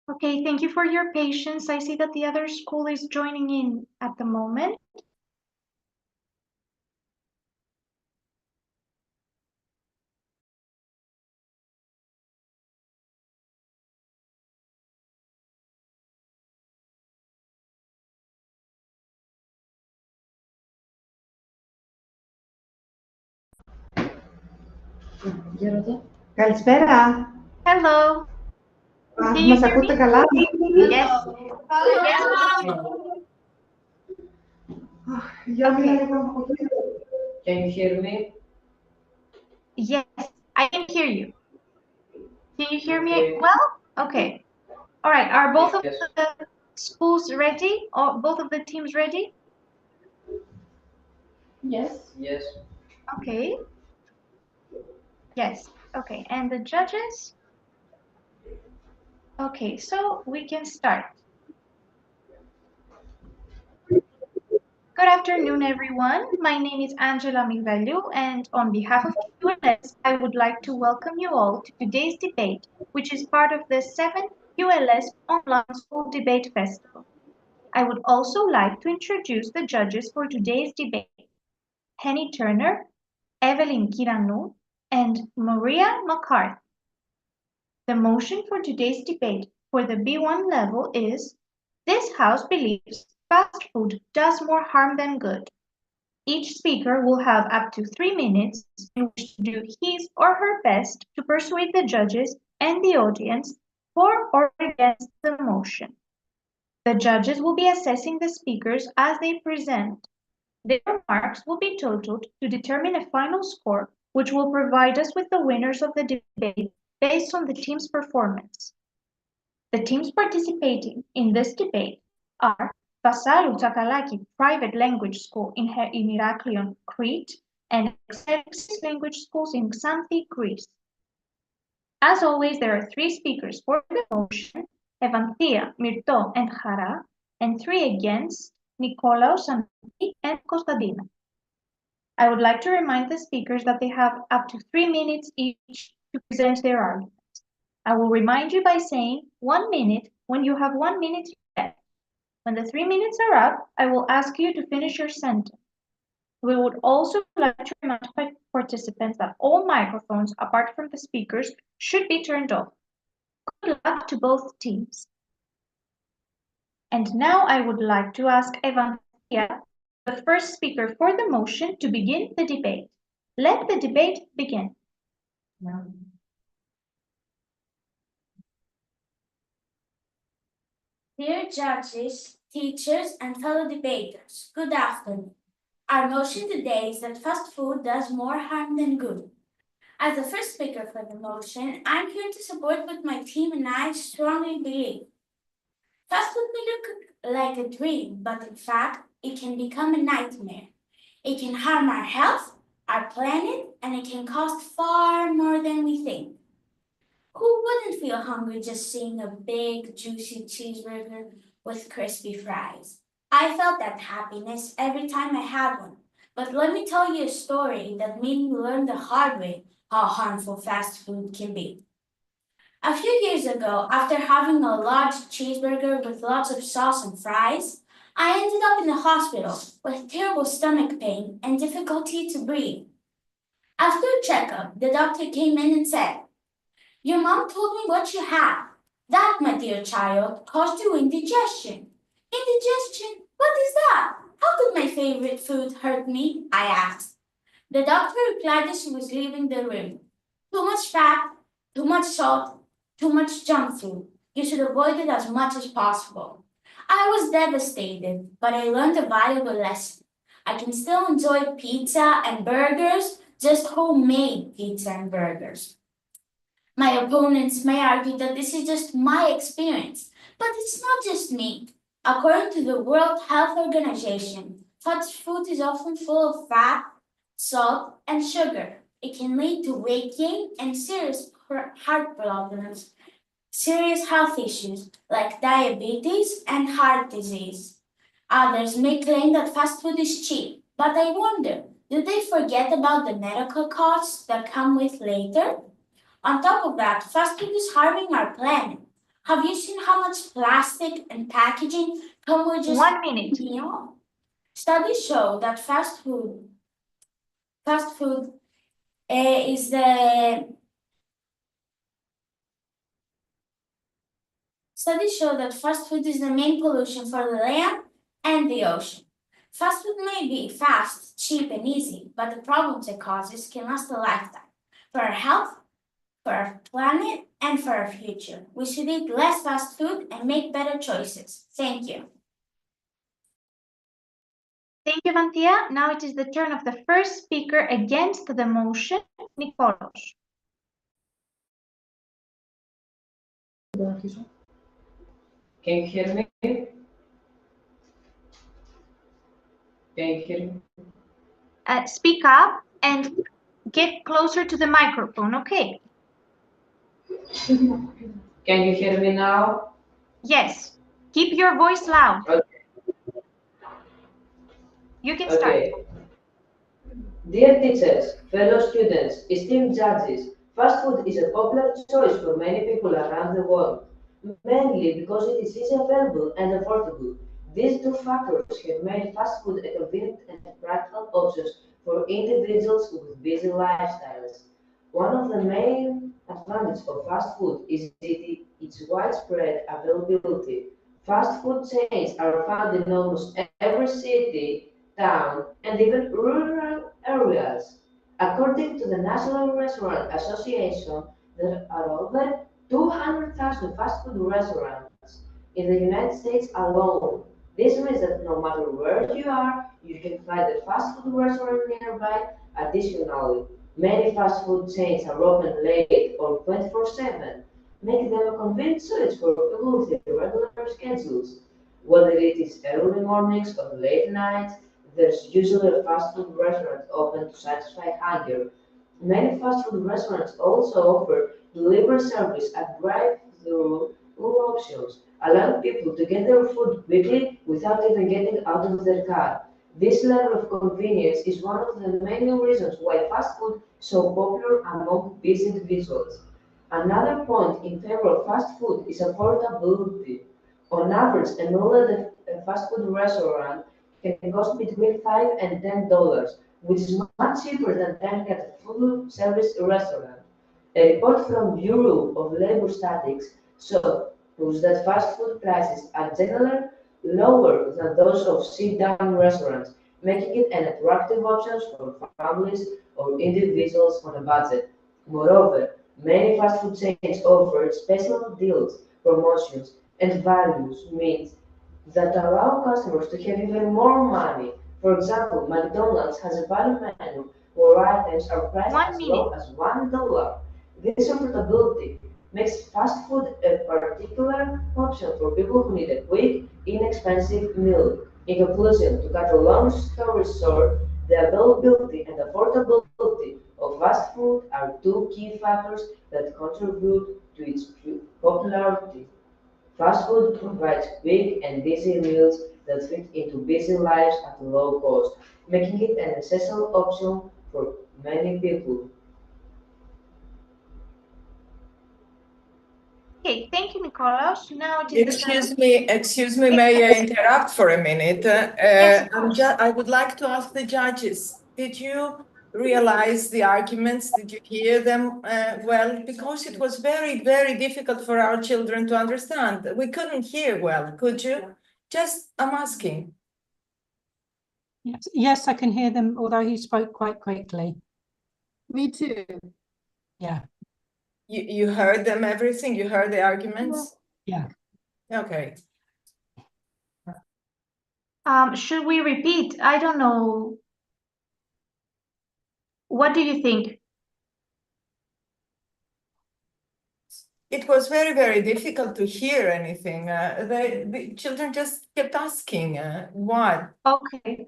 Okay, thank you for your patience. I see that the other school is joining in at the moment. Καλησπέρα. Hello. Can you Μας hear ακούτε me? καλά? Yes. Yes. Can you hear me? Yes, I can hear you. Can you hear me well? Okay. All right. Are both of the schools ready? Or both of the teams ready? Yes. Yes. Okay. Yes. Okay. And the judges? Okay, so we can start. Good afternoon, everyone. My name is Angela Migdaliou, and on behalf of QLS, I would like to welcome you all to today's debate, which is part of the 7th QLS Online School Debate Festival. I would also like to introduce the judges for today's debate, Henny Turner, Evelyn Kiranou, and Maria McCarthy. The motion for today's debate for the B1 level is, this House believes fast food does more harm than good. Each speaker will have up to 3 minutes in which to do his or her best to persuade the judges and the audience for or against the motion. The judges will be assessing the speakers as they present. Their remarks will be totaled to determine a final score, which will provide us with the winners of the debate based on the team's performance. The teams participating in this debate are Vassarou Tsakalaki Private Language School in Heraklion, Crete, and Exerxis Language Schools in Xanthi, Greece. As always, there are 3 speakers for the motion, Evanthea, Myrto, and Hara, and 3 against, Nikolaos, Santi, and Kostadina. I would like to remind the speakers that they have up to 3 minutes each to present their arguments. I will remind you by saying 1 minute when you have 1 minute left. When the 3 minutes are up, I will ask you to finish your sentence. We would also like to remind participants that all microphones, apart from the speakers, should be turned off. Good luck to both teams. And now I would like to ask Evanthea, the first speaker for the motion, to begin the debate. Let the debate begin. Dear judges, teachers, and fellow debaters, good afternoon. Our motion today is that fast food does more harm than good. As the first speaker for the motion, I'm here to support what my team and I strongly believe. Fast food may look like a dream, but in fact, it can become a nightmare. It can harm our health, our planet, and it can cost far more than we think. Who wouldn't feel hungry just seeing a big, juicy cheeseburger with crispy fries? I felt that happiness every time I had one. But let me tell you a story that made me learn the hard way how harmful fast food can be. A few years ago, after having a large cheeseburger with lots of sauce and fries, I ended up in the hospital with terrible stomach pain and difficulty to breathe. After a checkup, the doctor came in and said, "Your mom told me what you had. That, my dear child, caused you indigestion." Indigestion? What is that? How could my favorite food hurt me? I asked. The doctor replied as she was leaving the room. Too much fat, too much salt, too much junk food. You should avoid it as much as possible. I was devastated, but I learned a valuable lesson. I can still enjoy pizza and burgers, just homemade pizza and burgers. My opponents may argue that this is just my experience, but it's not just me. According to the World Health Organization, fast food is often full of fat, salt, and sugar. It can lead to weight gain and serious heart problems, serious health issues like diabetes and heart disease. Others may claim that fast food is cheap, but I wonder, do they forget about the medical costs that come with later? On top of that, fast food is harming our planet. Have you seen how much plastic and packaging come with just 1 minute. meal? Studies show that fast food is the Studies show that fast food is the main pollution for the land and the ocean. Fast food may be fast, cheap, and easy, but the problems it causes can last a lifetime. For our health, for our planet, and for our future, we should eat less fast food and make better choices. Thank you. Thank you, Vantia. Now it is the turn of the first speaker against the motion, Nicolos. Can you hear me? Can you hear me? Speak up and get closer to the microphone, okay? Can you hear me now? Yes. Keep your voice loud. Okay. You can start. Okay. Dear teachers, fellow students, esteemed judges, fast food is a popular choice for many people around the world, mainly because it is easily available and affordable. These two factors have made fast food a convenient and practical option for individuals with busy lifestyles. One of the main advantages of fast food is its widespread availability. Fast food chains are found in almost every city, town, and even rural areas. According to the National Restaurant Association, there are over 200,000 fast food restaurants in the United States alone. This means that no matter where you are, you can find a fast food restaurant nearby. Additionally, many fast food chains are open late or 24/7, making them a convenient choice for people with irregular schedules. Whether it is early mornings or late nights, there's usually a fast food restaurant open to satisfy hunger. Many fast food restaurants also offer delivery service at drive-through options, allowing people to get their food quickly without even getting out of their car. This level of convenience is one of the many reasons why fast food is so popular among busy individuals. Another point in favor of fast food is affordability. On average, an order at a fast food restaurant can cost between $5 and $10, which is much cheaper than dining at a full service restaurant. A report from Bureau of Labor Statistics shows that fast food prices are generally lower than those of sit-down restaurants, making it an attractive option for families or individuals on a budget. Moreover, many fast food chains offer special deals, promotions, and values means that allow customers to have even more money. For example, McDonald's has a value menu where items are priced as low as $1. This affordability makes fast food a particular option for people who need a quick, inexpensive meal. In conclusion, to cut a long story short, the availability and affordability of fast food are two key factors that contribute to its popularity. Fast food provides quick and easy meals that fit into busy lives at low cost, making it an essential option for many people. Okay, thank you, Nicolos. Now it is the turn. Excuse me, may I interrupt for a minute? Yes, I would like to ask the judges, did you realize the arguments? Did you hear them well? Because it was very, very difficult for our children to understand. We couldn't hear well, could you? Just, I'm asking. Yes, I can hear them, although he spoke quite quickly. Me too. Yeah. You heard them, everything? You heard the arguments? Yeah. Okay. Should we repeat? I don't know. What do you think? It was very, very difficult to hear anything. The children just kept asking what. Okay.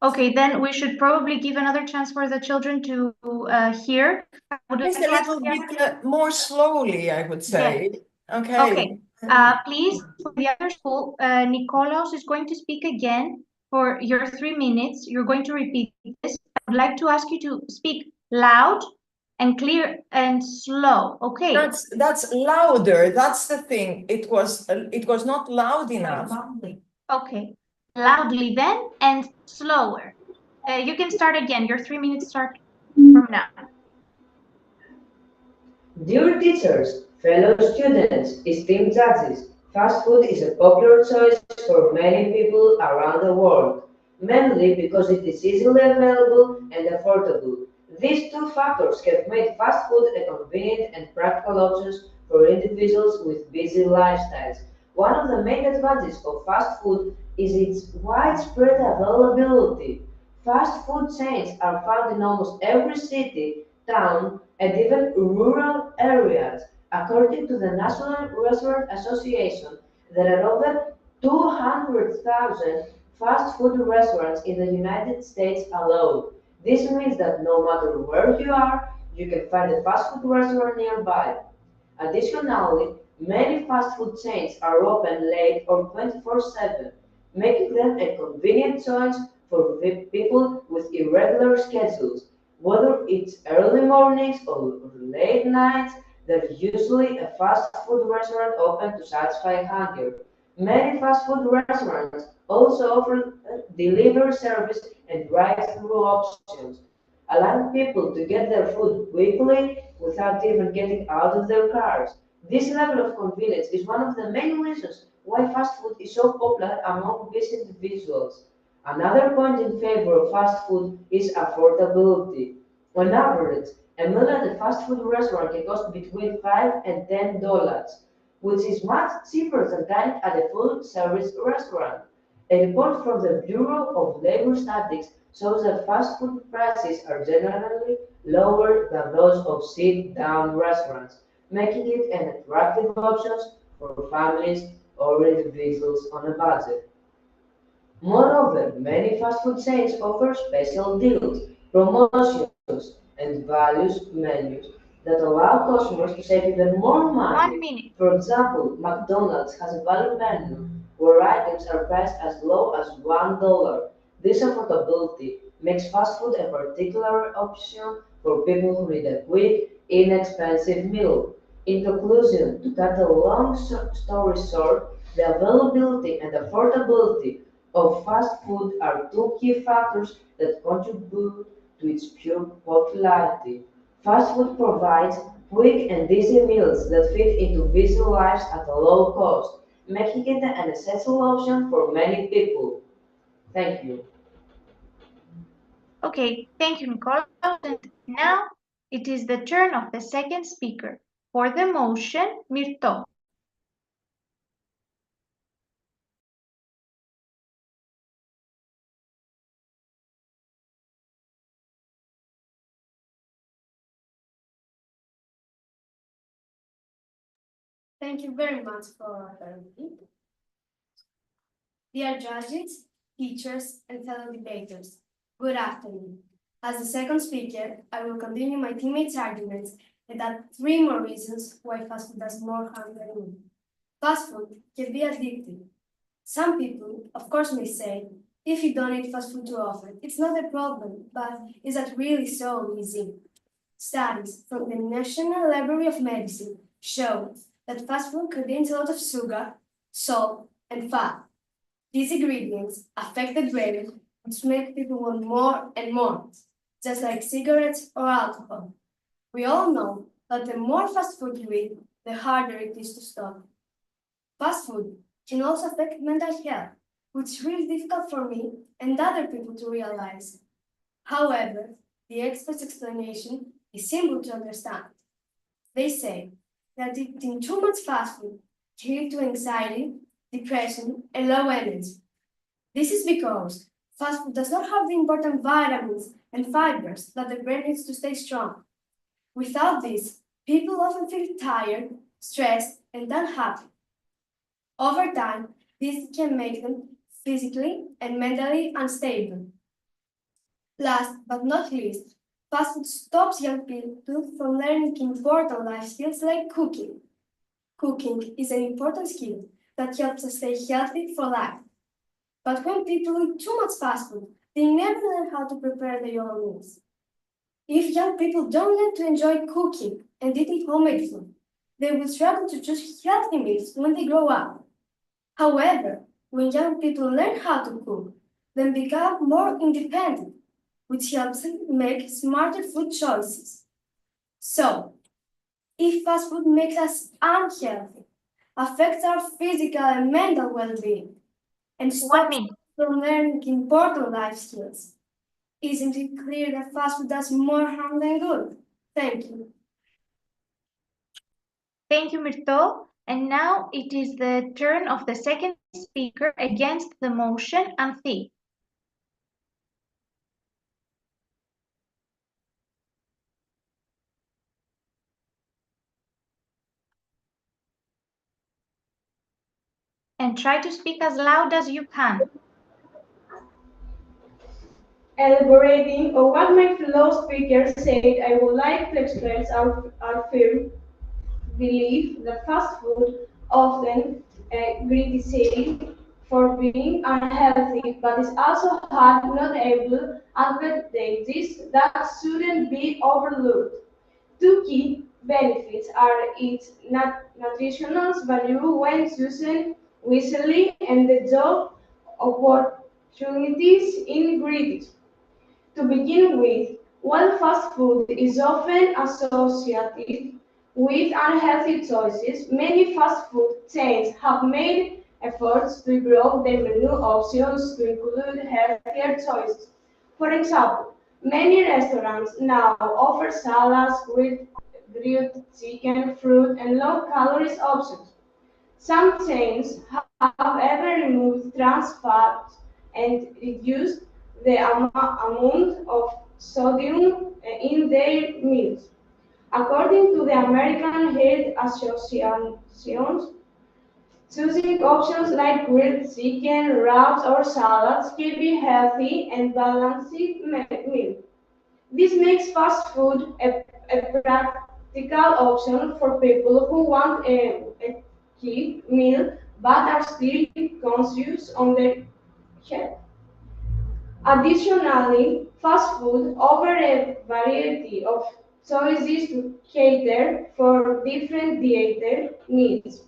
Okay, then we should probably give another chance for the children to hear. Just a little bit more slowly, I would say. Yes. Okay. Okay. Please, for the other school, Nicolos is going to speak again for your 3 minutes. You're going to repeat this. I would like to ask you to speak loud and clear and slow. Okay. That's louder. That's the thing. It was not loud enough. Okay. Loudly then and slower. You can start again. Your 3 minutes start from now. Dear teachers, fellow students, esteemed judges, fast food is a popular choice for many people around the world, mainly because it is easily available and affordable. These two factors have made fast food a convenient and practical option for individuals with busy lifestyles. One of the main advantages of fast food is its widespread availability. Fast food chains are found in almost every city, town, and even rural areas. According to the National Restaurant Association, there are over 200,000 fast food restaurants in the United States alone. This means that no matter where you are, you can find a fast food restaurant nearby. Additionally, many fast food chains are open late or 24/7, making them a convenient choice for people with irregular schedules. Whether it's early mornings or late nights, there's usually a fast food restaurant open to satisfy hunger. Many fast food restaurants also offer delivery service and drive-through options, allowing people to get their food quickly without even getting out of their cars. This level of convenience is one of the main reasons why fast food is so popular among busy individuals. Another point in favor of fast food is affordability. On average, a meal at a fast food restaurant can cost between $5 and $10, which is much cheaper than dining at a full service restaurant. A report from the Bureau of Labor Statistics shows that fast food prices are generally lower than those of sit-down restaurants, making it an attractive option for families or individuals on a budget. Moreover, many fast food chains offer special deals, promotions, and values menus that allow customers to save even more money. 1 minute. For example, McDonald's has a value menu where items are priced as low as $1. This affordability makes fast food a particular option for people who need a quick, inexpensive meal. In conclusion, to cut a long story short, the availability and affordability of fast food are two key factors that contribute to its pure popularity. Fast food provides quick and easy meals that fit into busy lives at a low cost, making it an essential option for many people. Thank you. Okay, thank you, Nicole. And now it is the turn of the second speaker. For the motion, Myrto. Thank you very much for me. Dear judges, teachers, and fellow debaters, good afternoon. As the second speaker, I will continue my teammates' arguments and add 3 more reasons why fast food does more harm than good. Fast food can be addictive. Some people, of course, may say, if you don't eat fast food too often, it's not a problem, but is that really so easy? Studies from the National Library of Medicine show that fast food contains a lot of sugar, salt, and fat. These ingredients affect the brain, which make people want more and more, just like cigarettes or alcohol. We all know that the more fast food you eat, the harder it is to stop. Fast food can also affect mental health, which is really difficult for me and other people to realize. However, the experts' explanation is simple to understand. They say that eating too much fast food can lead to anxiety, depression, and low energy. This is because fast food does not have the important vitamins and fibers that the brain needs to stay strong. Without this, people often feel tired, stressed, and unhappy. Over time, this can make them physically and mentally unstable. Last but not least, fast food stops young people from learning important life skills like cooking. Cooking is an important skill that helps us stay healthy for life. But when people eat too much fast food, they never learn how to prepare their own meals. If young people don't learn to enjoy cooking and eating homemade food, they will struggle to choose healthy meals when they grow up. However, when young people learn how to cook, they become more independent, which helps them make smarter food choices. So, if fast food makes us unhealthy, affects our physical and mental well-being, and stops us from learning important life skills, isn't it clear that fast food does more harm than good? Thank you. Thank you, Mirto. And now it is the turn of the second speaker against the motion, Anthi. And try to speak as loud as you can. Elaborating on what my fellow speaker said, I would like to express our firm belief that fast food often criticized for being unhealthy, but is also had notable advantages that shouldn't be overlooked. Two key benefits are its nutritional value when chosen wisely and the job opportunities in greed. To begin with, while fast food is often associated with unhealthy choices, many fast food chains have made efforts to improve their menu options to include healthier choices. For example, many restaurants now offer salads, grilled chicken, fruit, and low-calorie options. Some chains have even removed trans fats and reduced the amount of sodium in their meals. According to the American Heart Association, choosing options like grilled chicken, wraps, or salads can be healthy and balanced meal. This makes fast food a practical option for people who want a quick meal but are still conscious on their health. Additionally, fast food offers a variety of choices to cater for different dietary needs.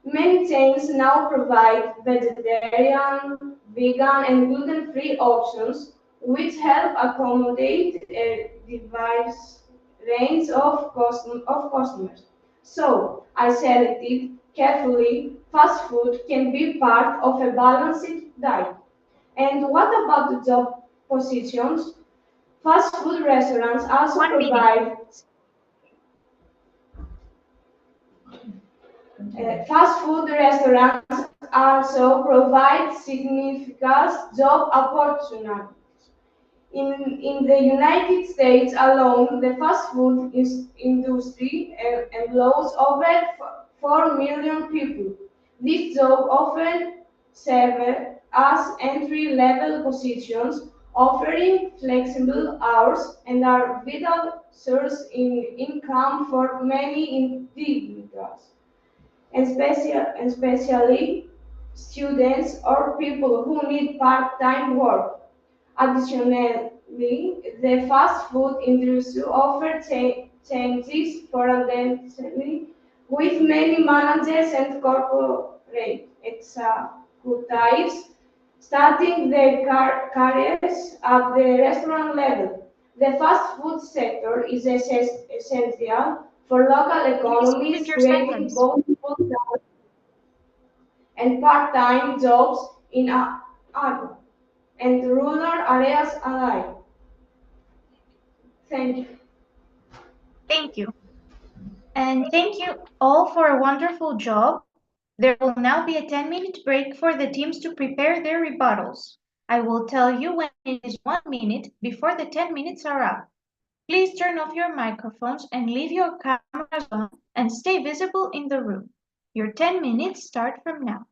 Many chains now provide vegetarian, vegan, and gluten-free options, which help accommodate a diverse range of customers. So, I selected carefully. Fast food can be part of a balanced diet. And what about the job positions? Fast food restaurants also provide fast food restaurants also provide significant job opportunities. In the United States alone, the fast food industry employs over 4 million people. These jobs often serve as entry-level positions, offering flexible hours and are vital source in income for many individuals, especially students or people who need part-time work. Additionally, the fast food industry offers changes for identity with many managers and corporate executives starting their careers at the restaurant level. The fast food sector is essential for local economies, creating both full-time and part-time jobs in urban and rural areas alike. Thank you. Thank you. And thank you all for a wonderful job. There will now be a 10-minute break for the teams to prepare their rebuttals. I will tell you when it is 1 minute before the 10 minutes are up. Please turn off your microphones and leave your cameras on and stay visible in the room. Your 10 minutes start from now.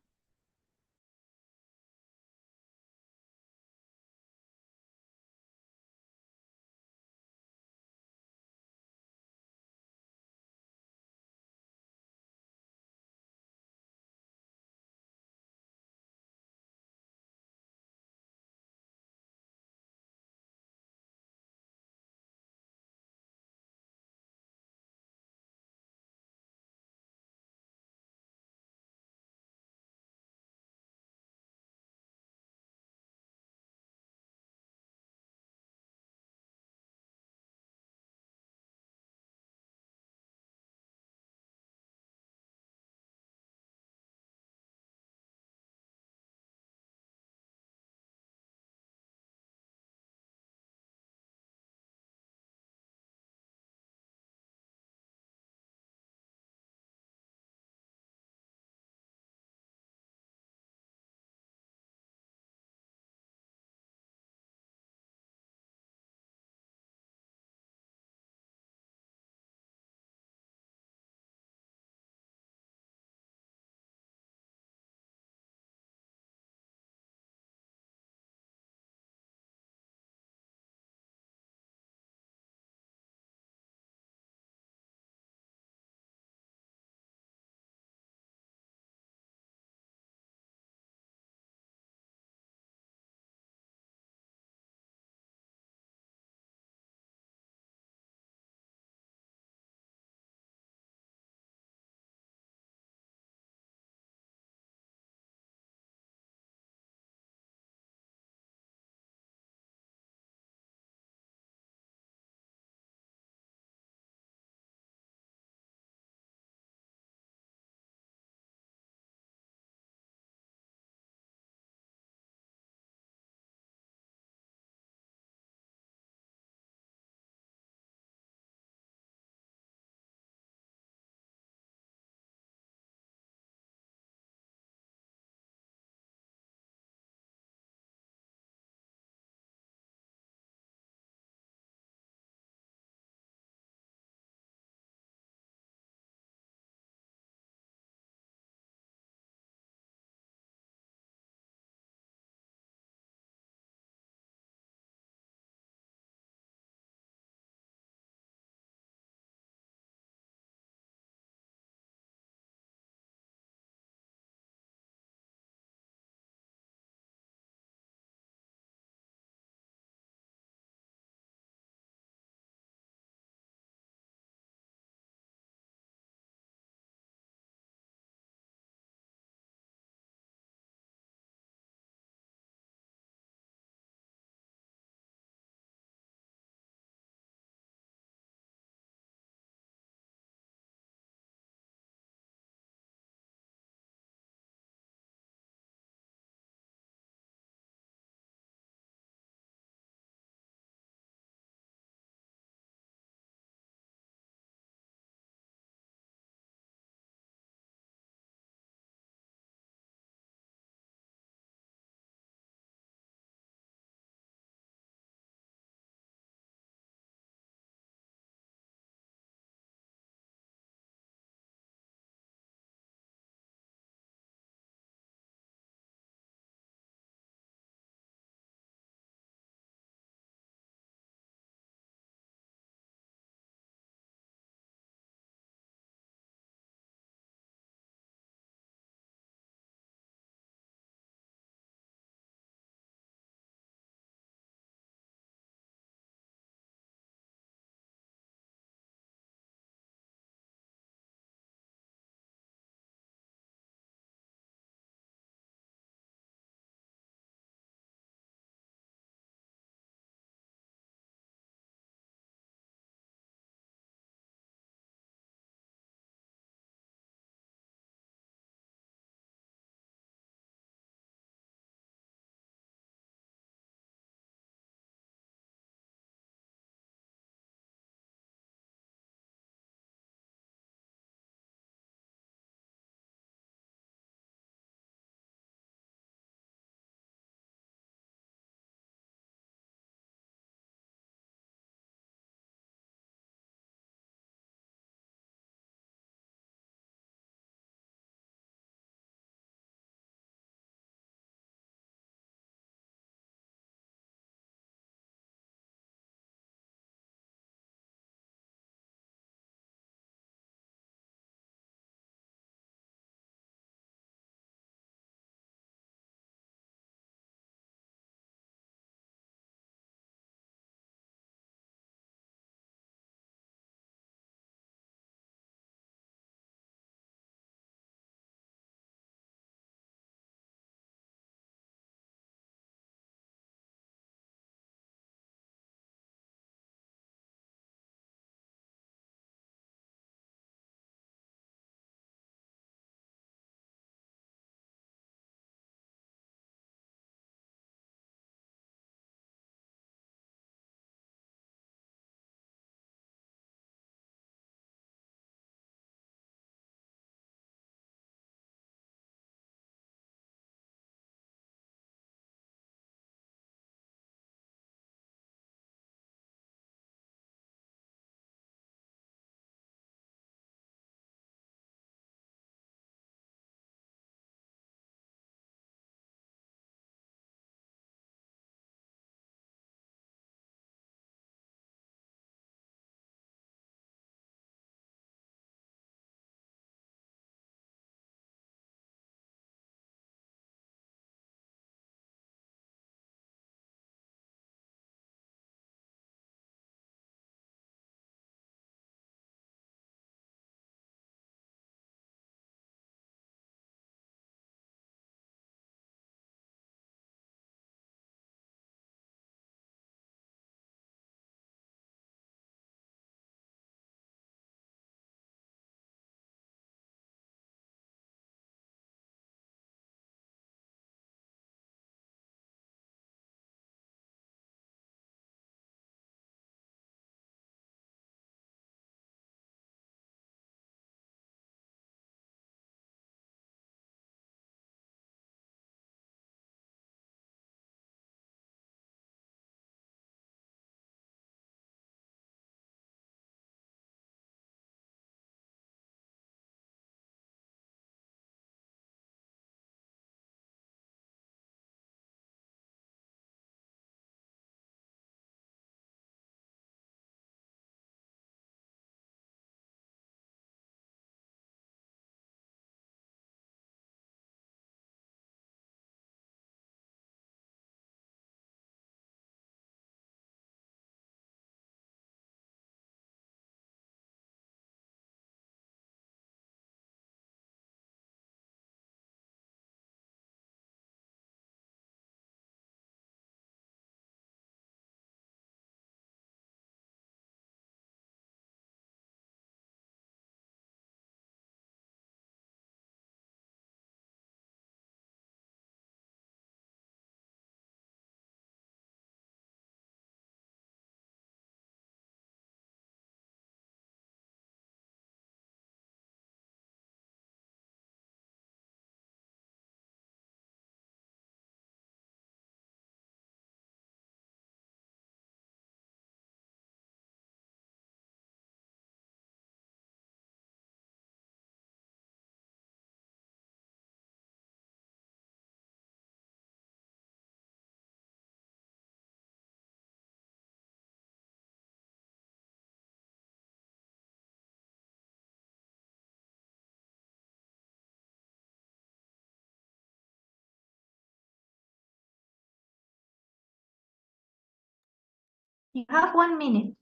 You have 1 minute.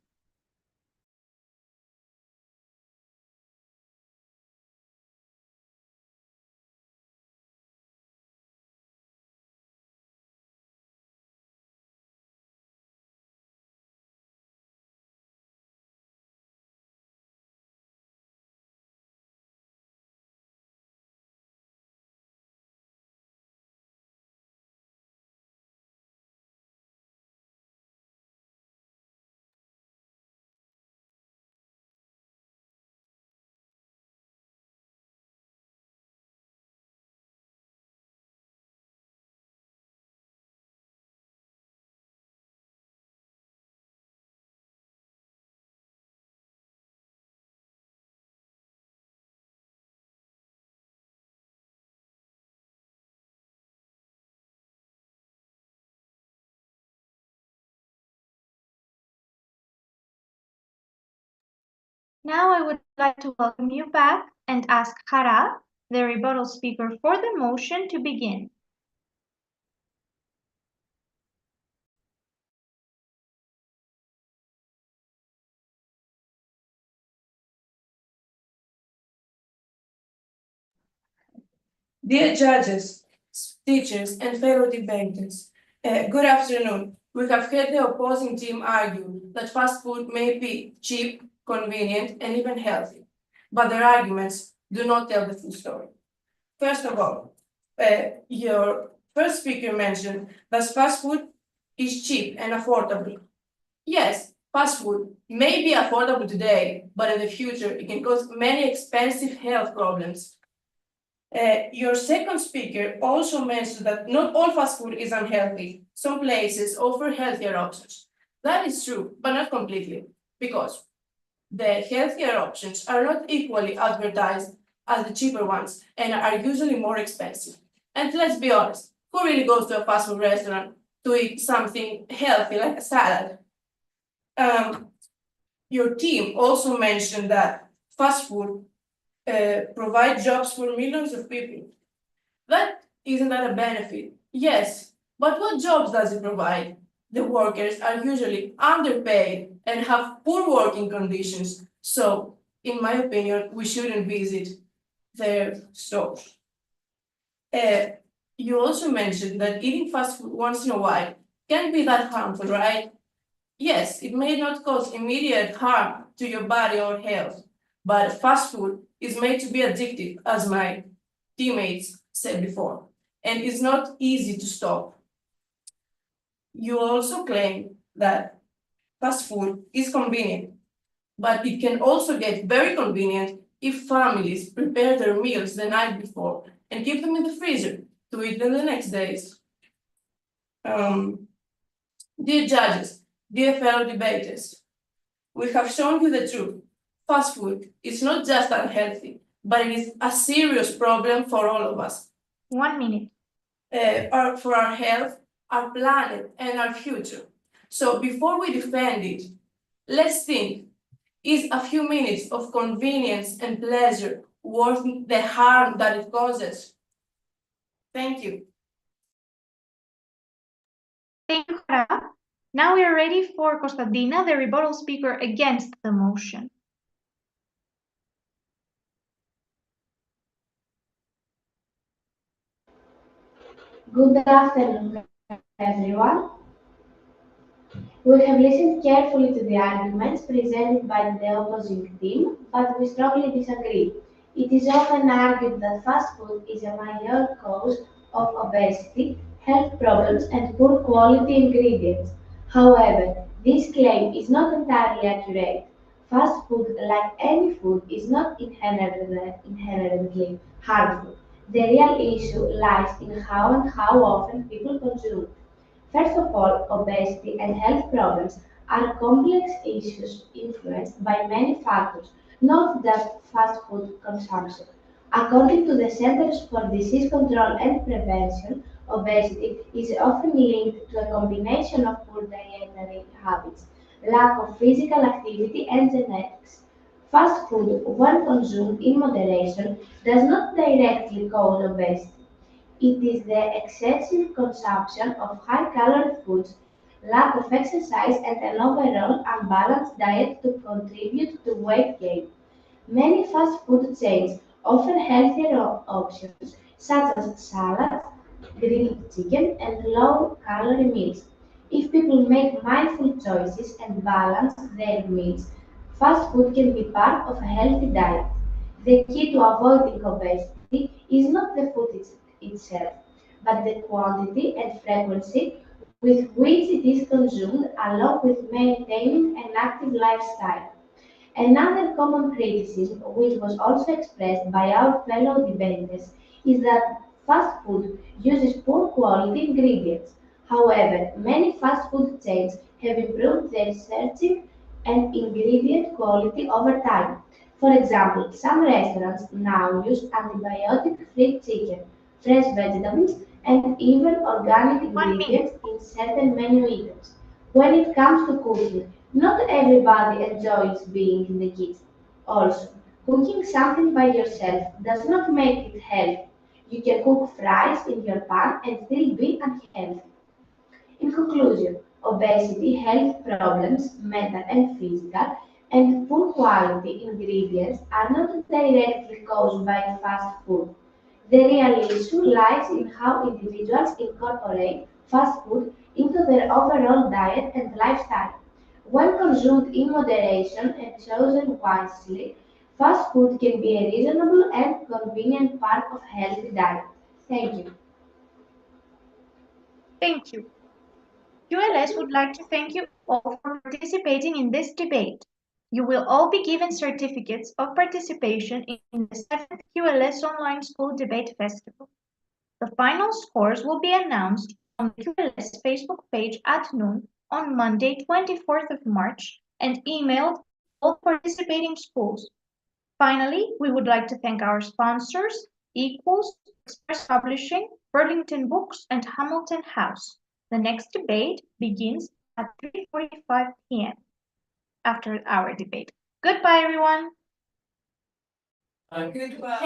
Now I would like to welcome you back and ask Hara, the rebuttal speaker for the motion, to begin. Dear judges, teachers, and fellow debaters, good afternoon. We have heard the opposing team argue that fast food may be cheap, convenient, and even healthy, but their arguments do not tell the full story. First of all, your first speaker mentioned that fast food is cheap and affordable. Yes, fast food may be affordable today, but in the future it can cause many expensive health problems. Your second speaker also mentioned that not all fast food is unhealthy. Some places offer healthier options. That is true, but not completely, because the healthier options are not equally advertised as the cheaper ones and are usually more expensive. And let's be honest, who really goes to a fast food restaurant to eat something healthy like a salad? Your team also mentioned that fast food provide jobs for millions of people. Isn't that a benefit? Yes, but what jobs does it provide? The workers are usually underpaid and have poor working conditions. So, in my opinion, we shouldn't visit their stores. You also mentioned that eating fast food once in a while can't be that harmful, right? Yes, it may not cause immediate harm to your body or health, but fast food is made to be addictive, as my teammates said before, and it's not easy to stop. You also claim that fast food is convenient, but it can also get very convenient if families prepare their meals the night before and keep them in the freezer to eat them the next days. Dear judges, dear fellow debaters, we have shown you the truth. Fast food is not just unhealthy, but it is a serious problem for all of us. 1 minute. For our health, our planet, and our future. So before we defend it, let's think, is a few minutes of convenience and pleasure worth the harm that it causes? Thank you. Thank you, Hara. Now we are ready for Konstantina, the rebuttal speaker against the motion. Good afternoon, everyone. We have listened carefully to the arguments presented by the opposing team, but we strongly disagree. It is often argued that fast food is a major cause of obesity, health problems, and poor quality ingredients. However, this claim is not entirely accurate. Fast food, like any food, is not inherently harmful. The real issue lies in how and how often people consume. First of all, obesity and health problems are complex issues influenced by many factors, not just fast food consumption. According to the Centers for Disease Control and Prevention, obesity is often linked to a combination of poor dietary habits, lack of physical activity, and genetics. Fast food, when consumed in moderation, does not directly cause obesity. It is the excessive consumption of high-calorie foods lack of exercise, and an overall unbalanced diet to contribute to weight gain. Many fast food chains offer healthier options such as salads, grilled chicken, and low-calorie meals. If people make mindful choices and balance their meals, fast food can be part of a healthy diet. The key to avoiding obesity is not the food itself, but the quantity and frequency with which it is consumed, along with maintaining an active lifestyle. Another common criticism, which was also expressed by our fellow debaters, is that fast food uses poor quality ingredients. However, many fast food chains have improved their searching and ingredient quality over time. For example, some restaurants now use antibiotic-free chicken, fresh vegetables, and even organic ingredients in certain menu items. When it comes to cooking, not everybody enjoys being in the kitchen. Also, cooking something by yourself does not make it healthy. You can cook fries in your pan and still be unhealthy. In conclusion, obesity, health problems, mental and physical, and poor quality ingredients are not directly caused by fast food. The real issue lies in how individuals incorporate fast food into their overall diet and lifestyle. When consumed in moderation and chosen wisely, fast food can be a reasonable and convenient part of healthy diet. Thank you. Thank you. QLS would like to thank you all for participating in this debate. You will all be given certificates of participation in the 7th QLS Online School Debate Festival. The final scores will be announced on the QLS Facebook page at noon on Monday, 24th of March, and emailed to all participating schools. Finally, we would like to thank our sponsors, Equals, Express Publishing, Burlington Books, and Hamilton House. The next debate begins at 3:45 p.m. after our debate. Goodbye, everyone. Goodbye.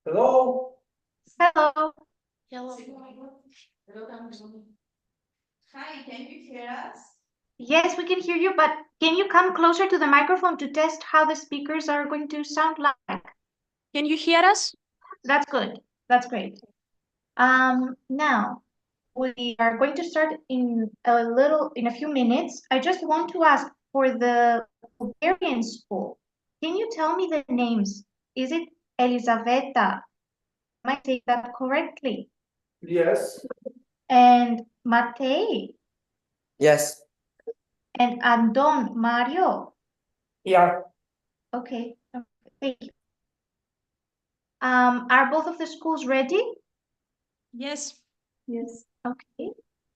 Hello? Hello. Hello. Hi, can you hear us? Yes, we can hear you, but can you come closer to the microphone to test how the speakers are going to sound like? Can you hear us? That's good. That's great. Now we are going to start in a few minutes. I just want to ask for the Bulgarian school. Can you tell me the names? Is it Elisaveta? Am I saying that correctly? Yes. And Matei? Yes. And Andon Mario? Yeah. Okay. Thank you. Are both of the schools ready? Yes. Yes. Okay.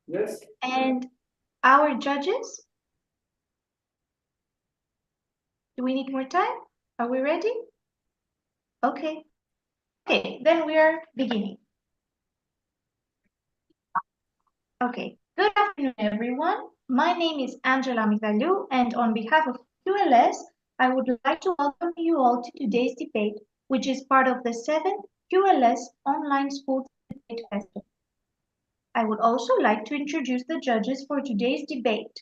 Yes. And our judges? Do we need more time? Are we ready? Okay. Okay, then we are beginning. Okay. Good afternoon, everyone. My name is Angela Migdaliou, and on behalf of QLS, I would like to welcome you all to today's debate, which is part of the 7th QLS Online School Debate Festival. I would also like to introduce the judges for today's debate.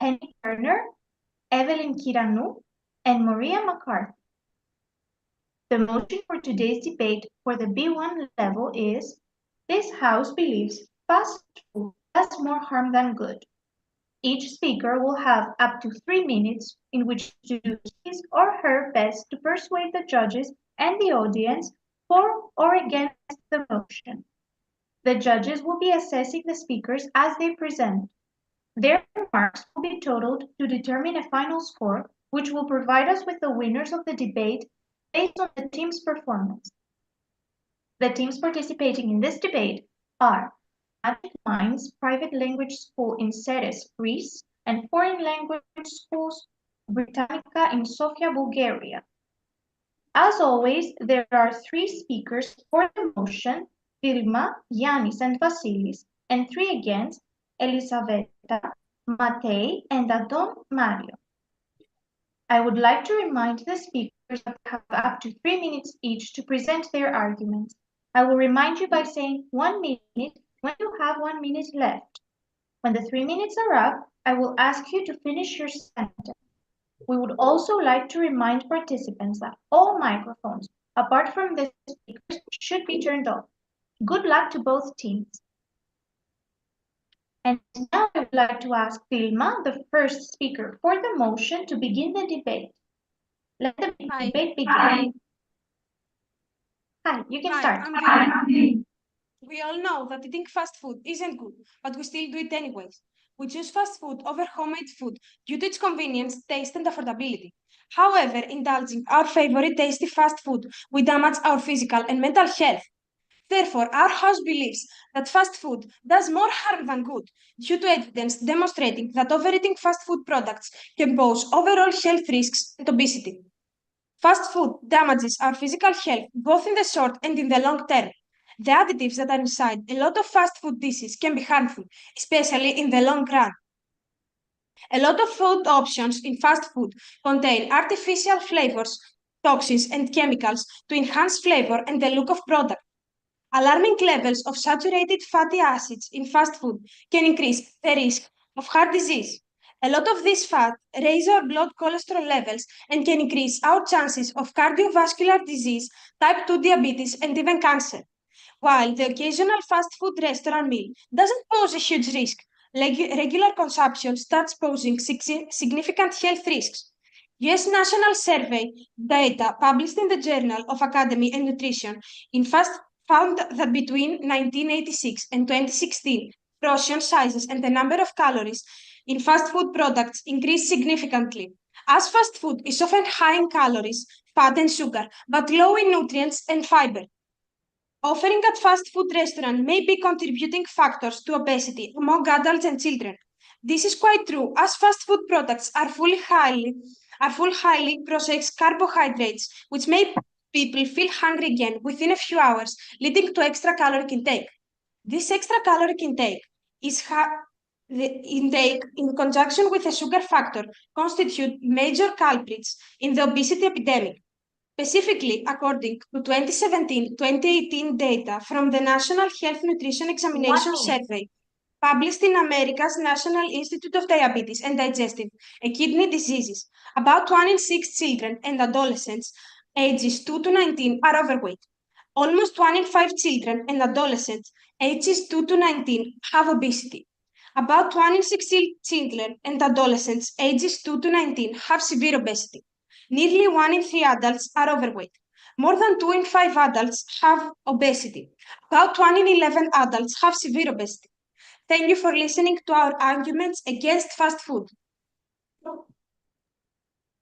Penny Turner, Evelyn Kiranou, and Maria McCarthy. The motion for today's debate for the B1 level is, this House believes fast food does more harm than good. Each speaker will have up to 3 minutes in which to do his or her best to persuade the judges and the audience for or against the motion. The judges will be assessing the speakers as they present. Their marks will be totaled to determine a final score, which will provide us with the winners of the debate based on the team's performance. The teams participating in this debate are Magic Minds Private Language School in Ceres, Greece, and Foreign Language Schools Britannica in Sofia, Bulgaria. As always, there are 3 speakers for the motion, Vilma, Yannis, and Vasilis, and 3 against, Elisaveta, Matei, and Adon Mario. I would like to remind the speakers that they have up to 3 minutes each to present their arguments. I will remind you by saying 1 minute when you have 1 minute left. When the 3 minutes are up, I will ask you to finish your sentence. We would also like to remind participants that all microphones, apart from the speakers, should be turned off. Good luck to both teams. And now I would like to ask Vilma, the first speaker for the motion, to begin the debate. Let the debate begin. Hi, you can start. We all know that eating fast food isn't good, but we still do it anyways. We choose fast food over homemade food due to its convenience, taste, and affordability. However, indulging our favorite tasty fast food will damage our physical and mental health. Therefore, our house believes that fast food does more harm than good due to evidence demonstrating that overeating fast food products can pose overall health risks and obesity. Fast food damages our physical health both in the short and in the long term. The additives that are inside a lot of fast food dishes can be harmful, especially in the long run. A lot of food options in fast food contain artificial flavors, toxins, and chemicals to enhance flavor and the look of product. Alarming levels of saturated fatty acids in fast food can increase the risk of heart disease. A lot of this fat raises our blood cholesterol levels and can increase our chances of cardiovascular disease, type 2 diabetes, and even cancer. While the occasional fast food restaurant meal doesn't pose a huge risk, regular consumption starts posing significant health risks. US National Survey data published in the Journal of Academy and Nutrition found that between 1986 and 2016, portion sizes and the number of calories in fast food products increased significantly. As fast food is often high in calories, fat, and sugar, but low in nutrients and fiber. Offering at fast food restaurants may be contributing factors to obesity among adults and children. This is quite true, as fast food products are full highly processed carbohydrates, which make people feel hungry again within a few hours, leading to extra caloric intake. This extra caloric intake the intake in conjunction with a sugar factor constitute major culprits in the obesity epidemic. Specifically, according to 2017-2018 data from the National Health Nutrition Examination Survey, published in America's National Institute of Diabetes and Digestive and Kidney Diseases, about 1 in 6 children and adolescents ages 2 to 19 are overweight. Almost 1 in 5 children and adolescents ages 2 to 19 have obesity. About 1 in 6 children and adolescents ages 2 to 19 have severe obesity. Nearly 1 in 3 adults are overweight. More than 2 in 5 adults have obesity. About 1 in 11 adults have severe obesity. Thank you for listening to our arguments against fast food.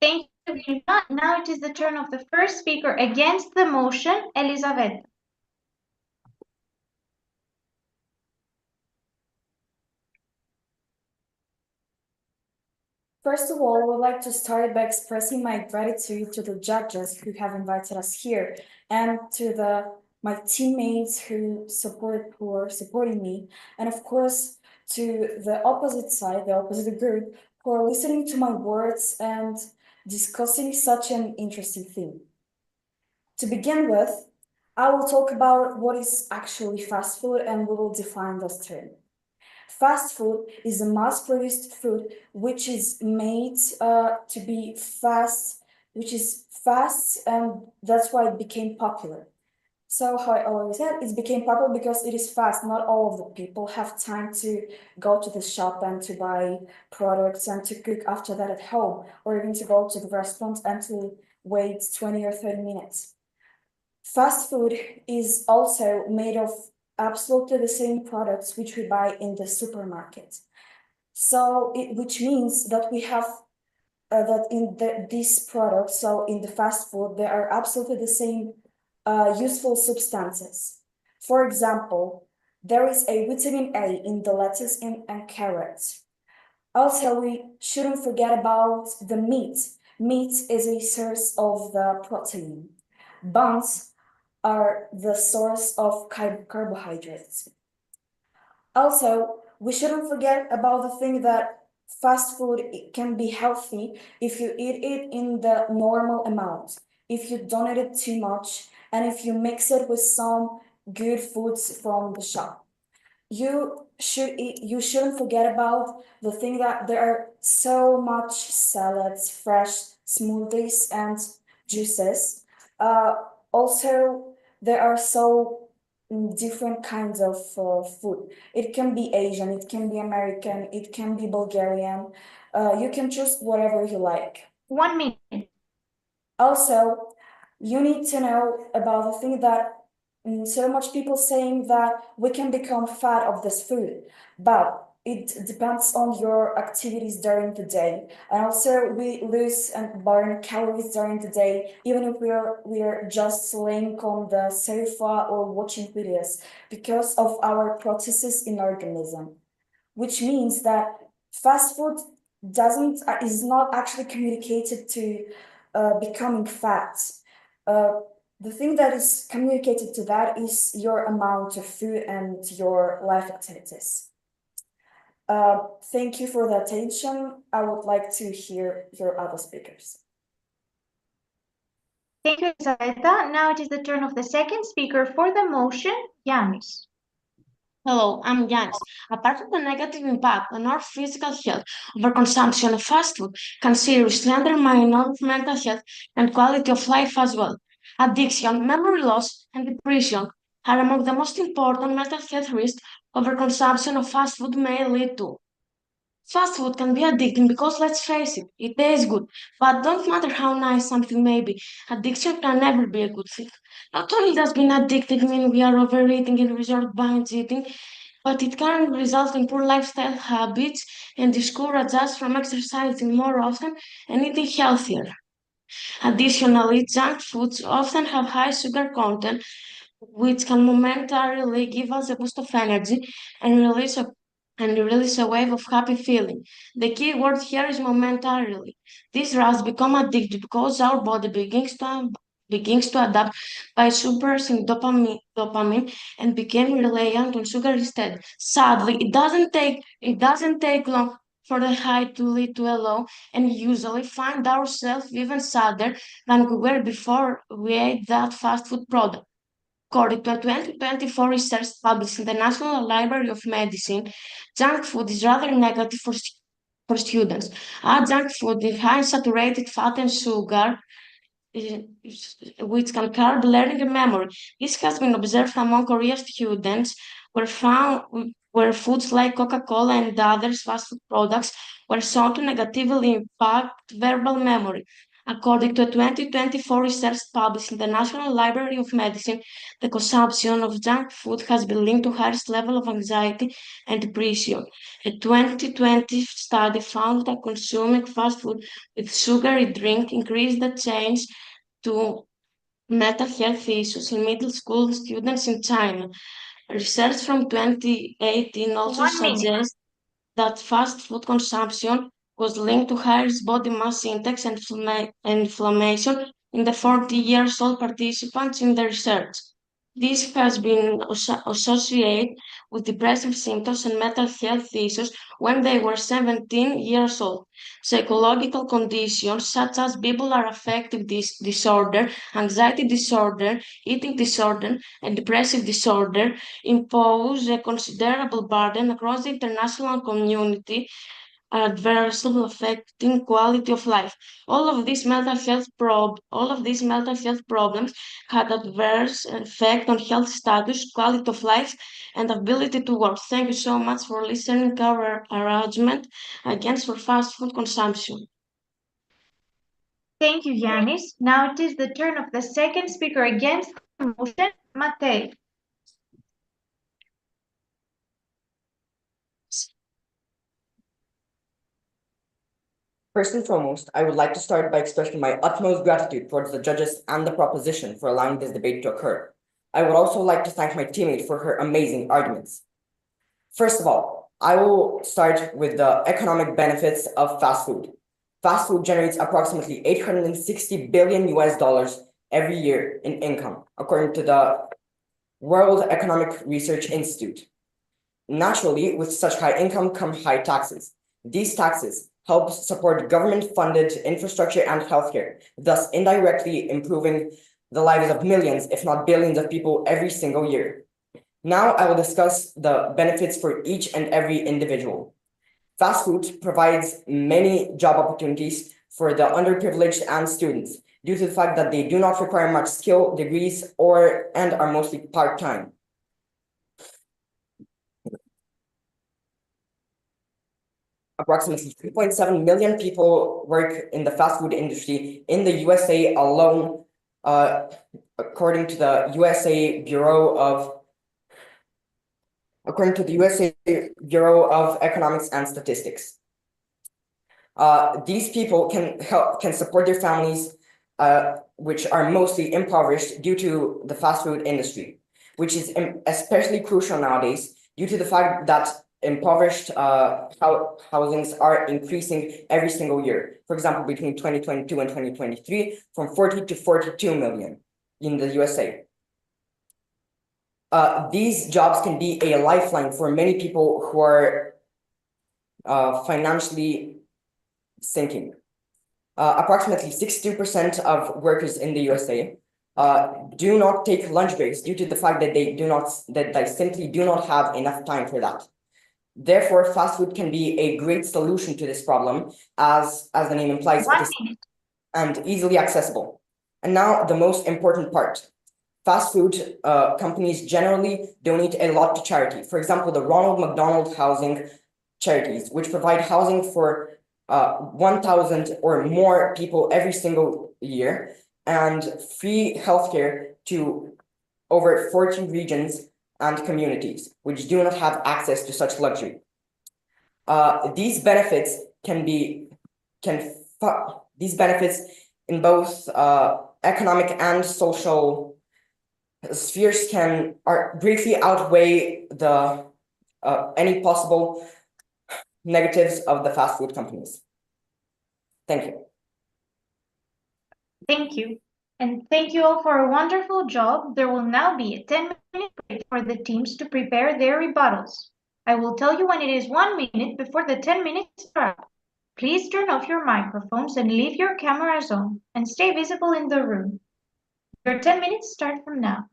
Thank you, Vilma. Now it is the turn of the first speaker against the motion, Elisabetta. First of all, I would like to start by expressing my gratitude to the judges who have invited us here and to my teammates who are supporting me, and of course to the opposite side, the opposite group, who are listening to my words and discussing such an interesting theme. To begin with, I will talk about what is actually fast food and we will define this term. Fast food is a mass-produced food which is made to be fast, which is fast, and that's why it became popular. So how I already said, it became popular because it is fast. Not all of the people have time to go to the shop and to buy products and to cook after that at home, or even to go to the restaurant and to wait 20 or 30 minutes. Fast food is also made of absolutely the same products which we buy in the supermarket. So which means that we have that in these products, so in the fast food, there are absolutely the same useful substances. For example, there is a vitamin A in the lettuce and carrots. Also, we shouldn't forget about the meat. Meat is a source of the protein. Buns are the source of carbohydrates. Also, we shouldn't forget about the thing that fast food can be healthy if you eat it in the normal amount, if you don't eat it too much, and if you mix it with some good foods from the shop. You shouldn't forget about the thing that there are so much salads, fresh smoothies, and juices. Also, there are so different kinds of food. It can be Asian, it can be American, it can be Bulgarian. You can choose whatever you like. 1 minute. Also, you need to know about the thing that so much people saying that we can become fat of this food, but it depends on your activities during the day. And also we lose and burn calories during the day, even if we are just laying on the sofa or watching videos because of our processes in organism, which means that fast food is not actually communicated to becoming fat. The thing that is communicated to that is your amount of food and your life activities. Thank you for the attention. I would like to hear your other speakers. Thank you, Elisabetta. Now it is the turn of the second speaker for the motion, Yanis. Hello, I'm Yanis. Apart from the negative impact on our physical health, overconsumption of fast food can seriously undermine our mental health and quality of life as well. Addiction, memory loss, and depression are among the most important mental health risks overconsumption of fast food may lead to. Fast food can be addicting because, let's face it, it tastes good, but don't matter how nice something may be, addiction can never be a good thing. Not only does being addicted mean we are overeating and resort to binge eating, but it can result in poor lifestyle habits and discourage us from exercising more often and eating healthier. Additionally, junk foods often have high sugar content, which can momentarily give us a boost of energy and release a wave of happy feeling. The key word here is momentarily. These rush become addictive because our body begins to adapt by suppressing dopamine and became reliant on sugar instead. Sadly, it doesn't take long for the high to lead to a low, and usually find ourselves even sadder than we were before we ate that fast food product. According to a 2024 research published in the National Library of Medicine, junk food is rather negative for students. Our junk food is high in saturated fat and sugar, which can curb learning and memory. This has been observed among Korean students, where foods like Coca-Cola and other fast food products were shown to negatively impact verbal memory. According to a 2024 research published in the National Library of Medicine, the consumption of junk food has been linked to highest level of anxiety and depression. A 2020 study found that consuming fast food with sugary drink increased the change to mental health issues in middle school students in China. Research from 2018 also 1 minute. suggests that fast food consumption was linked to higher body mass index and inflammation in the 40 years old participants in the research. This has been associated with depressive symptoms and mental health issues when they were 17 years old. Psychological conditions such as bipolar affective disorder, anxiety disorder, eating disorder, and depressive disorder impose a considerable burden across the international community, adversely affecting quality of life. All of these mental health problems had adverse effect on health status, quality of life, and ability to work. Thank you so much for listening to our argument against for fast food consumption. Thank you, Yanis. Now it is the turn of the second speaker against the motion, Matei. First and foremost, I would like to start by expressing my utmost gratitude towards the judges and the proposition for allowing this debate to occur. I would also like to thank my teammate for her amazing arguments. First of all, I will start with the economic benefits of fast food. Fast food generates approximately 860 billion US dollars every year in income, according to the World Economic Research Institute. Naturally, with such high income come high taxes. These taxes help support government-funded infrastructure and healthcare, thus indirectly improving the lives of millions, if not billions of people every single year. Now I will discuss the benefits for each and every individual. Fast food provides many job opportunities for the underprivileged and students due to the fact that they do not require much skill, degrees, and are mostly part-time. Approximately 3.7 million people work in the fast food industry in the USA alone, according to the USA Bureau of Economics and Statistics. These people can support their families, which are mostly impoverished due to the fast food industry, which is especially crucial nowadays due to the fact that impoverished housings are increasing every single year. For example, between 2022 and 2023, from 40 to 42 million in the USA. These jobs can be a lifeline for many people who are financially sinking. Approximately 62% of workers in the USA do not take lunch breaks due to the fact that they simply do not have enough time for that. Therefore, fast food can be a great solution to this problem, as the name implies, it is and easily accessible. And now the most important part. Fast food companies generally donate a lot to charity. For example, the Ronald McDonald Housing Charities, which provide housing for 1,000 or more people every single year, and free healthcare to over 40 regions and communities, which do not have access to such luxury. These benefits in both economic and social spheres are greatly outweigh the any possible negatives of the fast food companies. Thank you. Thank you. And thank you all for a wonderful job. There will now be a 10-minute break for the teams to prepare their rebuttals. I will tell you when it is 1 minute before the 10 minutes are up. Please turn off your microphones and leave your cameras on and stay visible in the room. Your 10 minutes start from now.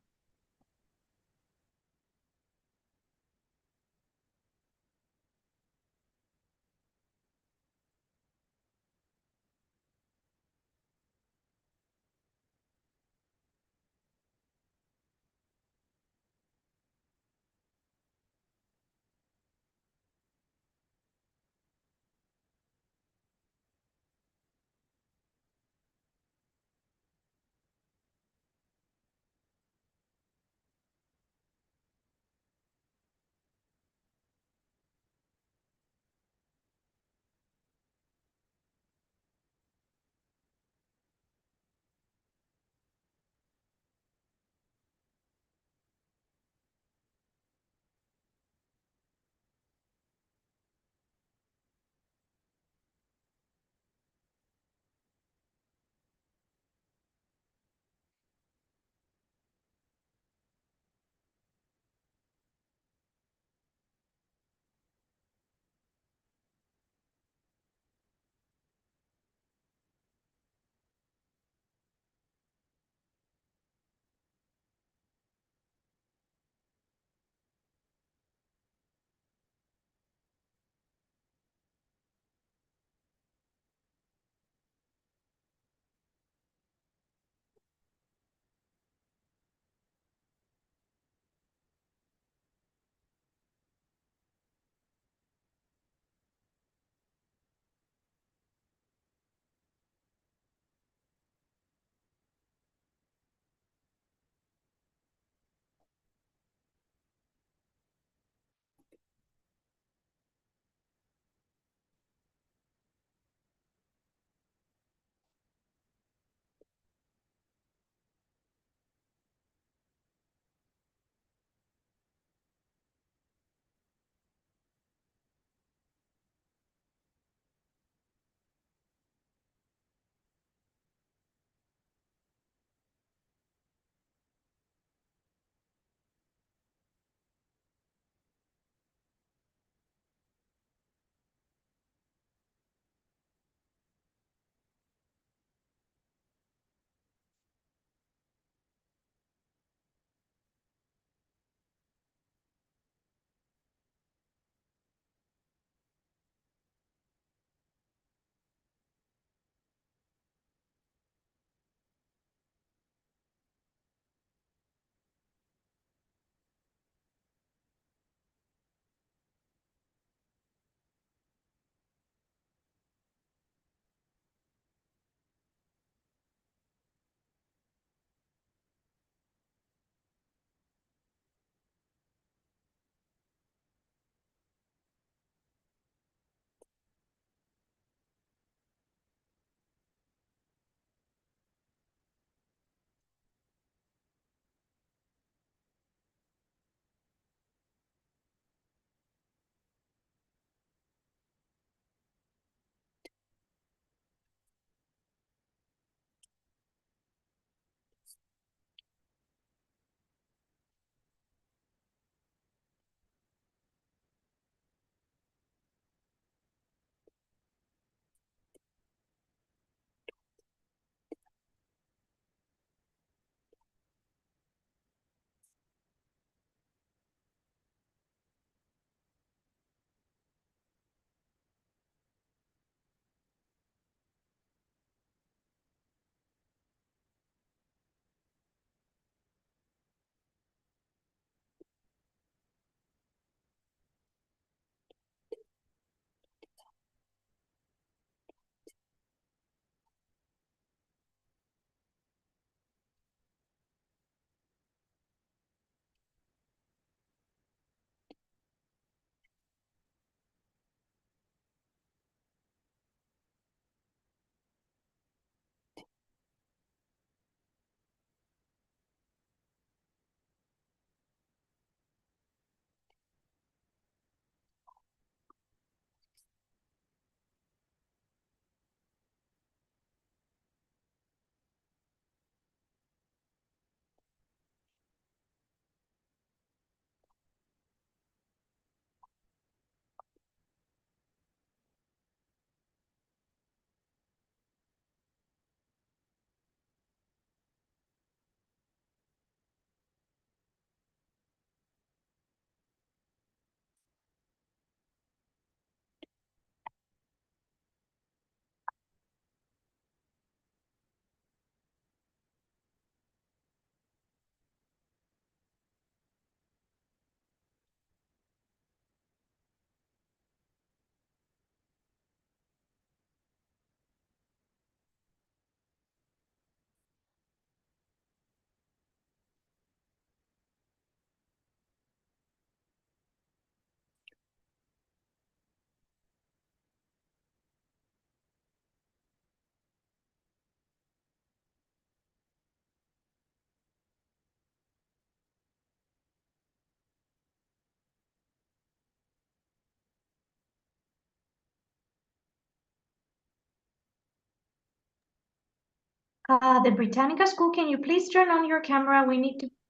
The Britannica School, can you please turn on your camera?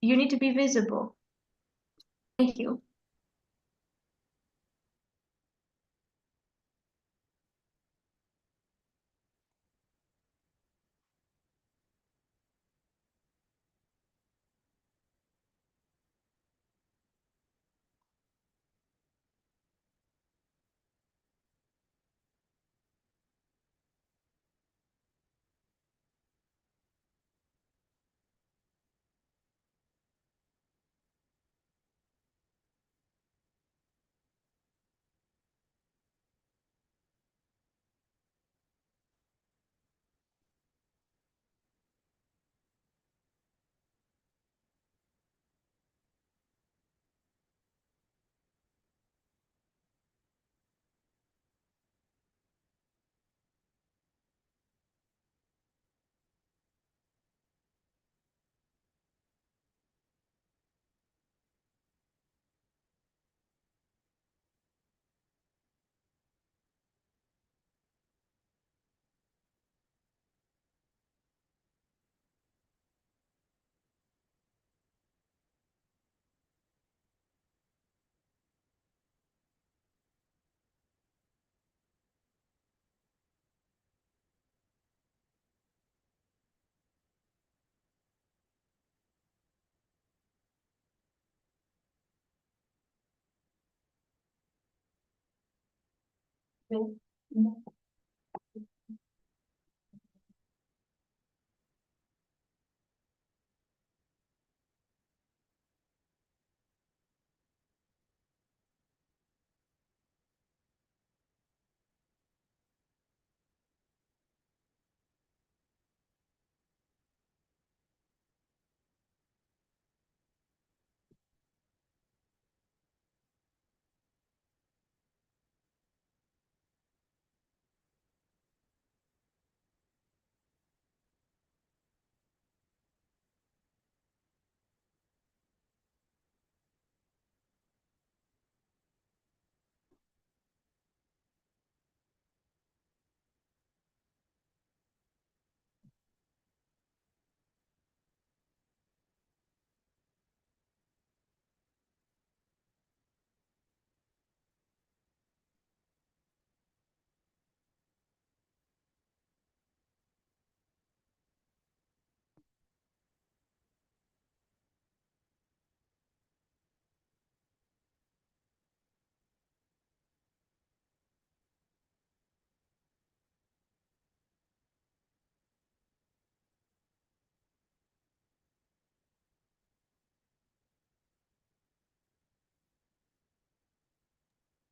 You need to be visible. Thank you.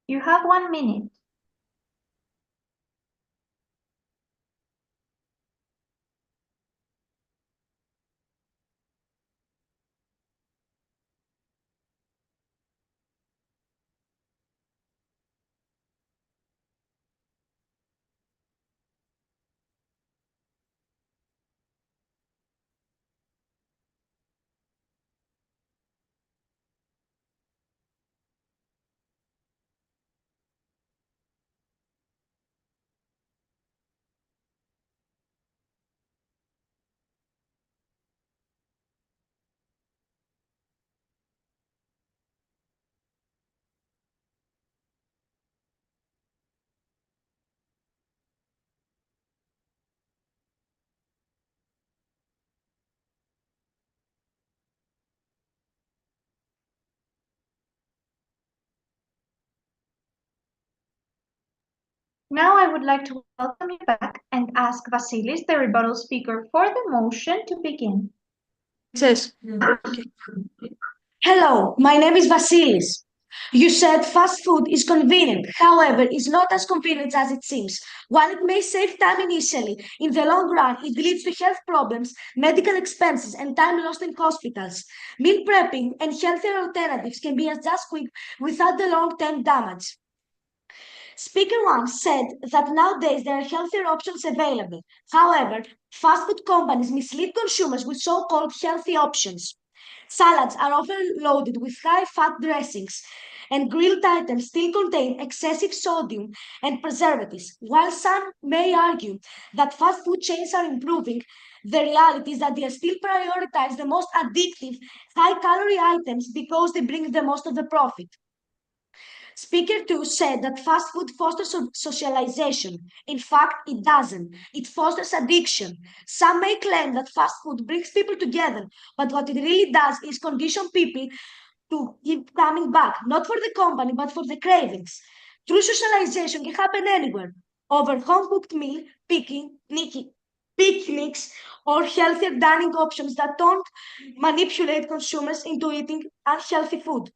You have 1 minute. Now I would like to welcome you back and ask Vasilis, the rebuttal speaker for the motion, to begin. Says, okay. Hello, my name is Vasilis. You said fast food is convenient, however, it's not as convenient as it seems. While it may save time initially, in the long run, it leads to health problems, medical expenses, and time lost in hospitals. Meal prepping and healthier alternatives can be just quick without the long-term damage. Speaker one said that nowadays there are healthier options available. However, fast food companies mislead consumers with so-called healthy options. Salads are often loaded with high-fat dressings, and grilled items still contain excessive sodium and preservatives. While some may argue that fast food chains are improving The reality is that they still prioritize the most addictive, high-calorie items because they bring the most of the profit. Speaker 2 said that fast food fosters socialization. In fact, it doesn't. It fosters addiction. Some may claim that fast food brings people together, but what it really does is condition people to keep coming back, not for the company, but for the cravings. True socialization can happen anywhere, over home-cooked meal, picnics, or healthier dining options that don't manipulate consumers into eating unhealthy food.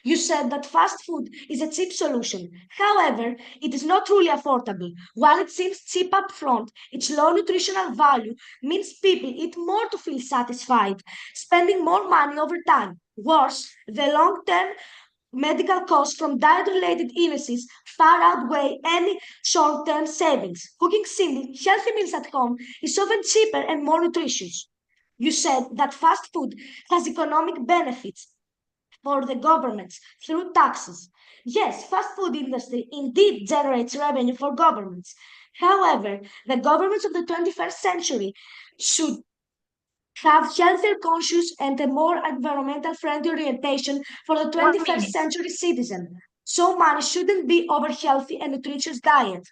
You said that fast food is a cheap solution. However, it is not truly affordable. While it seems cheap up front, its low nutritional value means people eat more to feel satisfied, spending more money over time. Worse, the long-term medical costs from diet-related illnesses far outweigh any short-term savings. Cooking simple, healthy meals at home is often cheaper and more nutritious. You said that fast food has economic benefits for the governments through taxes. Yes, fast food industry indeed generates revenue for governments. However, the governments of the 21st century should have healthier conscious and a more environmental friendly orientation for the 21st century citizen. So money shouldn't be over healthy and nutritious diet.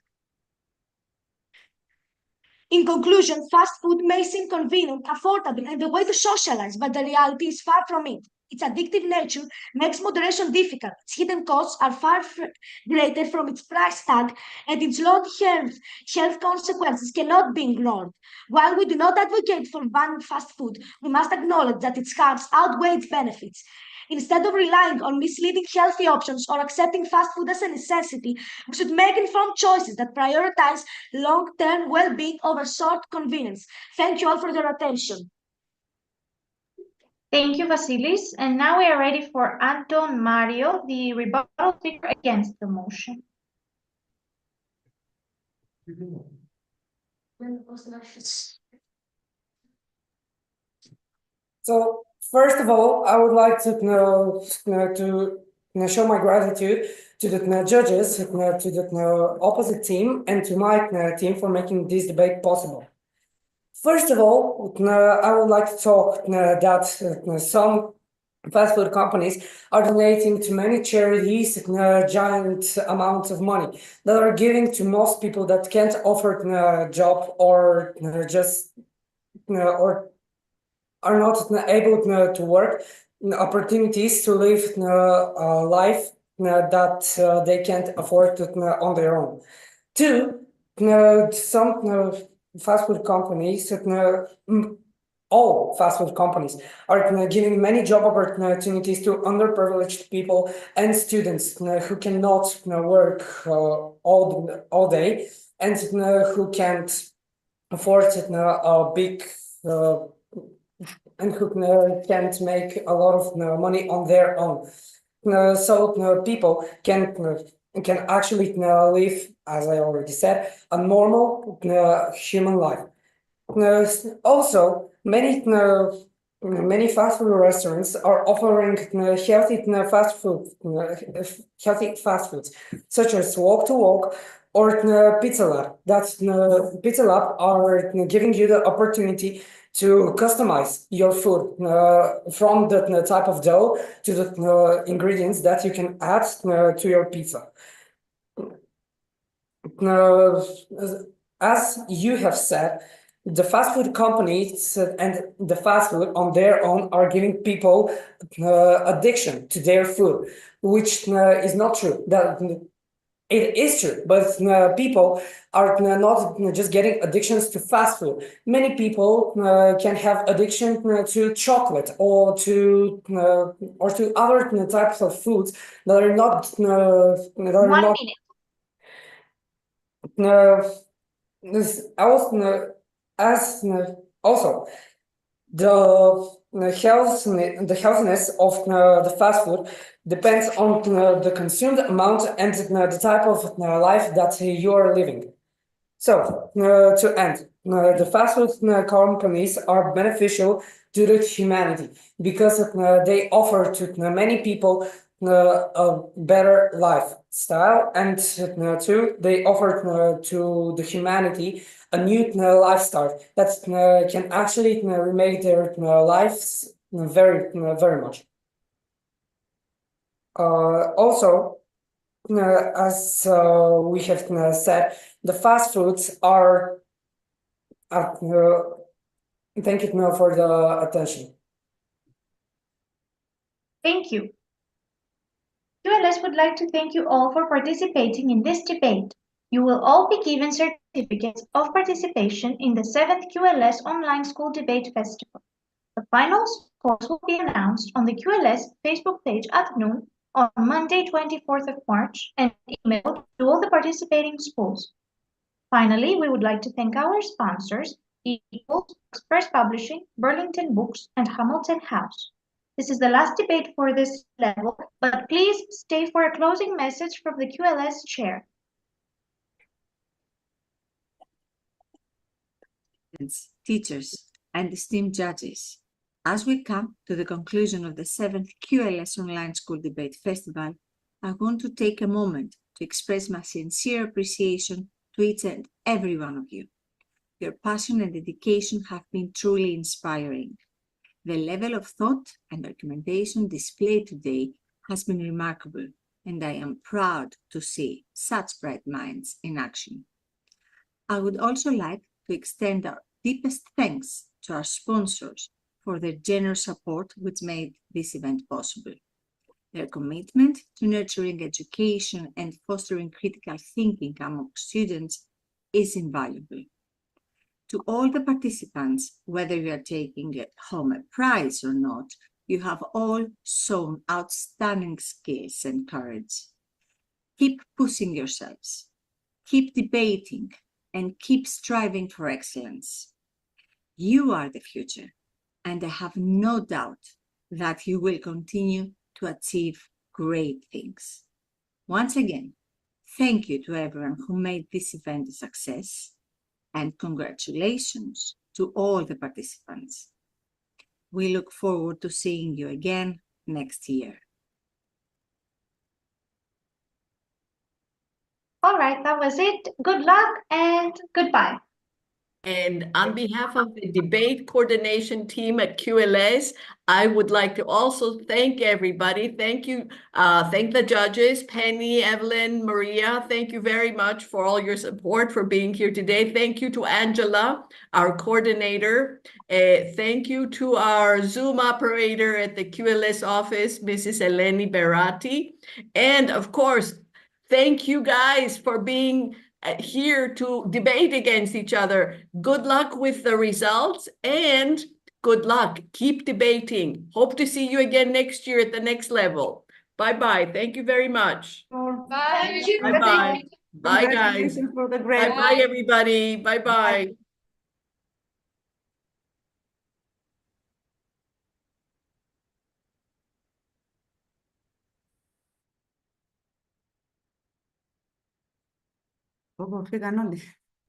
In conclusion, fast food may seem convenient, affordable, and the way to socialize, but the reality is far from it. Its addictive nature makes moderation difficult. Its hidden costs are far greater from its price tag, and its long-term health consequences cannot be ignored. While we do not advocate for banning fast food, we must acknowledge that its harms outweigh its benefits. Instead of relying on misleading healthy options or accepting fast food as a necessity, we should make informed choices that prioritize long-term well-being over short convenience. Thank you all for your attention. Thank you, Vasilis. And now we are ready for Anton Mario, the rebuttal speaker against the motion. So, first of all, I would like to show my gratitude to the judges, to the opposite team, and to my team for making this debate possible. First of all, I would like to talk that some fast food companies are donating to many charities giant amounts of money that are giving to most people that can't afford a job or just or are not able to work, opportunities to live a life that they can't afford on their own. Two, some fast food companies, all fast food companies are giving many job opportunities to underprivileged people and students who cannot work all day and who can't afford a big and who can't make a lot of money on their own. So people can actually live, as I already said, a normal human life. Also, many fast food restaurants are offering healthy fast foods, such as Walk to Walk or Pizza Lab. Pizza Lab are giving you the opportunity to customize your food from the type of dough to the ingredients that you can add to your pizza. As you have said, the fast food companies and the fast food on their own are giving people addiction to their food, which is not true. That it is true, but people are not just getting addictions to fast food. Many people can have addiction to chocolate or to other types of foods that are not also the healthiness of the fast food depends on the consumed amount and the type of life that you are living. So to end, the fast food companies are beneficial to the humanity because they offer to many people a better lifestyle, and two, they offer to the humanity a new lifestyle that can actually remake their lives very, very much. Also, as we have said, the fast foods are. Thank you for the attention. Thank you. QLS would like to thank you all for participating in this debate. You will all be given certificates of participation in the 7th QLS Online School Debate Festival. The final scores will be announced on the QLS Facebook page at noon on Monday, 24th of March, and emailed to all the participating schools. Finally, we would like to thank our sponsors, Equals, Express Publishing, Burlington Books, and Hamilton House. This is the last debate for this level, but please stay for a closing message from the QLS chair. Teachers, and esteemed judges, as we come to the conclusion of the 7th QLS Online School Debate Festival, I want to take a moment to express my sincere appreciation to each and every one of you. Your passion and dedication have been truly inspiring. The level of thought and documentation displayed today has been remarkable, and I am proud to see such bright minds in action. I would also like to extend our deepest thanks to our sponsors for their generous support which made this event possible. Their commitment to nurturing education and fostering critical thinking among students is invaluable. To all the participants, whether you are taking home a prize or not, you have all shown outstanding skills and courage. Keep pushing yourselves, keep debating, and keep striving for excellence. You are the future, and I have no doubt that you will continue to achieve great things. Once again, thank you to everyone who made this event a success, and congratulations to all the participants. We look forward to seeing you again next year. All right, that was it. Good luck and goodbye. And on behalf of the debate coordination team at QLS, I would like to also thank everybody. Thank you. Thank the judges, Penny, Evelyn, Maria. Thank you very much for all your support for being here today. Thank you to Angela, our coordinator. Thank you to our Zoom operator at the QLS office, Mrs. Eleni Berati. And of course, thank you guys for being here to debate against each other. Good luck with the results and good luck. Keep debating. Hope to see you again next year at the next level. Bye-bye. Thank you very much. Bye. Bye-bye. Bye, guys. Bye-bye, everybody. Bye-bye.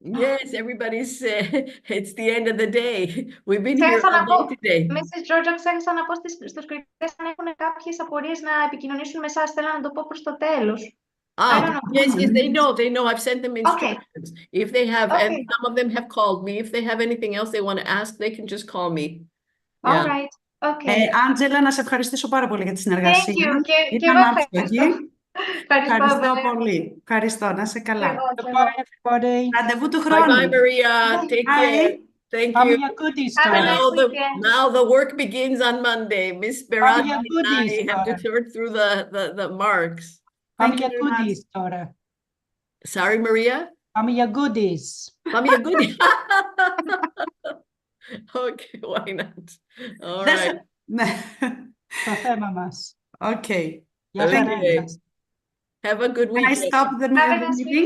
Yes, everybody's, it's the end of the day. We've been here all day today. Mrs. Georgia, ξέχασα να πω στους κριτές αν έχουν κάποιες απορίες να επικοινωνήσουν με εσάς. Θέλω να το πω προς το τέλος. Yes, they know. I've sent them instructions. If they have, and some of them have called me. If they have anything else they want to ask, they can just call me. All right. Okay. Άντζελα, να σε ευχαριστήσω πάρα πολύ για τη συνεργασία. Thank you. Ήταν άψογη. Ευχαριστώ πολύ. Ευχαριστώ. Να είσαι καλά. Ραντεβού του χρόνου. Bye, Maria. Take care. Thank you. Now the work begins on Monday. Miss Berati and I have to sort through the marks. Πάμε για goodies τώρα. Sorry, Maria? Πάμε για goodies. Πάμε για goodies. Okay, why not? All right. Το θέμα μας. Okay. Have a good weekend. Can I stop the meeting?